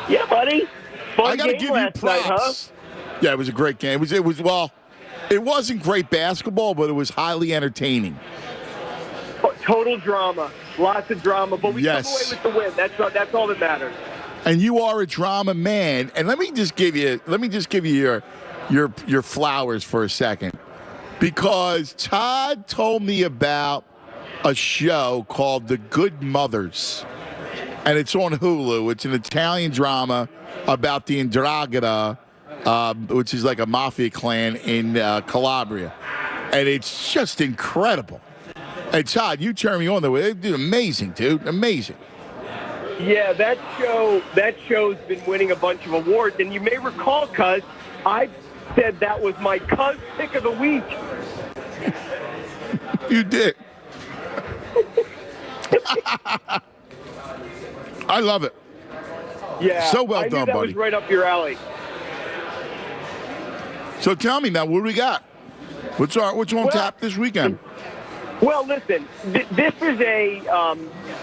Yeah, buddy. Fun I got to game give you last props. night, huh? Yeah, it was a great game. It wasn't great basketball, but it was highly entertaining. Total drama. Lots of drama, but we come away with the win. That's all that matters. And you are a drama man. And let me just give you your flowers for a second. Because Todd told me about a show called The Good Mothers. And it's on Hulu. It's an Italian drama about the 'Ndrangheta, which is like a mafia clan in Calabria. And it's just incredible. Hey, Todd, you turned me on the way. Dude, amazing, dude. Amazing. Yeah, that show's been winning a bunch of awards. And you may recall, Cuz, I said that was my Cuz pick of the week. You did. I love it. Yeah. So well I knew done, that buddy. was right up your alley. So tell me now, what do we got? What's on tap this weekend? Well, listen, this is I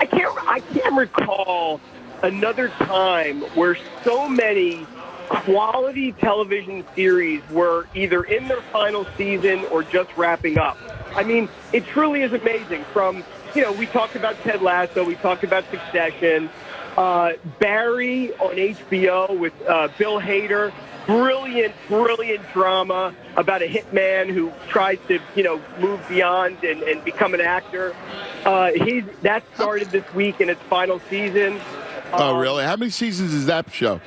can't recall another time where so many quality television series were either in their final season or just wrapping up. I mean, it truly is amazing. From, we talked about Ted Lasso, we talked about Succession, Barry on HBO with Bill Hader. Brilliant drama about a hitman who tries to, move beyond and become an actor. That started this week in its final season. Oh, really? How many seasons is that show?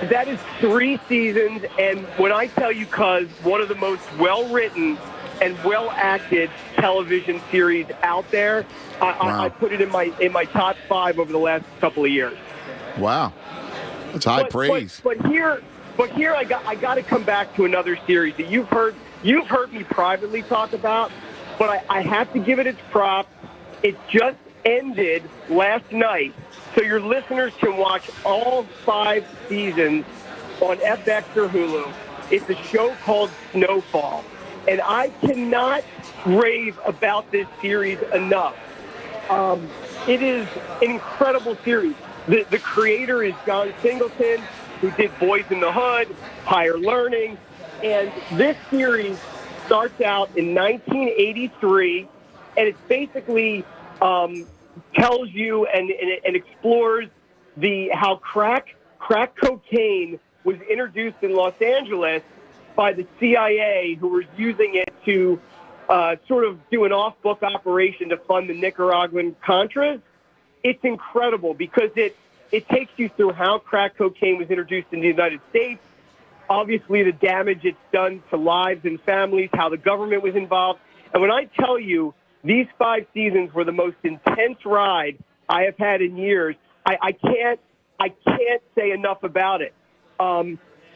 That is 3 seasons, and when I tell you, Cuz, one of the most well-written and well-acted television series out there, I put it in my top 5 over the last couple of years. Wow, that's high praise. But here I got to come back to another series that you've heard me privately talk about, but I have to give it its props. It just ended last night, so your listeners can watch all 5 seasons on FX or Hulu. It's a show called Snowfall, and I cannot rave about this series enough. It is an incredible series. The creator is John Singleton, who did Boys in the Hood, Higher Learning, and this series starts out in 1983, and it basically tells you and explores how crack cocaine was introduced in Los Angeles by the CIA, who was using it to sort of do an off-book operation to fund the Nicaraguan Contras. It's incredible because it takes you through how crack cocaine was introduced in the United States, obviously the damage it's done to lives and families, how the government was involved. And when I tell you these 5 seasons were the most intense ride I have had in years, I can't say enough about it.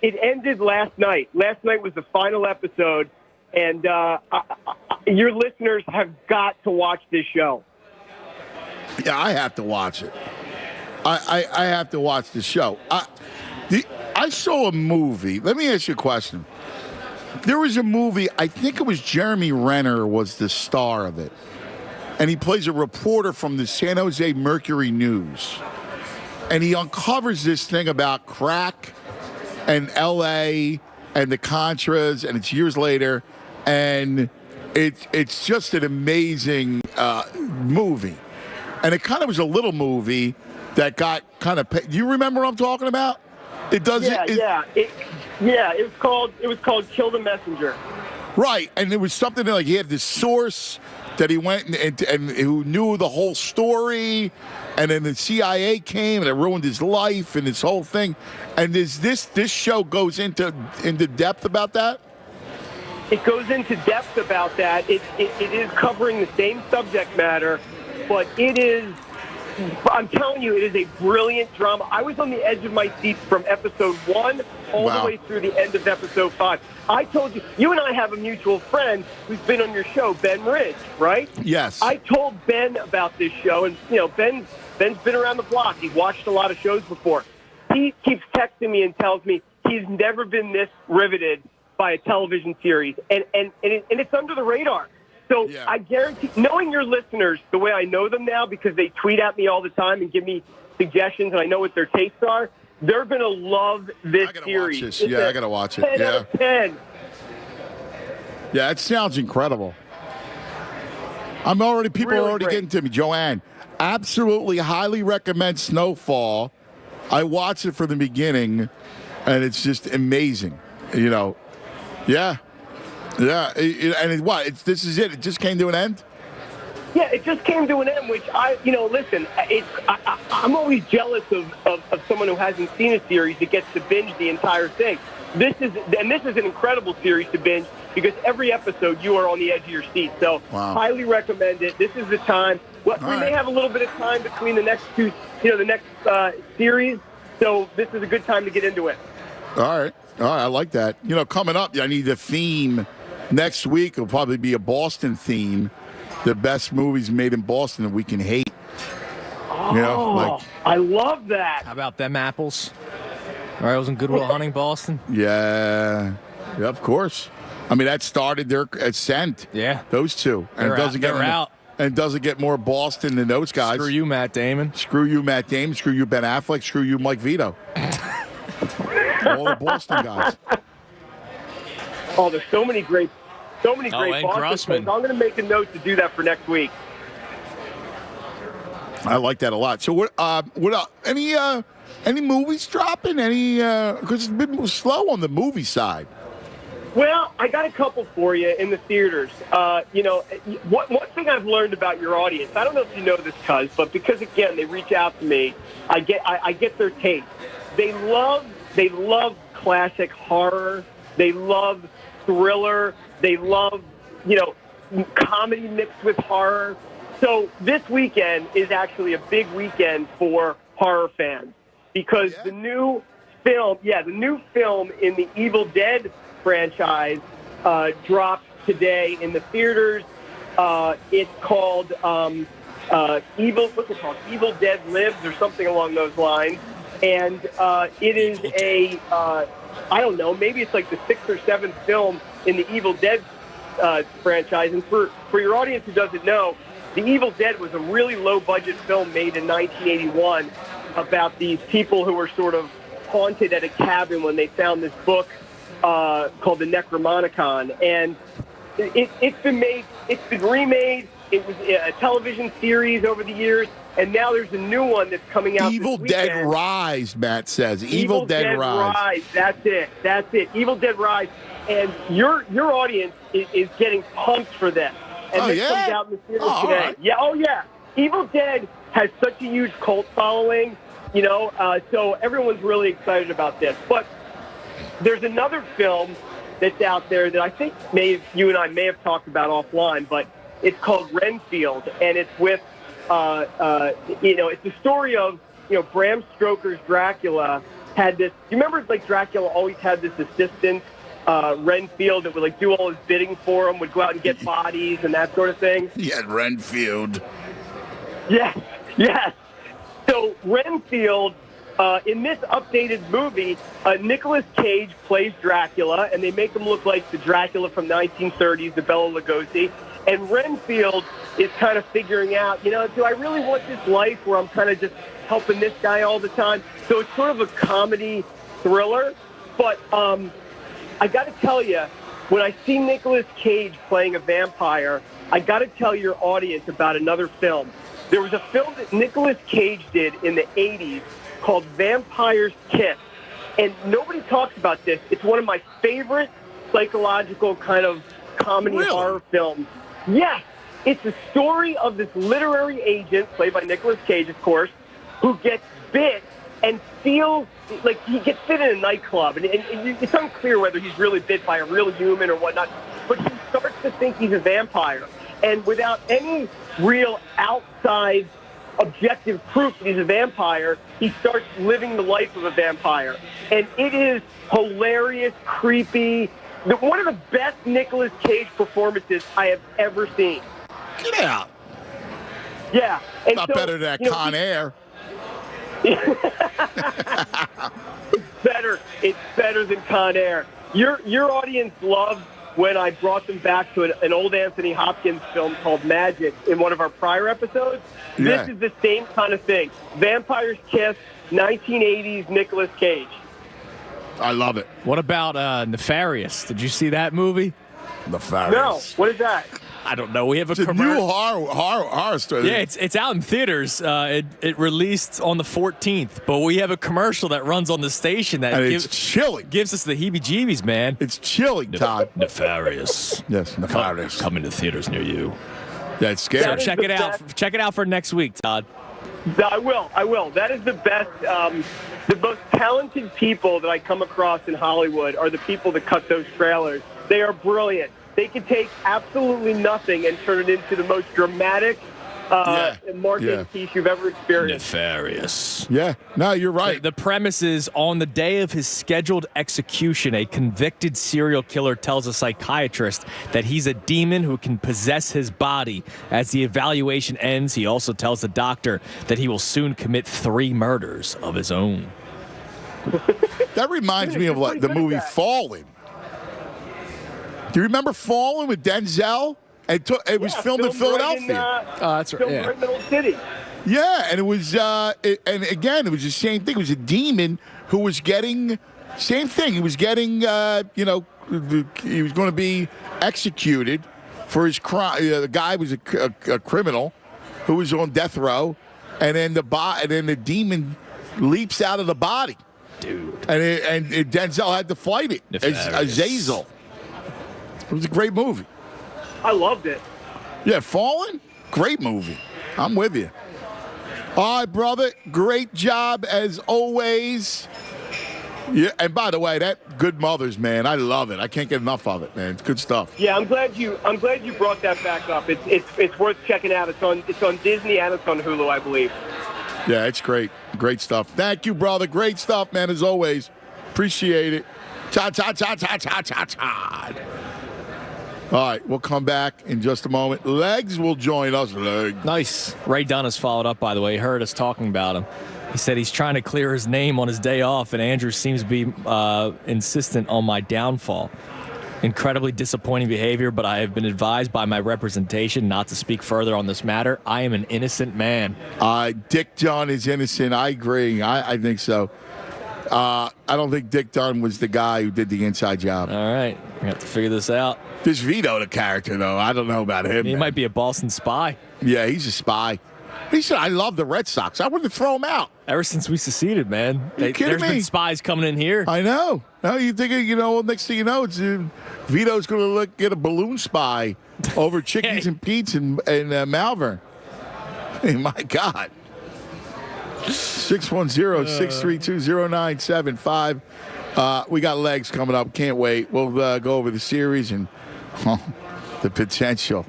It ended last night. Last night was the final episode, and your listeners have got to watch this show. Yeah, I have to watch it. I have to watch the show. I saw a movie. Let me ask you a question. There was a movie, I think it was Jeremy Renner was the star of it. And he plays a reporter from the San Jose Mercury News. And he uncovers this thing about crack and L.A. and the Contras, and it's years later. And it's just an amazing movie. And it kind of was a little movie that got kind of. You remember what I'm talking about? It does. Yeah. It was called Kill the Messenger. Right, and it was something like he had this source that he went and who knew the whole story, and then the CIA came and it ruined his life and his whole thing. And this show goes into depth about that? It goes into depth about that. It is covering the same subject matter, but it is, I'm telling you, it is a brilliant drama. I was on the edge of my seat from episode 1 all the way through the end of episode 5. I told you, you and I have a mutual friend who's been on your show, Ben Ridge, right? Yes. I told Ben about this show, and, Ben's been around the block. He's watched a lot of shows before. He keeps texting me and tells me he's never been this riveted by a television series, and it's under the radar. So I guarantee, knowing your listeners the way I know them now, because they tweet at me all the time and give me suggestions, and I know what their tastes are, they're going to love this series. Watch this. Yeah, I got to watch it. 10 out of 10. Yeah, it sounds incredible. People are already getting to me. Joanne, absolutely highly recommend Snowfall. I watched it from the beginning, and it's just amazing. Yeah. This is it. It just came to an end? Yeah, it just came to an end, which listen, I'm always jealous of someone who hasn't seen a series that gets to binge the entire thing. This is an incredible series to binge because every episode you are on the edge of your seat. So highly recommend it. This is the time. Well, we may have a little bit of time between the next two, the next series. So this is a good time to get into it. All right. I like that. Coming up, I need the theme next week. It'll probably be a Boston theme. The best movies made in Boston that we can hate. I love that. How about them apples? Right, wasn't Goodwill Hunting Boston? Yeah, of course. I mean, that started their ascent. Yeah. Those two. And they're out. And it doesn't get more Boston than those guys. Screw you, Matt Damon. Screw you, Matt Damon. Screw you, Ben Affleck. Screw you, Mike Vito. All the Boston guys. Oh, there's so many great Boston Grossman. fans. I'm going to make a note to do that for next week. I like that a lot. So what any movies dropping? Because it's been slow on the movie side. Well, I got a couple for you in the theaters. One thing I've learned about your audience, I don't know if you know this, Cuz, but because, again, they reach out to me, I get their taste. They love classic horror. They love thriller. They love, comedy mixed with horror. So this weekend is actually a big weekend for horror fans because the new film in the Evil Dead franchise dropped today in the theaters. It's called Evil Dead Lives or something along those lines. And it is I don't know, maybe it's like the 6th or 7th film in the Evil Dead franchise. And for your audience who doesn't know, The Evil Dead was a really low-budget film made in 1981 about these people who were sort of haunted at a cabin when they found this book called the Necromonicon. And it's been remade. It was a television series over the years. And now there's a new one that's coming out Evil this weekend. Dead Rise, Matt says. Evil Dead Rise. That's it. Evil Dead Rise. And your audience is getting pumped for this. And this comes out in the theaters today. Right. Yeah, Evil Dead has such a huge cult following, so everyone's really excited about this. But there's another film that's out there that I think you and I may have talked about offline, but it's called Renfield, and it's with it's the story of, Bram Stoker's Dracula had this. Do you remember, Dracula always had this assistant, Renfield, that would, do all his bidding for him, would go out and get bodies and that sort of thing? Yeah, Renfield. Yes. So Renfield, in this updated movie, Nicolas Cage plays Dracula, and they make him look like the Dracula from 1930s, the Bela Lugosi. And Renfield is kind of figuring out, do I really want this life where I'm kind of just helping this guy all the time? So it's sort of a comedy thriller. But I got to tell you, when I see Nicolas Cage playing a vampire, I got to tell your audience about another film. There was a film that Nicolas Cage did in the 80s called Vampire's Kiss. And nobody talks about this. It's one of my favorite psychological kind of comedy horror films. Yes, it's the story of this literary agent, played by Nicolas Cage, of course, who gets bit and feels like he gets bit in a nightclub. And it's unclear whether he's really bit by a real human or whatnot, but he starts to think he's a vampire. And without any real outside objective proof that he's a vampire, he starts living the life of a vampire. And it is hilarious, creepy, one of the best Nicolas Cage performances I have ever seen. Get out. Yeah. And not better than that Con Air. It's better than Con Air. Your audience loved when I brought them back to an old Anthony Hopkins film called Magic in one of our prior episodes. Yeah. This is the same kind of thing. Vampire's Kiss, 1980s Nicolas Cage. I love it. What about Nefarious? Did you see that movie? Nefarious. No. What is that? I don't know. We have It's a new horror story. Yeah, it's out in theaters. It released on the 14th, but we have a commercial that runs on the station that it's chilling. Gives us the heebie-jeebies, man. It's chilling, Todd. Nefarious. Yes, Nefarious. Coming to theaters near you. Yeah, it's scary. So check it out. Check it out for next week, Todd. I will. That is the best. The most talented people that I come across in Hollywood are the people that cut those trailers. They are brilliant. They can take absolutely nothing and turn it into the most dramatic marketing piece you've ever experienced. Nefarious. Yeah. No, you're right. The premise is, on the day of his scheduled execution, a convicted serial killer tells a psychiatrist that he's a demon who can possess his body. As the evaluation ends, he also tells the doctor that he will soon commit 3 murders of his own. That reminds me of like the movie Fallen. Do you remember Fallen with Denzel? It was filmed in Philadelphia. That's right. Right in the old city. Yeah, and it was, and again, it was the same thing. It was a demon who was getting, same thing. He was getting, he was going to be executed for his crime. The guy was a criminal who was on death row, and then the demon leaps out of the body, dude. And Denzel had to fight it as Azazel. It was a great movie. I loved it. Yeah, Fallen? Great movie. I'm with you. All right, brother. Great job as always. Yeah, and by the way, that Good Mothers, man, I love it. I can't get enough of it, man. It's good stuff. Yeah, I'm glad you brought that back up. It's worth checking out. It's on Disney and it's on Hulu, I believe. Yeah, it's great. Great stuff. Thank you, brother. Great stuff, man, as always. Appreciate it. Todd. All right, we'll come back in just a moment. Legs will join us. Legs. Nice. Ray Dunn has followed up, by the way. He heard us talking about him. He said he's trying to clear his name on his day off, and Andrew seems to be insistent on my downfall. Incredibly disappointing behavior, but I have been advised by my representation not to speak further on this matter. I am an innocent man. Dick Dunn is innocent. I agree. I think so. I don't think Dick Dunn was the guy who did the inside job. All right. We have to figure this out. This Vito, the character, though, I don't know about him. He might be a Boston spy. Yeah, he's a spy. He said, I love the Red Sox. I wouldn't throw him out. Ever since we seceded, man. There's been spies coming in here. I know. Now you think, next thing you know, it's Vito's going to get a balloon spy over Chickies and Pete's in Malvern. Hey, my God. 610-632-0975. We got legs coming up. Can't wait. We'll go over the series and the potential.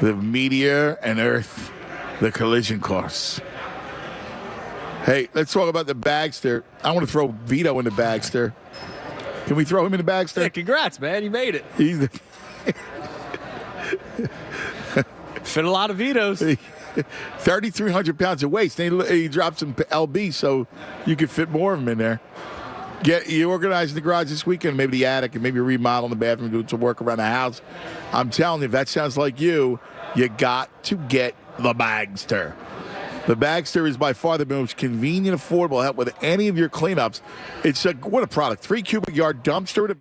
The meteor and Earth, the collision course. Hey, let's talk about the Bagster. I want to throw Vito in the Bagster. Can we throw him in the Bagster? Yeah, congrats, man. You made it. He's the fit a lot of Vitos. 3,300 pounds of waist. He dropped some LB so you could fit more of them in there. You organize the garage this weekend, maybe the attic, and maybe remodel the bathroom, do some work around the house. I'm telling you, if that sounds like you got to get the Bagster. The Bagster is by far the most convenient, affordable help with any of your cleanups. It's what a product. 3 cubic yard dumpster.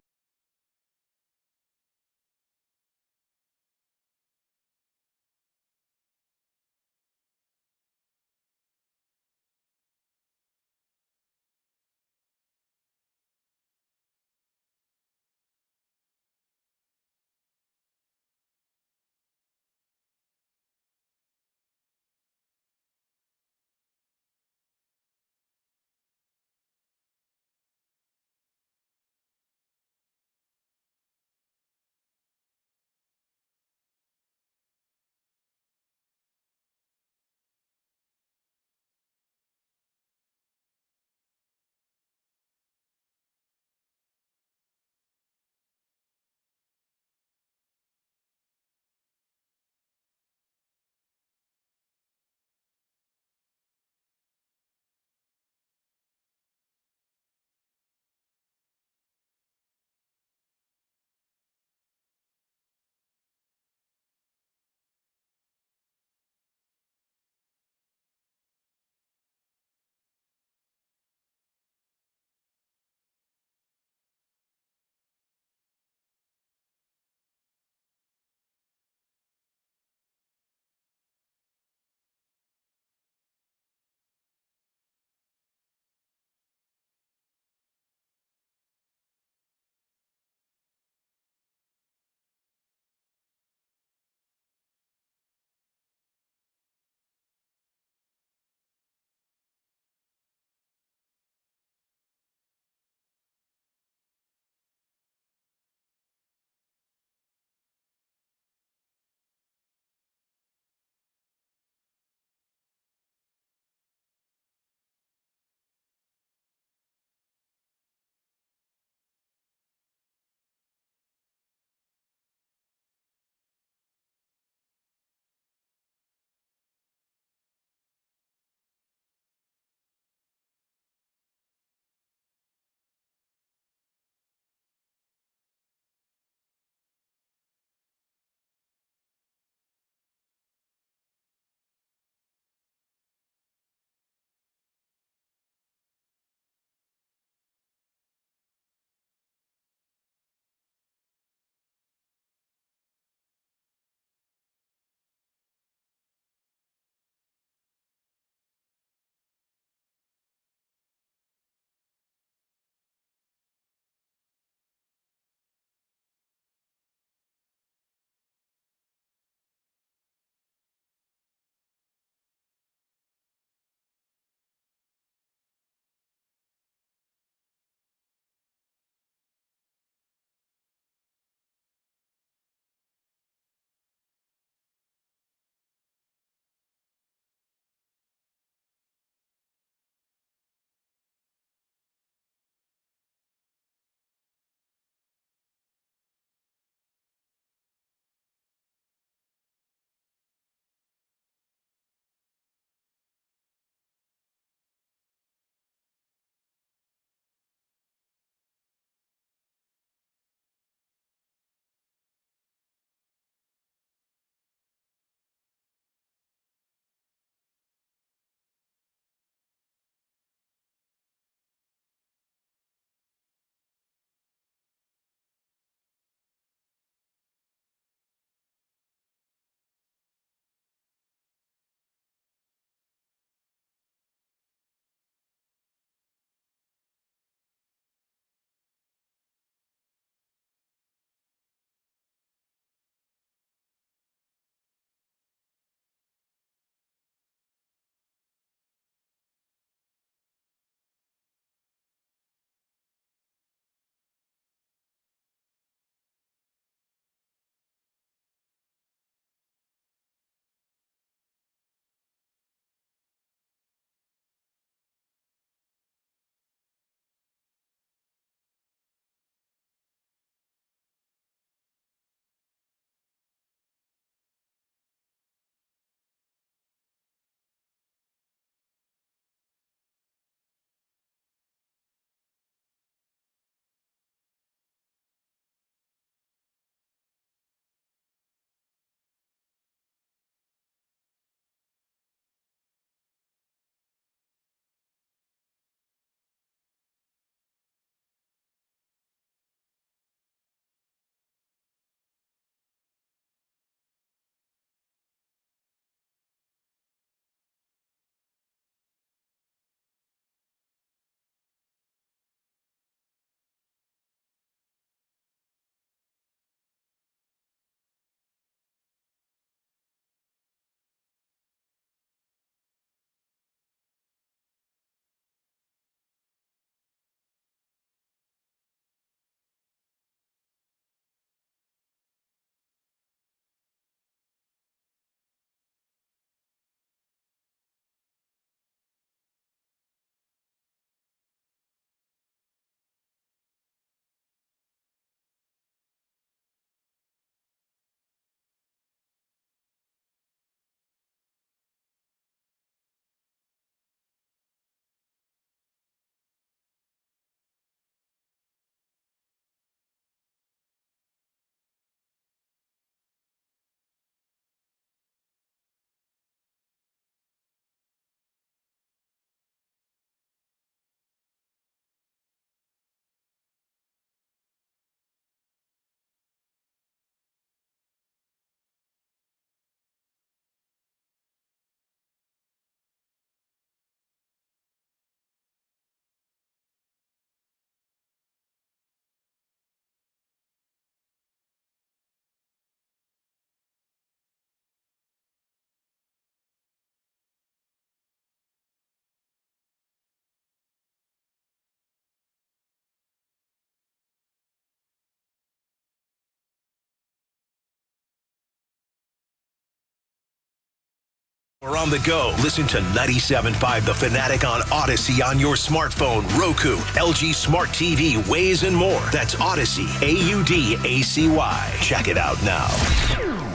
Or on the go, listen to 97.5 The Fanatic on Odyssey on your smartphone, Roku, LG Smart TV, Waze, and more. That's Odyssey, AUDACY. Check it out now.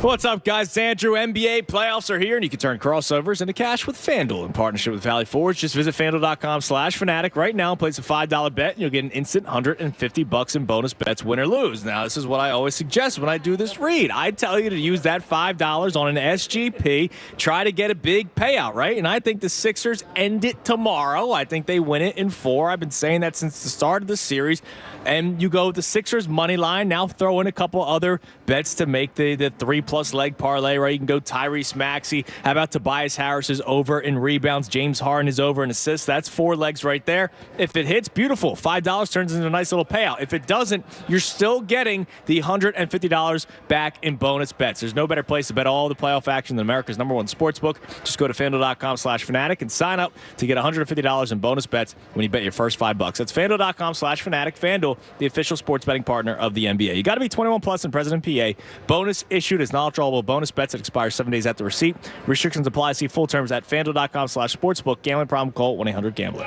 What's up, guys? It's Andrew. NBA playoffs are here, and you can turn crossovers into cash with FanDuel in partnership with Valley Forge. Just visit FanDuel.com/Fanatic right now and place a $5 bet, and you'll get an instant $150 in bonus bets, win or lose. Now, this is what I always suggest when I do this read. I tell you to use that $5 on an SGP, try to get a big payout, right? And I think the Sixers end it tomorrow. I think they win it in 4. I've been saying that since the start of the series. And you go with the Sixers money line. Now throw in a couple other bets to make the 3+ leg parlay, right? You can go Tyrese Maxey. How about Tobias Harris is over in rebounds? James Harden is over in assists. That's 4 legs right there. If it hits, beautiful. $5 turns into a nice little payout. If it doesn't, you're still getting the $150 back in bonus bets. There's no better place to bet all the playoff action than America's #1 sportsbook. Just go to FanDuel.com/Fanatic and sign up to get $150 in bonus bets when you bet your first $5. That's FanDuel.com/Fanatic. FanDuel, the official sports betting partner of the NBA. You got to be 21+ and present in PA. Bonus issued as non-withdrawable bonus bets that expire 7 days after receipt. Restrictions apply. See full terms at FanDuel.com/sportsbook. Gambling problem? Call 1-800-GAMBLER.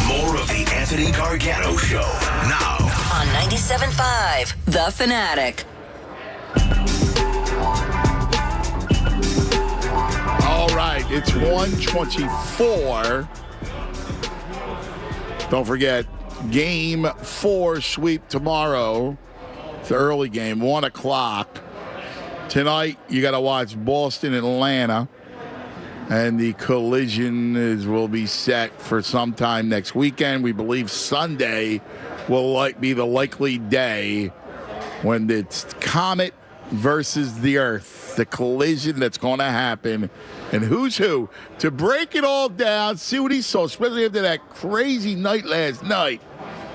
More of the Anthony Gargano Show now on 97.5 The Fanatic. All right, it's 1:24. Don't forget, Game 4 sweep tomorrow. It's the early game, 1 o'clock. Tonight, you got to watch Boston and Atlanta. And the collision will be set for sometime next weekend. We believe Sunday will be the likely day when it's Comet versus the Earth. The collision that's going to happen. And who's who? To break it all down, see what he saw, especially after that crazy night last night.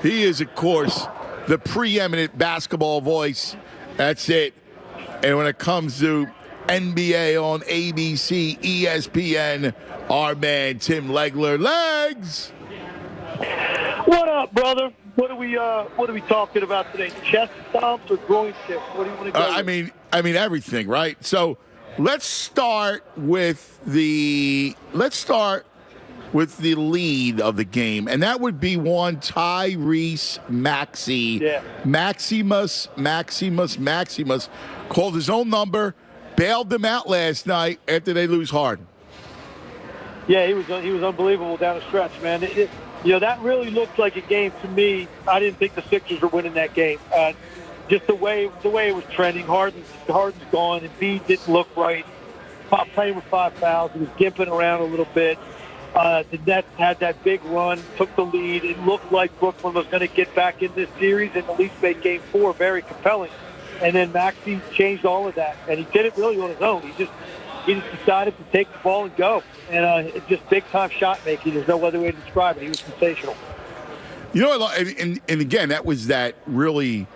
He is, of course, the preeminent basketball voice. That's it. And when it comes to NBA on ABC, ESPN, our man Tim Legler. Legs! What up, brother? What are we talking about today? Chest stomps or groin tips? What do you want to go with? I mean everything, right? So let's start with the lead of the game, and that would be one Tyrese Maxey. Yeah. Maximus called his own number, bailed them out last night after they lose Harden. Yeah, he was unbelievable down the stretch, man. That really looked like a game to me. I didn't think the Sixers were winning that game. Just the way it was trending. Harden's gone, and Embiid didn't look right. Playing with 5 fouls, he was gimping around a little bit. The Nets had that big run, took the lead. It looked like Brooklyn was going to get back in this series and at least make Game 4 very compelling. And then Maxey changed all of that, and he did it really on his own. He just decided to take the ball and go, and just big-time shot making. There's no other way to describe it. He was sensational. You know, and again, that was that really,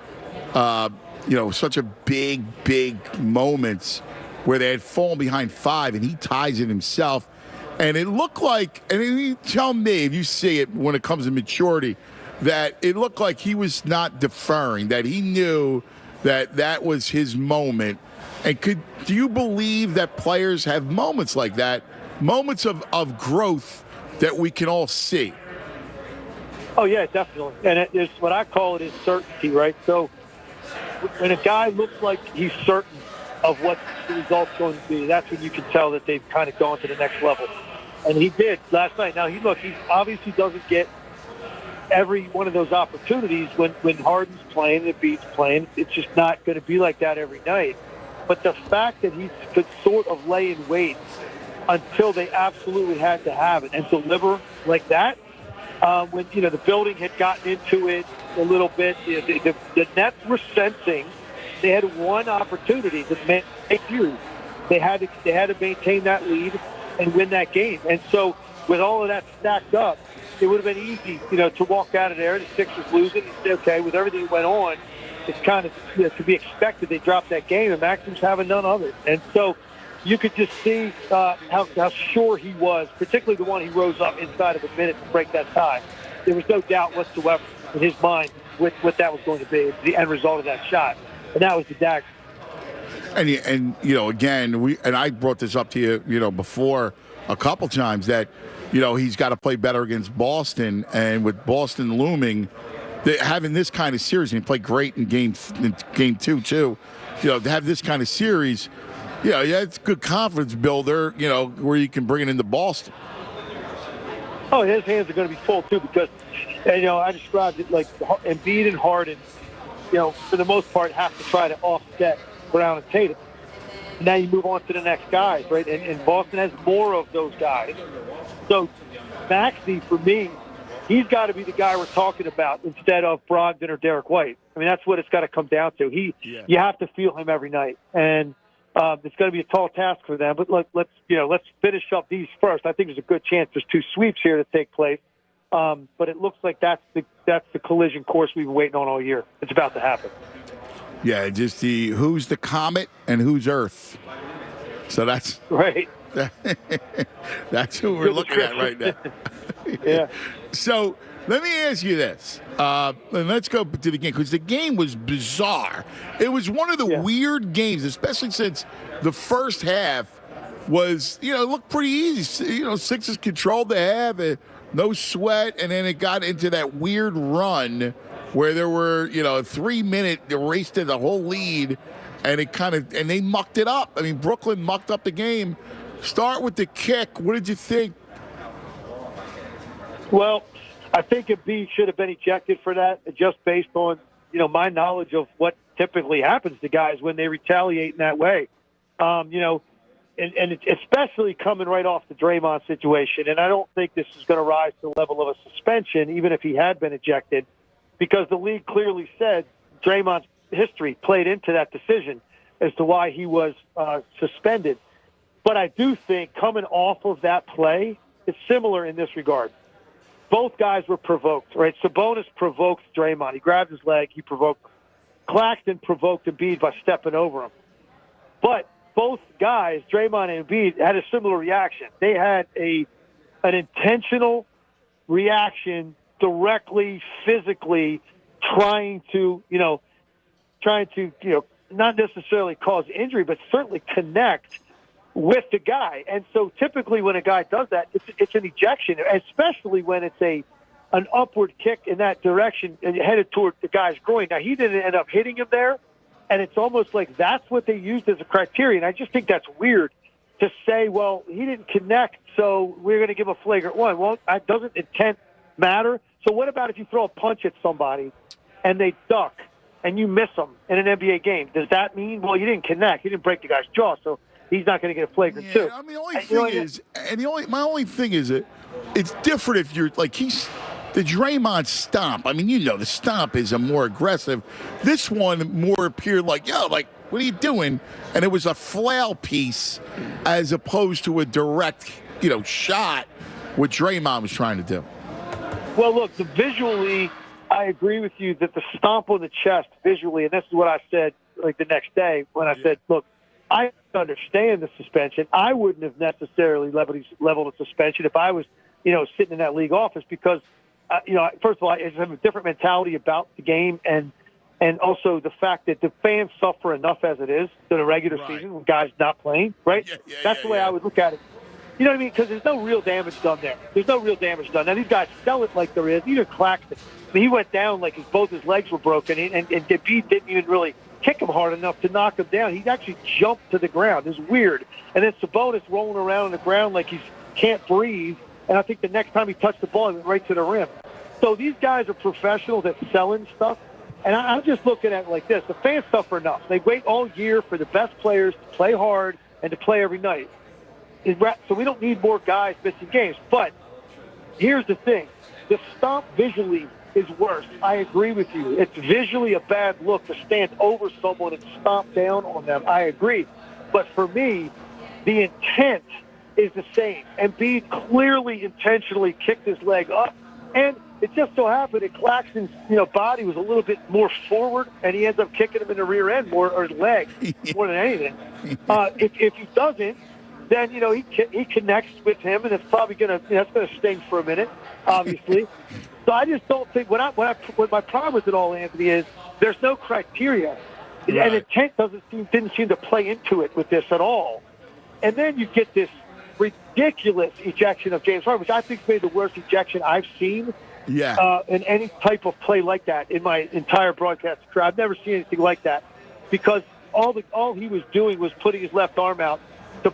such a big moments where they had fallen behind 5, and he ties it himself. And it looked like, and you tell me if you see it when it comes to maturity, that it looked like he was not deferring, that he knew that was his moment. And do you believe that players have moments like that, moments of growth that we can all see? Oh, yeah, definitely. And it's what I call it is certainty, right? So when a guy looks like he's certain of what the result's going to be, that's when you can tell that they've kind of gone to the next level. And he did last night. Now, he obviously doesn't get every one of those opportunities when Harden's playing and Embiid's playing. It's just not going to be like that every night. But the fact that he could sort of lay in wait until they absolutely had to have it and deliver like that, when the building had gotten into it a little bit, the Nets were sensing they had one opportunity to make a series. They had to maintain that lead and win that game. And so with all of that stacked up, it would have been easy, to walk out of there. The Sixers losing and say, okay, with everything that went on, it's kind of to be expected. They dropped that game, and Maxim's having none of it. And so you could just see how sure he was, particularly the one he rose up inside of a minute to break that tie. There was no doubt whatsoever in his mind what that was going to be, the end result of that shot. And that was the dagger. And again, I brought this up to you, before a couple times that, he's got to play better against Boston, and with Boston looming, having this kind of series, and he played great in game 2 too. To have this kind of series, it's a good confidence builder. Where you can bring it into Boston. Oh, his hands are going to be full too because, I described it like Embiid and Harden, for the most part, have to try to offset Brown and Tatum. Now you move on to the next guys, right? And Boston has more of those guys. So Maxey, for me, he's got to be the guy we're talking about instead of Brogdon or Derek White. I mean, that's what it's got to come down to. You have to feel him every night, and it's going to be a tall task for them. But let's finish up these first. I think there's a good chance there's 2 sweeps here to take place. But it looks like that's the collision course we've been waiting on all year. It's about to happen. Yeah, just who's the comet and who's Earth. So that's right. That's who we're looking at right now. Yeah. So let me ask you this, and let's go to the game, because the game was bizarre. It was one of the weird games, especially since the first half was, it looked pretty easy. Sixers controlled the half, no sweat, and then it got into that weird run where there were, a 3-minute race to the whole lead, and and they mucked it up. I mean, Brooklyn mucked up the game. Start with the kick. What did you think? Well, I think Embiid should have been ejected for that, just based on, my knowledge of what typically happens to guys when they retaliate in that way. And it's especially coming right off the Draymond situation. And I don't think this is going to rise to the level of a suspension, even if he had been ejected, because the league clearly said Draymond's history played into that decision as to why he was suspended. But I do think coming off of that play, it's similar in this regard. Both guys were provoked, right? Sabonis provoked Draymond. He grabbed his leg. He provoked him. Claxton provoked Embiid by stepping over him. But both guys, Draymond and Embiid, had a similar reaction. They had an intentional reaction, directly, physically, trying to not necessarily cause injury, but certainly connect with the guy. And so typically when a guy does that, it's an ejection, especially when it's an upward kick in that direction and headed toward the guy's groin. Now, he didn't end up hitting him there, and it's almost like that's what they used as a criterion. I just think that's weird to say, well, he didn't connect, so we're going to give a flagrant one. Well, doesn't intent matter? So what about if you throw a punch at somebody and they duck and you miss them in an NBA game? Does that mean, well, you didn't connect, you didn't break the guy's jaw, so he's not going to get a flagrant too? I mean, my only thing is it's different if you're like the Draymond stomp. I mean, the stomp is a more aggressive. This one more appeared like, what are you doing? And it was a flail piece as opposed to a direct, shot, what Draymond was trying to do. Well, look, visually, I agree with you that the stomp on the chest visually, and this is what I said like the next day when I said, look, I understand the suspension. I wouldn't have necessarily leveled a suspension if I was, sitting in that league office because, first of all, I just have a different mentality about the game and also the fact that the fans suffer enough as it is in a regular season when guys not playing, right? That's the way I would look at it. You know what I mean? Because there's no real damage done there. There's no real damage done. Now, these guys sell it like there is. Even Claxton, he went down like both his legs were broken, and Embiid didn't even really kick him hard enough to knock him down. He actually jumped to the ground. It was weird. And then Sabonis rolling around on the ground like he can't breathe, and I think the next time he touched the ball, he went right to the rim. So these guys are professionals at selling stuff, and I'm just looking at it like this. The fans suffer enough. They wait all year for the best players to play hard and to play every night. So we don't need more guys missing games. But here's the thing. The stomp visually is worse. I agree with you. It's visually a bad look to stand over someone and stomp down on them. I agree. But for me, the intent is the same. Embiid clearly intentionally kicked his leg up, and it just so happened that Claxton's body was a little bit more forward, and he ends up kicking him in the rear end more, or his leg, more than anything. If he doesn't, then he connects with him, and it's probably that's going to sting for a minute, obviously. So I just don't think what my problem with it all, Anthony, is there's no criteria. And intent didn't seem to play into it with this at all. And then you get this ridiculous ejection of James Harden, which I think may be the worst ejection I've seen in any type of play like that in my entire broadcast career. I've never seen anything like that because all he was doing was putting his left arm out all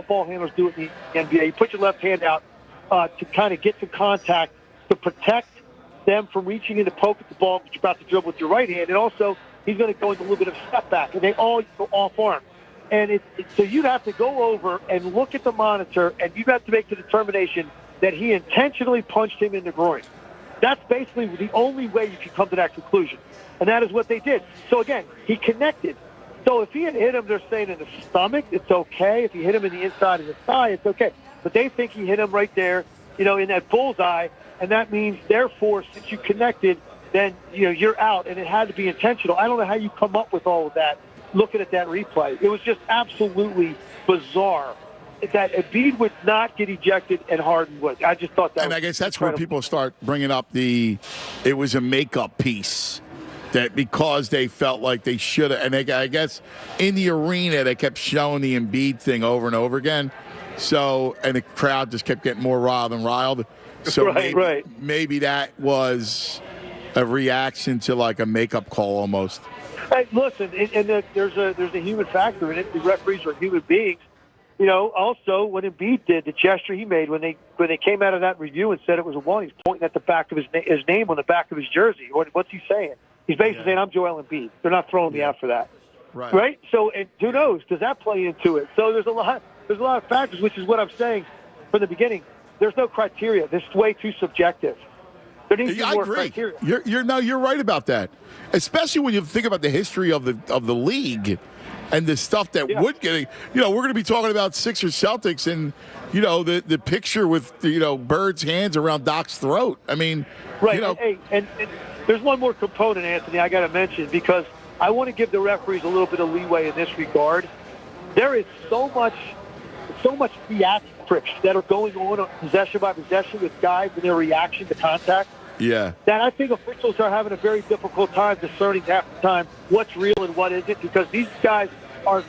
ball handlers do it in the NBA. You put your left hand out to kind of get some contact to protect them from reaching in to poke at the ball, but you're about to dribble with your right hand. And also, he's going to go into a little bit of a step back, and they all go off arm. And so you'd have to go over and look at the monitor, and you'd have to make the determination that he intentionally punched him in the groin. That's basically the only way you can come to that conclusion. And that is what they did. So, again, he connected. So if he had hit him, they're saying in the stomach, it's okay. If he hit him in the inside of the thigh, it's okay. But they think he hit him right there, in that bullseye, and that means, therefore, since you connected, then, you're out, and it had to be intentional. I don't know how you come up with all of that looking at that replay. It was just absolutely bizarre that Embiid would not get ejected and Harden would. I just thought that And I guess that's where people start bringing up it was a makeup piece. That because they felt like they should have, and I guess in the arena they kept showing the Embiid thing over and over again. So, and the crowd just kept getting more riled and riled. So maybe that was a reaction to like a makeup call almost. Hey, listen, and there's a human factor in it. The referees are human beings. Also when Embiid did the gesture he made when they came out of that review and said it was a one, he's pointing at the back of his name on the back of his jersey. What's he saying? He's basically saying, I'm Joel Embiid. They're not throwing me out for that. Right? So, and who knows? Does that play into it? So there's a lot of factors, which is what I'm saying from the beginning. There's no criteria. This is way too subjective. There needs to be more criteria. You're right about that. Especially when you think about the history of the league and the stuff that would get. We're going to be talking about Sixers Celtics and the picture with Bird's hands around Doc's throat. I mean, and there's one more component, Anthony, I got to mention, because I want to give the referees a little bit of leeway in this regard. There is so much theatrics that are going on possession by possession with guys and their reaction to contact. Yeah. That I think officials are having a very difficult time discerning half the time what's real and what isn't, because these guys are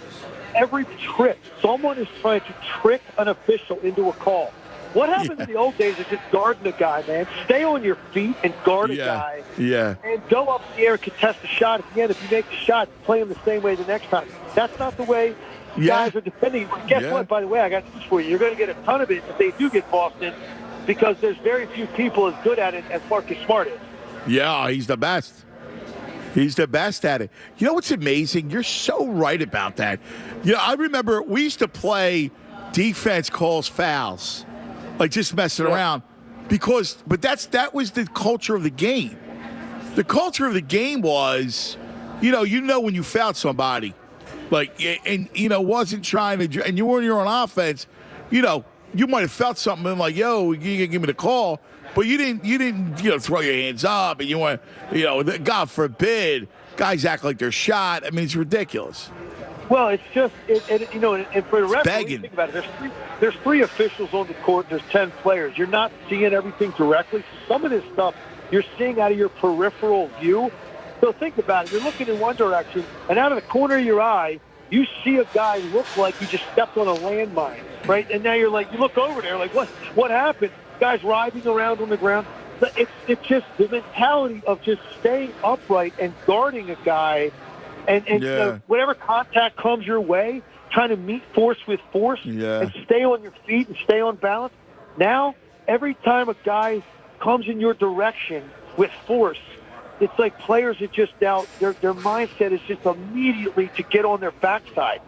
every trip. Someone is trying to trick an official into a call. What happened in the old days is just guarding a guy, man. Stay on your feet and guard a guy. Yeah. And go up in the air and contest the shot at the end. If you make the shot, play him the same way the next time. That's not the way guys are defending. Guess what, by the way, I got this for you. You're going to get a ton of it if they do get Boston, because there's very few people as good at it as Marcus Smart is. Yeah, he's the best. He's the best at it. You know what's amazing? You're so right about that. I remember we used to play defense calls fouls. Like just messing around, but that was the culture of the game. The culture of the game was, when you fouled somebody, wasn't trying to, and you weren't on offense, you might have felt something and like, yo, you can give me the call, but you didn't, throw your hands up and you want, God forbid, guys act like they're shot. I mean, it's ridiculous. Well, it's just, and for the referee, think about it. There's three officials on the court. There's 10 players. You're not seeing everything directly. So some of this stuff you're seeing out of your peripheral view. So think about it. You're looking in one direction, and out of the corner of your eye, you see a guy look like he just stepped on a landmine, right? And now you look over there, like, what happened? Guy's writhing around on the ground. It's just the mentality of just staying upright and guarding a guy. And whatever contact comes your way, trying to meet force with force and stay on your feet and stay on balance. Now, every time a guy comes in your direction with force, it's like players are just out. Their mindset is just immediately to get on their backside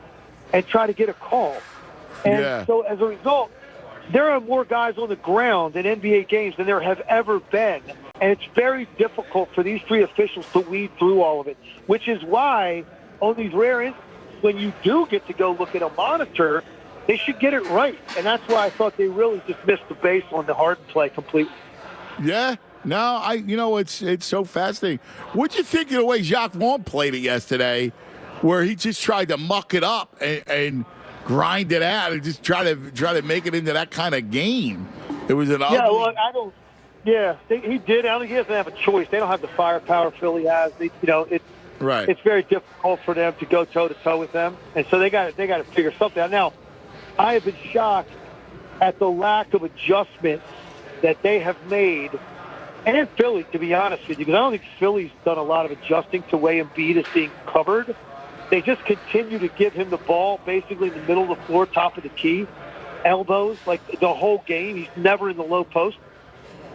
and try to get a call. And so as a result, there are more guys on the ground in NBA games than there have ever been. And it's very difficult for these three officials to weed through all of it, which is why on these rare instances, when you do get to go look at a monitor, they should get it right. And that's why I thought they really just missed the base on the Harden play completely. Yeah. No, it's so fascinating. What'd you think of the way Jacques Vaughn played it yesterday, where he just tried to muck it up and grind it out and just try to make it into that kind of game? It was an ugly. Yeah, well, Yeah, he did. I don't think he doesn't have a choice. They don't have the firepower Philly has. It's very difficult for them to go toe-to-toe with them. And so they got to figure something out. Now, I have been shocked at the lack of adjustment that they have made, and Philly, to be honest with you, because I don't think Philly's done a lot of adjusting to way Embiid is being covered. They just continue to give him the ball basically in the middle of the floor, top of the key, elbows, like the whole game. He's never in the low post.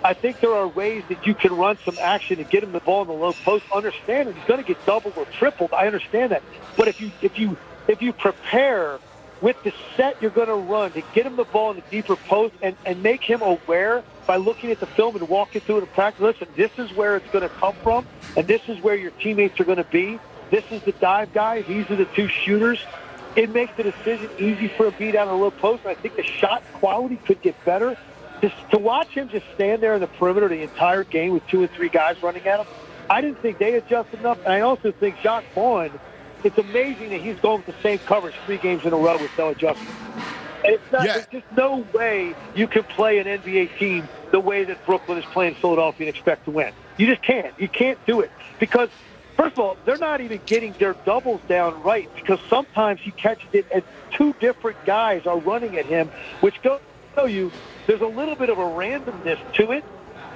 I think there are ways that you can run some action and get him the ball in the low post. Understand that he's going to get doubled or tripled. I understand that. But if you prepare with the set you're going to run to get him the ball in the deeper post and make him aware by looking at the film and walking through it in practice, listen, this is where it's going to come from, and this is where your teammates are going to be. This is the dive guy. These are the two shooters. It makes the decision easy for a beat out of the low post, and I think the shot quality could get better. To watch him just stand there in the perimeter the entire game with 2 and 3 guys running at him, I didn't think they adjusted enough. And I also think Jacques Vaughn, it's amazing that he's going with the same coverage 3 games in a row with no adjustment. And there's just no way you can play an NBA team the way that Brooklyn is playing Philadelphia and expect to win. You just can't. You can't do it. Because, first of all, they're not even getting their doubles down right, because sometimes he catches it and 2 different guys are running at him, which goes to show you there's a little bit of a randomness to it,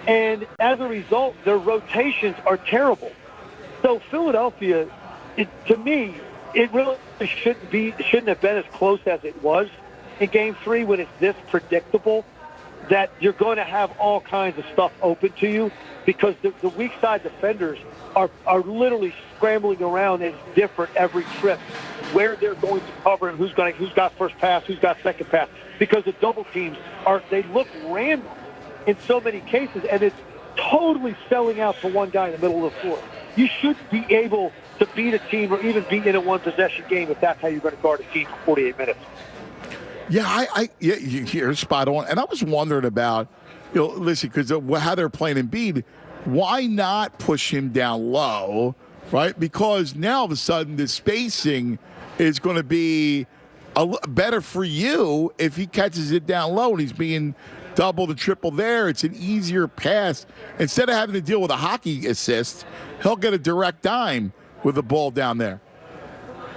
and as a result, their rotations are terrible. So Philadelphia, to me, it really shouldn't have been as close as it was in Game 3 when it's this predictable that you're going to have all kinds of stuff open to you, because the weak side defenders are literally scrambling around, and it's different every trip where they're going to cover and who's got first pass, who's got second pass, because the double teams they look random in so many cases, and it's totally selling out to one guy in the middle of the floor. You should be able to beat a team or even beat in a one-possession game if that's how you're going to guard a team for 48 minutes. Yeah, you're spot on. And I was wondering about, listen, because how they're playing Embiid, why not push him down low, right? Because now all of a sudden the spacing is going to be better for you if he catches it down low and he's being double to triple there. It's an easier pass. Instead of having to deal with a hockey assist, he'll get a direct dime with the ball down there.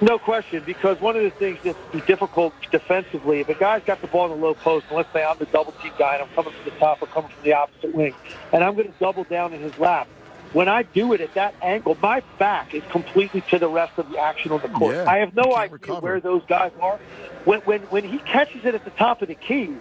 No question, because one of the things that's difficult defensively, if a guy's got the ball in the low post, and let's say I'm the double team guy and I'm coming from the top or coming from the opposite wing, and I'm going to double down in his lap, when I do it at that angle, my back is completely to the rest of the action on the court. Yeah, I have no idea where those guys are. When he catches it at the top of the key,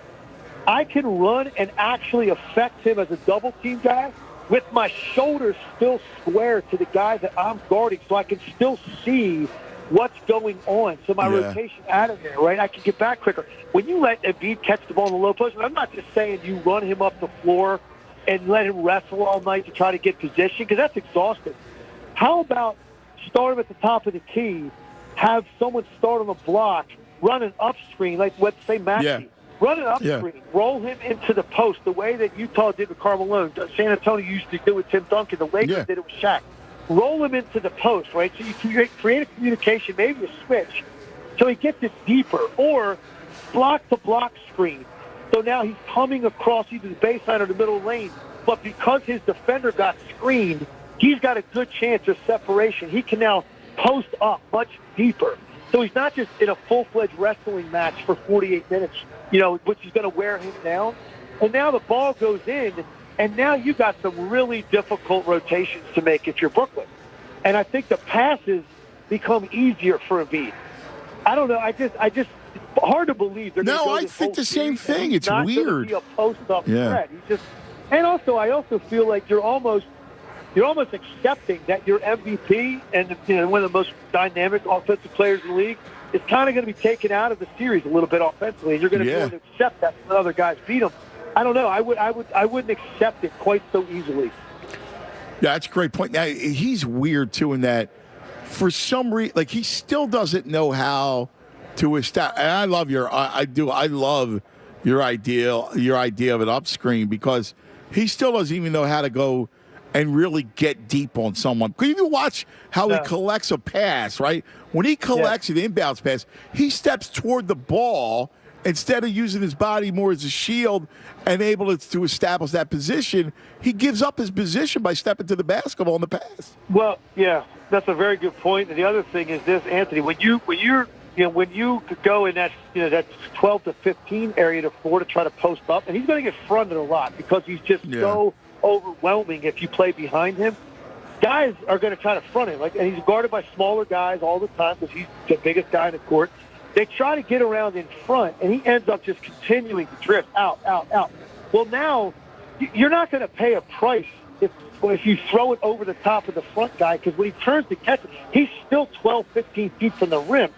I can run and actually affect him as a double team guy with my shoulders still square to the guy that I'm guarding, so I can still see what's going on. So my rotation out of there, right? I can get back quicker. When you let Embiid catch the ball in the low post, I'm not just saying you run him up the floor and let him wrestle all night to try to get position, because that's exhausting. How about start him at the top of the key, have someone start on the block, run an up screen, like let's say Maxey. Yeah. Run an up screen, roll him into the post the way that Utah did with Karl Malone. San Antonio used to do with Tim Duncan. The Lakers did it with Shaq. Roll him into the post, right? So you create a communication, maybe a switch, so he gets it deeper, or block-to-block screen. So now he's coming across either the baseline or the middle lane, but because his defender got screened, he's got a good chance of separation. He can now post up much deeper. So he's not just in a full-fledged wrestling match for 48 minutes, which is going to wear him down. And now the ball goes in, and now you got some really difficult rotations to make if you're Brooklyn. And I think the passes become easier for Embiid. I don't know. I just it's hard to believe they're going to go I think the same thing. It's not weird. Be a post-up threat. And also, I also feel like you're almost accepting that your MVP and one of the most dynamic offensive players in the league is kind of going to be taken out of the series a little bit offensively, and you're going to be able to accept that when other guys beat him. I don't know. I wouldn't accept it quite so easily. Yeah, that's a great point. Now, he's weird too in that for some reason, he still doesn't know how to establish. And I love I love your idea of an up screen, because he still doesn't even know how to go and really get deep on someone. Because you watch how he collects a pass, right? When he collects an inbounds pass, he steps toward the ball instead of using his body more as a shield and able to establish that position, he gives up his position by stepping to the basketball in the pass. Well, yeah, that's a very good point. And the other thing is this, Anthony, when you could go in that that 12 to 15 area to 4 to try to post up, and he's going to get fronted a lot because he's just so overwhelming if you play behind him. Guys are going to try to front him, and he's guarded by smaller guys all the time because he's the biggest guy in the court. They try to get around in front, and he ends up just continuing to drift out. Well, now you're not going to pay a price if you throw it over the top of the front guy, because when he turns to catch it, he's still 12, 15 feet from the rim.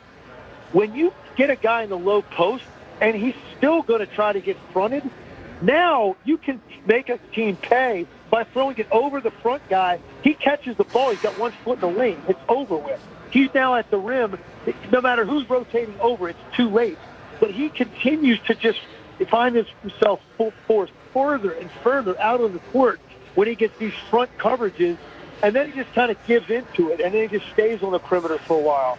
When you get a guy in the low post and he's still going to try to get fronted, now you can make a team pay by throwing it over the front guy. He catches the ball. He's got 1 foot in the lane. It's over with. He's now at the rim. No matter who's rotating over, it's too late. But he continues to just find himself forced further and further out on the court when he gets these front coverages, and then he just kind of gives into it, and then he just stays on the perimeter for a while.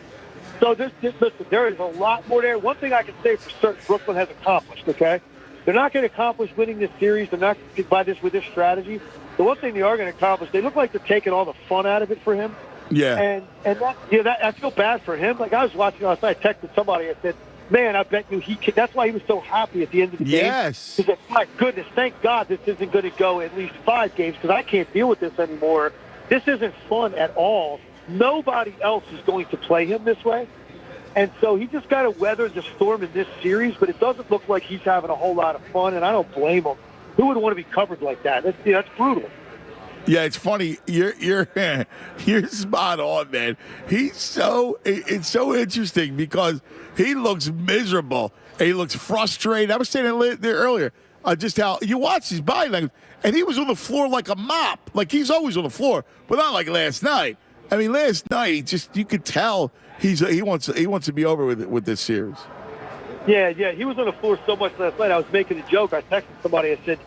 So listen, there is a lot more there. One thing I can say for certain, Brooklyn has accomplished, okay? They're not going to accomplish winning this series. They're not going to buy this with this strategy. The one thing they are going to accomplish, they look like they're taking all the fun out of it for him. Yeah. And I feel bad for him. Like, I was watching last night, I texted somebody, I said, man, I bet you he could. That's why he was so happy at the end of the game. Yes. He said, my goodness, thank God this isn't going to go at least 5 games because I can't deal with this anymore. This isn't fun at all. Nobody else is going to play him this way. And so he just got to weather the storm in this series, but it doesn't look like he's having a whole lot of fun, and I don't blame him. Who would want to be covered like that? That's brutal. Yeah, it's funny. You're spot on, man. It's so interesting because he looks miserable. And he looks frustrated. I was saying there earlier just how you watch his body language, and he was on the floor like a mop. Like he's always on the floor, but not like last night. I mean, last night you could tell he wants to be over with this series. Yeah, he was on the floor so much last night. I was making a joke. I texted somebody. I sent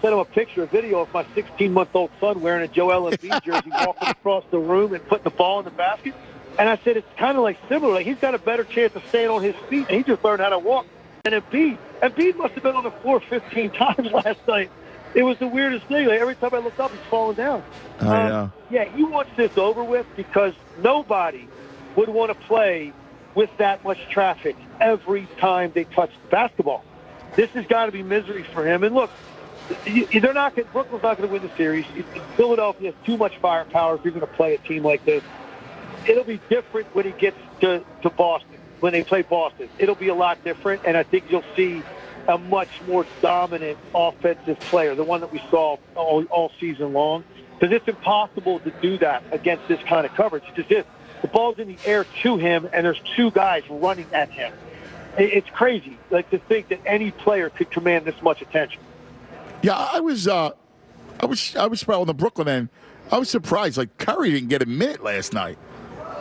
him a video of my 16-month-old son wearing a Joel Embiid jersey, walking across the room and putting the ball in the basket. And I said, it's kind of like similar. Like, he's got a better chance of staying on his feet, and he just learned how to walk. And Embiid must have been on the floor 15 times last night. It was the weirdest thing. Like, every time I looked up, he's falling down. I know. Yeah, he wants this over with because nobody would want to play with that much traffic every time they touch the basketball. This has got to be misery for him. And look, Brooklyn's not going to win the series. Philadelphia has too much firepower if you're going to play a team like this. It'll be different when he gets to Boston, when they play Boston. It'll be a lot different, and I think you'll see a much more dominant offensive player, the one that we saw all season long, because it's impossible to do that against this kind of coverage. It's just the ball's in the air to him, and there's 2 guys running at him. It's crazy, like, to think that any player could command this much attention. Yeah, I was surprised on the Brooklyn end. I was surprised. Like, Curry didn't get a minute last night,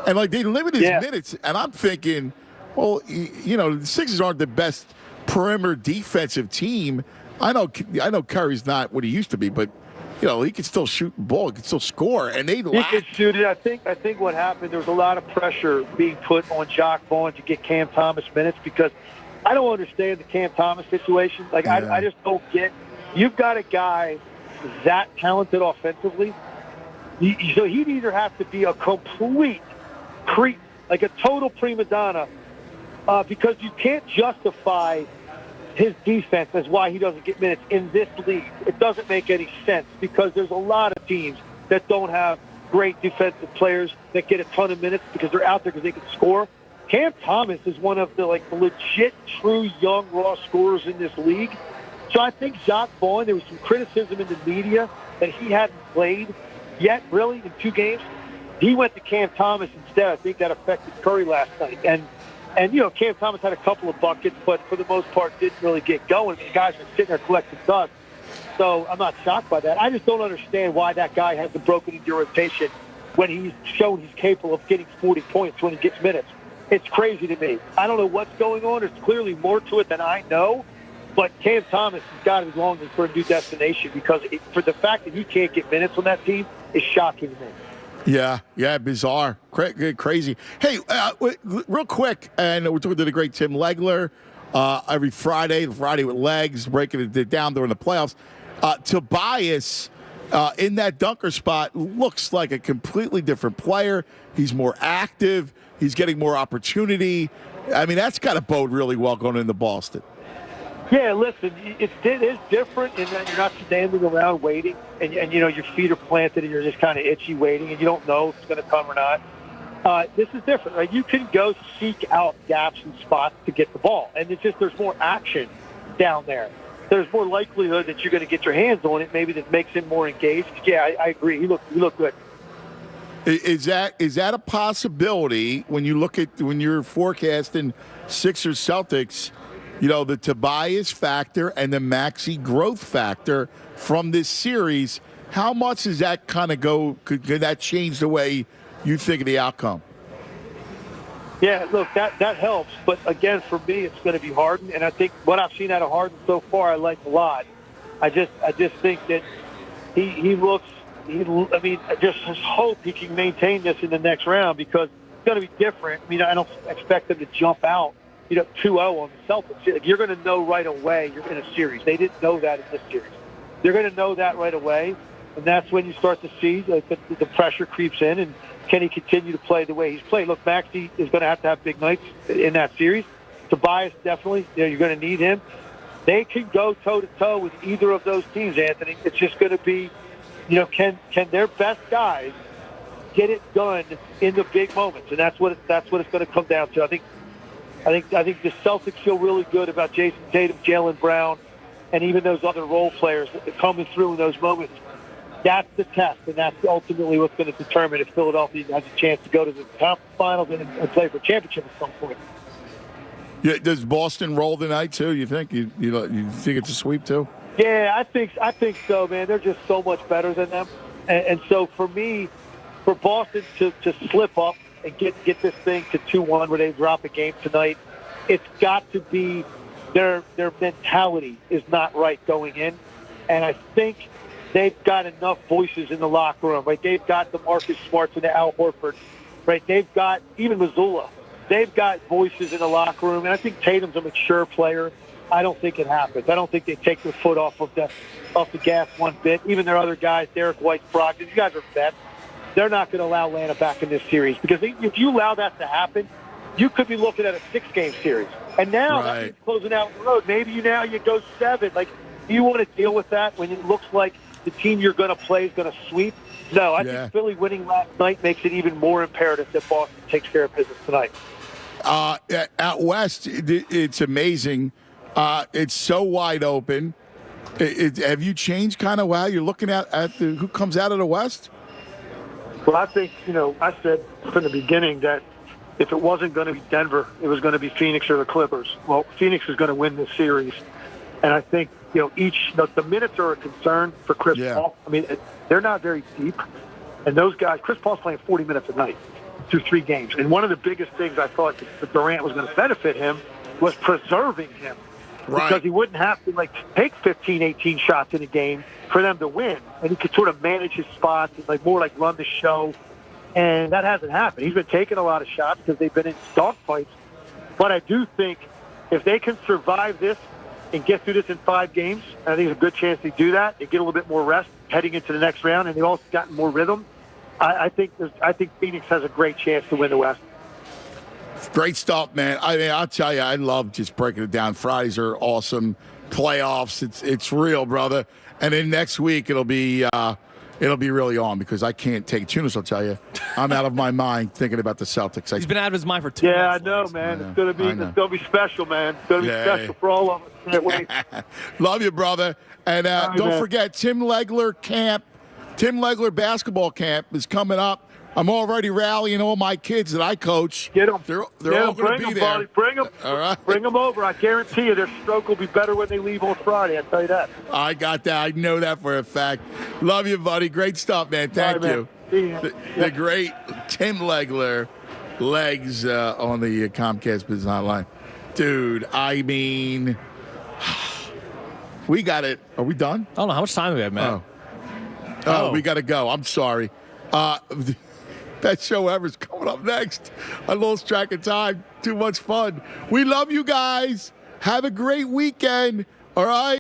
and like they limited his minutes. And I'm thinking, well, the Sixers aren't the best perimeter defensive team. I know Curry's not what he used to be, but he can still shoot the ball, he can still score, and they lack. He can shoot it. I think what happened, there was a lot of pressure being put on Jacques Vaughn to get Cam Thomas minutes, because I don't understand the Cam Thomas situation. Like, I just don't get. You've got a guy that talented offensively, so he'd either have to be a complete creep, like a total prima donna, because you can't justify his defense as why he doesn't get minutes in this league. It doesn't make any sense, because there's a lot of teams that don't have great defensive players that get a ton of minutes because they're out there because they can score. Cam Thomas is one of the legit, true, young, raw scorers in this league. So I think Jacques Vaughn, there was some criticism in the media that he hadn't played yet, really, in 2 games. He went to Cam Thomas instead. I think that affected Curry last night. And Cam Thomas had a couple of buckets, but for the most part didn't really get going. The guys were sitting there collecting dust. So I'm not shocked by that. I just don't understand why that guy hasn't broken into rotation when he's shown he's capable of getting 40 points when he gets minutes. It's crazy to me. I don't know what's going on. There's clearly more to it than I know. But Cam Thomas has got to be longing for a new destination, because for the fact that he can't get minutes on that team is shocking to me. Yeah, bizarre, crazy. Hey, real quick, and we're talking to the great Tim Legler every Friday with legs, breaking it down during the playoffs. Tobias, in that dunker spot, looks like a completely different player. He's more active. He's getting more opportunity. I mean, that's got to bode really well going into Boston. Yeah, listen, it is different in that you're not standing around waiting, and your feet are planted, and you're just kind of itchy waiting, and you don't know if it's going to come or not. This is different, right? You can go seek out gaps and spots to get the ball, and it's just there's more action down there. There's more likelihood that you're going to get your hands on it. Maybe that makes him more engaged. Yeah, I agree. He looked good. Is that a possibility when you're forecasting Sixers Celtics? The Tobias factor and the Maxey growth factor from this series. How much does that kind of go? Could that change the way you think of the outcome? Yeah, look, that helps. But again, for me, it's going to be Harden, and I think what I've seen out of Harden so far, I like a lot. I just think that he looks. I just hope he can maintain this in the next round because it's going to be different. I don't expect them to jump out 2-0 on the Celtics. You're going to know right away you're in a series. They didn't know that in this series. They're going to know that right away, and that's when you start to see the pressure creeps in, and can he continue to play the way he's played? Look, Maxey is going to have big nights in that series. Tobias, definitely, you're going to need him. They can go toe-to-toe with either of those teams, Anthony. It's just going to be, can their best guys get it done in the big moments? And that's what it's going to come down to. I think the Celtics feel really good about Jason Tatum, Jaylen Brown, and even those other role players coming through in those moments. That's the test, and that's ultimately what's going to determine if Philadelphia has a chance to go to the conference finals and play for a championship at some point. Yeah, does Boston roll tonight too? You think you think it's a sweep too? Yeah, I think so, man. They're just so much better than them, and so for me, for Boston to slip up and get this thing to 2-1 where they drop a game tonight, it's got to be their mentality is not right going in, and I think they've got enough voices in the locker room, right? They've got the Marcus Smarts and the Al Horford, right? They've got even Missoula. They've got voices in the locker room, and I think Tatum's a mature player. I don't think it happens. I don't think they take their foot off the gas one bit. Even their other guys, Derek White, Brogdon, these guys are vets. They're not going to allow Atlanta back in this series because if you allow that to happen, you could be looking at a 6-game series. And now that means closing out the road. Maybe you go 7. Like, do you want to deal with that when it looks like the team you're going to play is going to sweep? No, I think Philly winning last night makes it even more imperative that Boston takes care of business tonight. Out West, it's amazing. It's so wide open. Have you changed kind of how you're looking at who comes out of the West? Well, I think, I said from the beginning that if it wasn't going to be Denver, it was going to be Phoenix or the Clippers. Well, Phoenix is going to win this series. And I think, the minutes are a concern for Chris Paul. They're not very deep. And those guys, Chris Paul's playing 40 minutes a night through 3 games. And one of the biggest things I thought that Durant was going to benefit him was preserving him. Right. Because he wouldn't have to take 15, 18 shots in a game for them to win. And he could sort of manage his spots and more run the show. And that hasn't happened. He's been taking a lot of shots because they've been in dogfights. But I do think if they can survive this and get through this in 5 games, I think there's a good chance they do that. They get a little bit more rest heading into the next round, and they've also gotten more rhythm. I think Phoenix has a great chance to win the West. Great stuff, man. I'll tell you, I love just breaking it down. Fridays are awesome. Playoffs, it's real, brother. And then next week it'll be really on because I can't take Tunis. I'll tell you, I'm out of my mind thinking about the Celtics. He's been out of his mind for 2 months. Yeah, I know, man. It's gonna be special, man. It's gonna be special for all of us. Can't wait. Love you, brother. And don't forget, Tim Legler basketball camp is coming up. I'm already rallying all my kids that I coach. Get them. They're all going to be there. Buddy. Bring them. All right. Bring them over. I guarantee you their stroke will be better when they leave on Friday. I tell you that. I got that. I know that for a fact. Love you, buddy. Great stuff, man. Thank you. Man. The great Tim Legler, Legs on the Comcast Business Hotline. Dude, we got it. Are we done? I don't know. How much time do we have, man? Oh, we got to go. I'm sorry. Best show ever is coming up next. I lost track of time. Too much fun. We love you guys. Have a great weekend. All right.